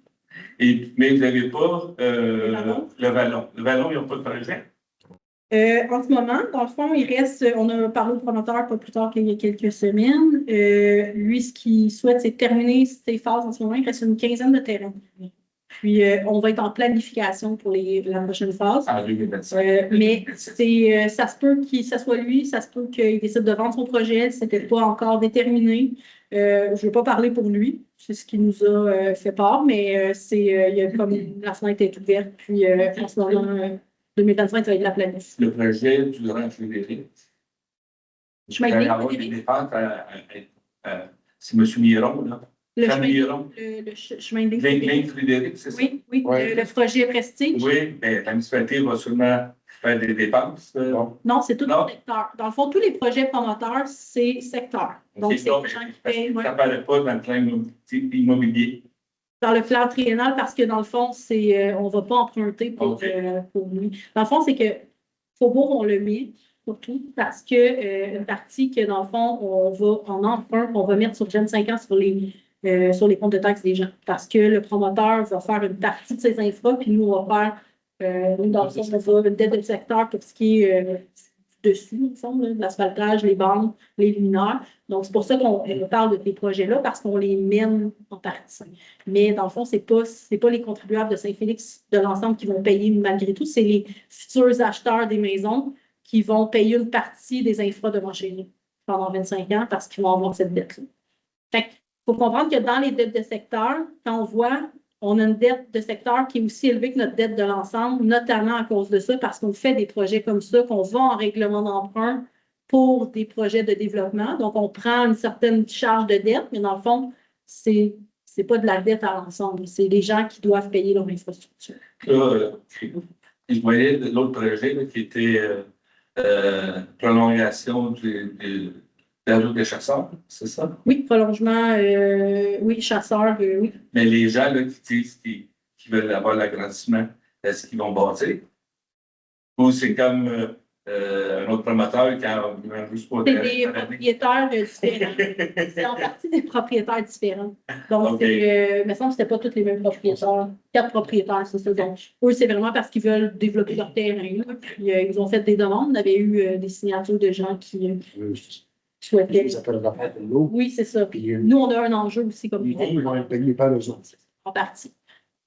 Mais vous n'avez pas le Vallon. Le Vallon, ils n'ont pas de projet? En ce moment, dans le fond, il reste, on a parlé au promoteur pas plus tard qu'il y a quelques semaines. Lui, ce qu'il souhaite, c'est terminer ses phases en ce moment. Il reste une quinzaine de terrains. Puis, on va être en planification pour la prochaine phase. En 2025. Mais ça se peut que ce soit lui, ça se peut qu'il décide de vendre son projet. Ce n'était pas encore déterminé. Je ne veux pas parler pour lui. C'est ce qui nous a fait part, mais il y a comme la fenêtre est ouverte. Puis, en ce moment, 2025, ça va être la planète. Le projet du Grand Frédéric. Je vais avoir des dépenses c'est M. Miron, là. Le chemin de Frédéric, c'est ça? Oui, oui, ouais. Le projet Prestige. Oui, mais la municipalité va sûrement faire des dépenses. Non, c'est tout le secteur. Dans le fond, tous les projets promoteurs, c'est secteur. Donc, c'est les gens qui payent. Ça n'apparaît pas dans le plan immobilier. Dans le plan triennal, parce que dans le fond, on ne va pas emprunter pour lui. Dans le fond, c'est que Faubourg, on le met surtout parce que une partie que, dans le fond, on va en emprunt, on va mettre sur Gen 5 ans sur les sur les comptes de taxes des gens. Parce que le promoteur va faire une partie de ses infras, puis nous, on va faire, nous, dans le sens, on va une dette de secteur pour ce qui est dessus, il me semble, l'asphaltage, les bandes, les luminaires. Donc, c'est pour ça qu'on parle de ces projets-là, parce qu'on les mène en partie. Mais dans le fond, c'est pas les contribuables de Saint-Félix de l'ensemble qui vont payer malgré tout, c'est les futurs acheteurs des maisons qui vont payer une partie des infras devant chez nous pendant 25 ans parce qu'ils vont avoir cette dette-là. Fait qu'il faut comprendre que dans les dettes de secteur, quand on voit, on a une dette de secteur qui est aussi élevée que notre dette de l'ensemble, notamment à cause de ça, parce qu'on fait des projets comme ça, qu'on va en règlement d'emprunt pour des projets de développement. Donc, on prend une certaine charge de dette, mais dans le fond, c'est pas de la dette à l'ensemble. C'est les gens qui doivent payer leur infrastructure. Là, je voyais l'autre projet là, qui était prolongation de la route des chasseurs, c'est ça? Oui, prolongement, oui, chasseurs, oui. Mais les gens là, qui disent qui veulent avoir l'agrandissement, est-ce qu'ils vont bâtir? Ou c'est comme un autre promoteur qui a juste pour C'est des propriétaires différents. C'est en partie des propriétaires différents. Donc, Okay. il me semble que ce n'était pas tous les mêmes propriétaires. 4 propriétaires, c'est ça. Donc, eux, c'est vraiment parce qu'ils veulent développer leur terrain. Là. Puis, ils ont fait des demandes. On avait eu des signatures de gens qui souhaitaient. Ça fait l'affaire de l'eau. Oui, c'est ça. Puis, Nous, on a un enjeu aussi comme ils vont être payés par eux autres. en partie.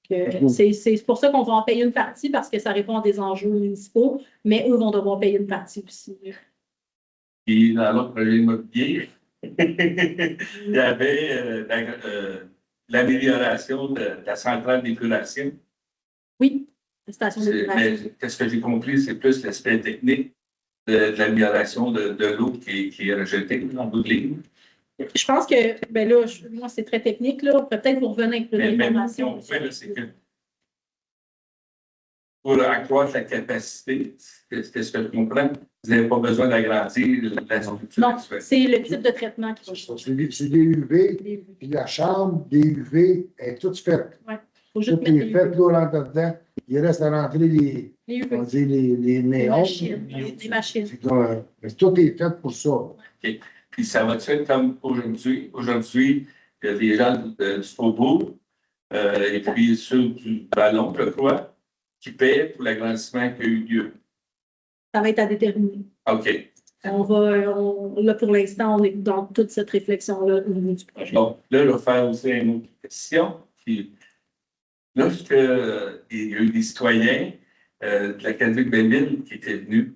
C'est pour ça qu'on va en payer une partie parce que ça répond à des enjeux municipaux, mais eux vont devoir payer une partie aussi. Puis dans l'autre projet immobilier, il y avait l'amélioration de la centrale d'épuration. Oui, la station d'épuration. Mais qu'est-ce que j'ai compris, c'est plus l'aspect technique de l'amélioration de l'eau qui est rejetée en bout de ligne. Je pense que, ben là, moi, c'est très technique, là. On peut peut-être vous revenir avec plus Mais d'informations. ce qu'on fait, là, c'est que pour accroître la capacité, c'est ce que je comprends, vous n'avez pas besoin d'agrandir la structure Non, actuelle. c'est le type de traitement qui va changer. C'est des UV, puis la chambre des UV est toute faite. Il faut juste Tout mettre est fait, l'eau rentre dedans. Il reste à rentrer les UV, les les néons. machines. Les machines. Mais tout est fait pour ça. Puis ça va être comme aujourd'hui. Aujourd'hui, il y a des gens du Faubourg et puis ceux du Ballon, je crois, qui paient pour l'agrandissement qui a eu lieu. Ça va être à déterminer. OK. Là, pour l'instant, on est dans toute cette réflexion-là au niveau du projet. Donc, là, je vais faire aussi une autre question. Puis, lorsqu'il y a eu des citoyens de l'Académie de Belleville qui étaient venus,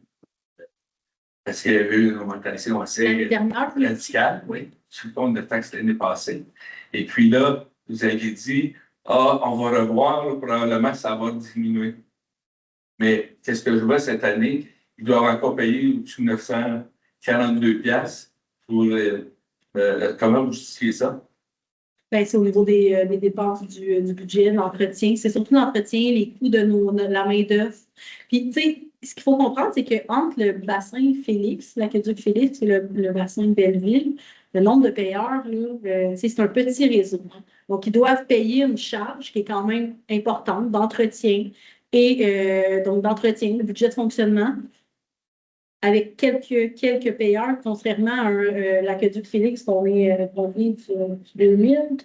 parce qu'il y avait eu une augmentation L'année assez dernière, oui. radicale, oui, sous le compte de taxes l'année passée. Et puis là, vous aviez dit, on va revoir, probablement ça va diminuer. Mais qu'est-ce que je vois cette année? Ils doivent encore payer au-dessus de 942 piastres pour comment vous justifiez ça? Ben, c'est au niveau des dépenses du budget, de l'entretien. C'est surtout l'entretien, les coûts de la main-d'œuvre. Puis, tu sais, ce qu'il faut comprendre, c'est qu'entre le bassin Félix, l'aqueduc Félix et le bassin Belleville, le nombre de payeurs, c'est un petit réseau. Donc, ils doivent payer une charge qui est quand même importante d'entretien et donc d'entretien, le budget de fonctionnement, avec quelques payeurs, contrairement à l'aqueduc Félix, on est combien? 2000,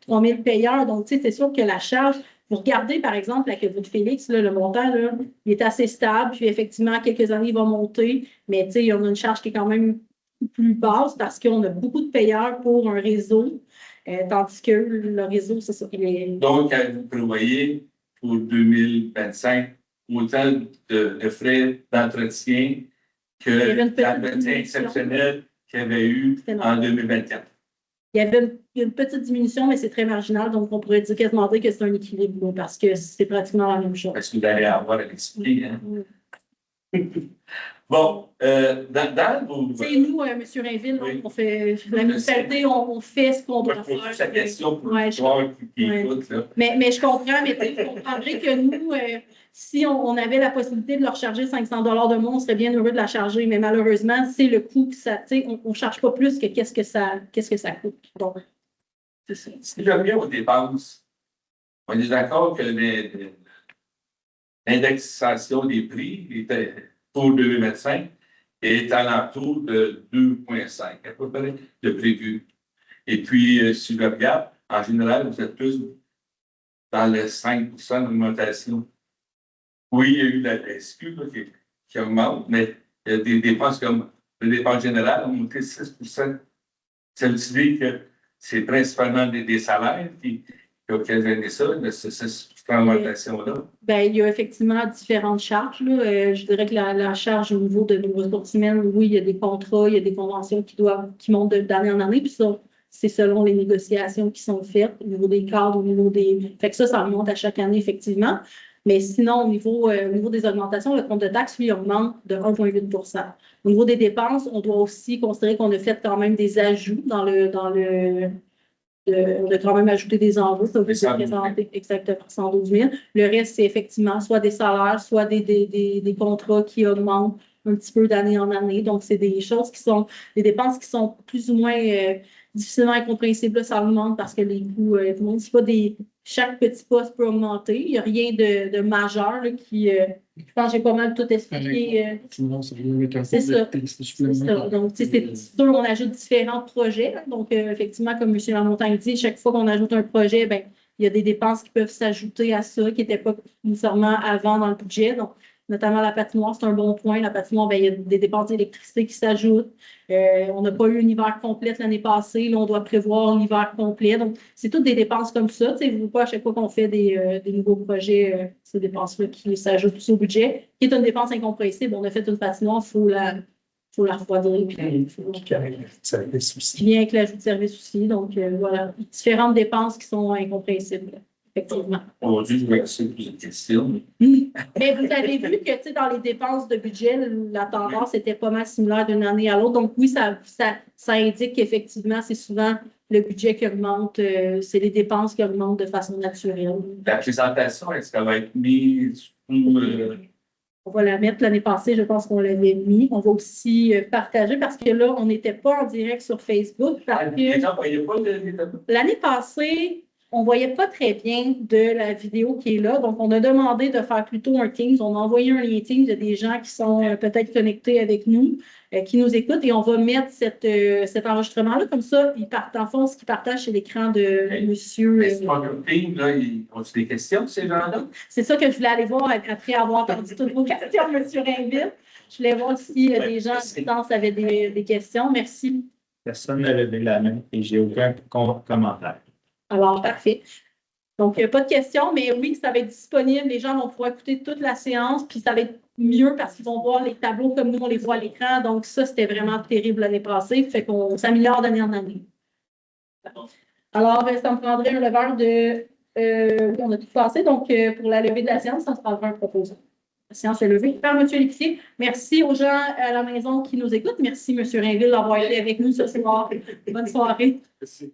3000 payeurs. Donc, tu sais, c'est sûr que la charge, vous regardez, par exemple, l'aqueduc Félix, là, le montant, là, il est assez stable, puis effectivement, quelques années, il va monter, mais tu sais, on a une charge qui est quand même plus basse parce qu'on a beaucoup de payeurs pour un réseau, tandis que le réseau, c'est ça. Donc, vous prévoyez pour 2025 autant de frais d'entretien que l'entretien exceptionnel qu'il y avait eu en 2024. Il y avait une petite diminution, mais c'est très marginal, donc on pourrait quasiment dire que c'est un équilibre, parce que c'est pratiquement la même chose. Est-ce que vous allez avoir à l'expliquer? Hein? Bon, dans vos... Tu sais, nous, M. Rainville, oui. On fait la municipalité, on fait ce qu'on doit faire. C'est la question pour ouais, qui écoute. Là. Mais je comprends, mais vous comprendrez que nous, si on avait la possibilité de leur charger 500 $ de moins, on serait bien heureux de la charger, mais malheureusement, c'est le coût que ça, tu sais, on ne charge pas plus que qu'est-ce que ça coûte. Donc, c'est ça. Si je reviens aux dépenses, on est d'accord que l'indexation des prix était pour 2025 est à l'entour de 2,5 à peu près de prévu. Et puis, si je regarde, en général, vous êtes plus dans les 5 d'augmentation. Oui, il y a eu la SQ là, qui augmente, mais il y a des dépenses comme les dépenses générales ont monté 6 Ça veut dire que c'est principalement des salaires qui occasionnent ça, cette augmentation-là. Ben, il y a effectivement différentes charges. Là. Je dirais que la charge au niveau de nos ressources humaines, oui, il y a des contrats, il y a des conventions qui montent d'année en année, puis ça, c'est selon les négociations qui sont faites au niveau des cadres, au niveau des. Fait que ça remonte à chaque année, effectivement. Mais sinon, au niveau des augmentations, le compte de taxes, lui, augmente de 1,8 %. Au niveau des dépenses, on doit aussi considérer qu'on a fait quand même des ajouts on a quand même ajouté des enveloppes, ça veut représenter exactement 112 000. Le reste, c'est effectivement soit des salaires, soit des contrats qui augmentent un petit peu d'année en année. Donc, c'est des choses qui sont, des dépenses qui sont plus ou moins difficilement incompréhensibles. Là, ça augmente parce que les coûts, c'est pas chaque petit poste peut augmenter. Il n'y a rien de majeur là, qui, je pense que j'ai pas mal tout expliqué. C'est ça. Donc, c'est sûr, on ajoute différents projets. Donc, effectivement, comme M. Lamontagne dit, chaque fois qu'on ajoute un projet, ben, il y a des dépenses qui peuvent s'ajouter à ça, qui n'étaient pas nécessairement avant dans le budget. Donc, notamment la patinoire, c'est un bon point. La patinoire, ben, il y a des dépenses d'électricité qui s'ajoutent. On n'a pas eu une hiver complète l'année passée. Là, on doit prévoir l'hiver complet. Donc, c'est toutes des dépenses comme ça. Tu sais, vous pas à chaque fois qu'on fait des nouveaux projets, ces dépenses-là qui s'ajoutent aussi au budget, qui est une dépense incompréhensible. On a fait une patinoire, il faut la refroidir. Puis bien avec l'ajout de service aussi. Donc, voilà, différentes dépenses qui sont incompréhensibles. Effectivement. Aujourd'hui, je vais essayer de poser une question. Mais vous avez vu que dans les dépenses de budget, la tendance était pas mal similaire d'une année à l'autre. Donc, oui, ça indique qu'effectivement, c'est souvent le budget qui augmente, c'est les dépenses qui augmentent de façon naturelle. La présentation, est-ce qu'elle va être mise On va la mettre l'année passée, je pense qu'on l'avait mis. On va aussi partager parce que là, on n'était pas en direct sur Facebook. L'année passée, on ne voyait pas très bien de la vidéo qui est là. Donc, on a demandé de faire plutôt un Teams. On a envoyé un lien Teams de des gens qui sont peut-être connectés avec nous, qui nous écoutent. Et on va mettre cet enregistrement-là. Comme ça, ils partent en fond, ce qu'ils partagent sur l'écran de monsieur. C'est pas un Teams, là, ils ont des questions, ces gens-là? C'est ça que je voulais aller voir après avoir entendu toutes vos questions, monsieur Rainville. Je voulais voir si des gens à distance avaient des questions. Merci. Personne n'a levé la main et j'ai aucun commentaire. Alors, parfait. Donc, il n'y a pas de questions, mais oui, ça va être disponible. Les gens vont pouvoir écouter toute la séance, puis ça va être mieux parce qu'ils vont voir les tableaux comme nous, on les voit à l'écran. Donc, ça, c'était vraiment terrible l'année passée. Fait qu'on s'améliore d'année en année. Alors, ça me prendrait un leveur de... on a tout passé. Donc, pour la levée de la séance, ça se prendra un proposant. La séance est levée par M. Lépicier. Merci aux gens à la maison qui nous écoutent. Merci, M. Rainville, d'avoir été avec nous ce soir. Bonne soirée. Merci.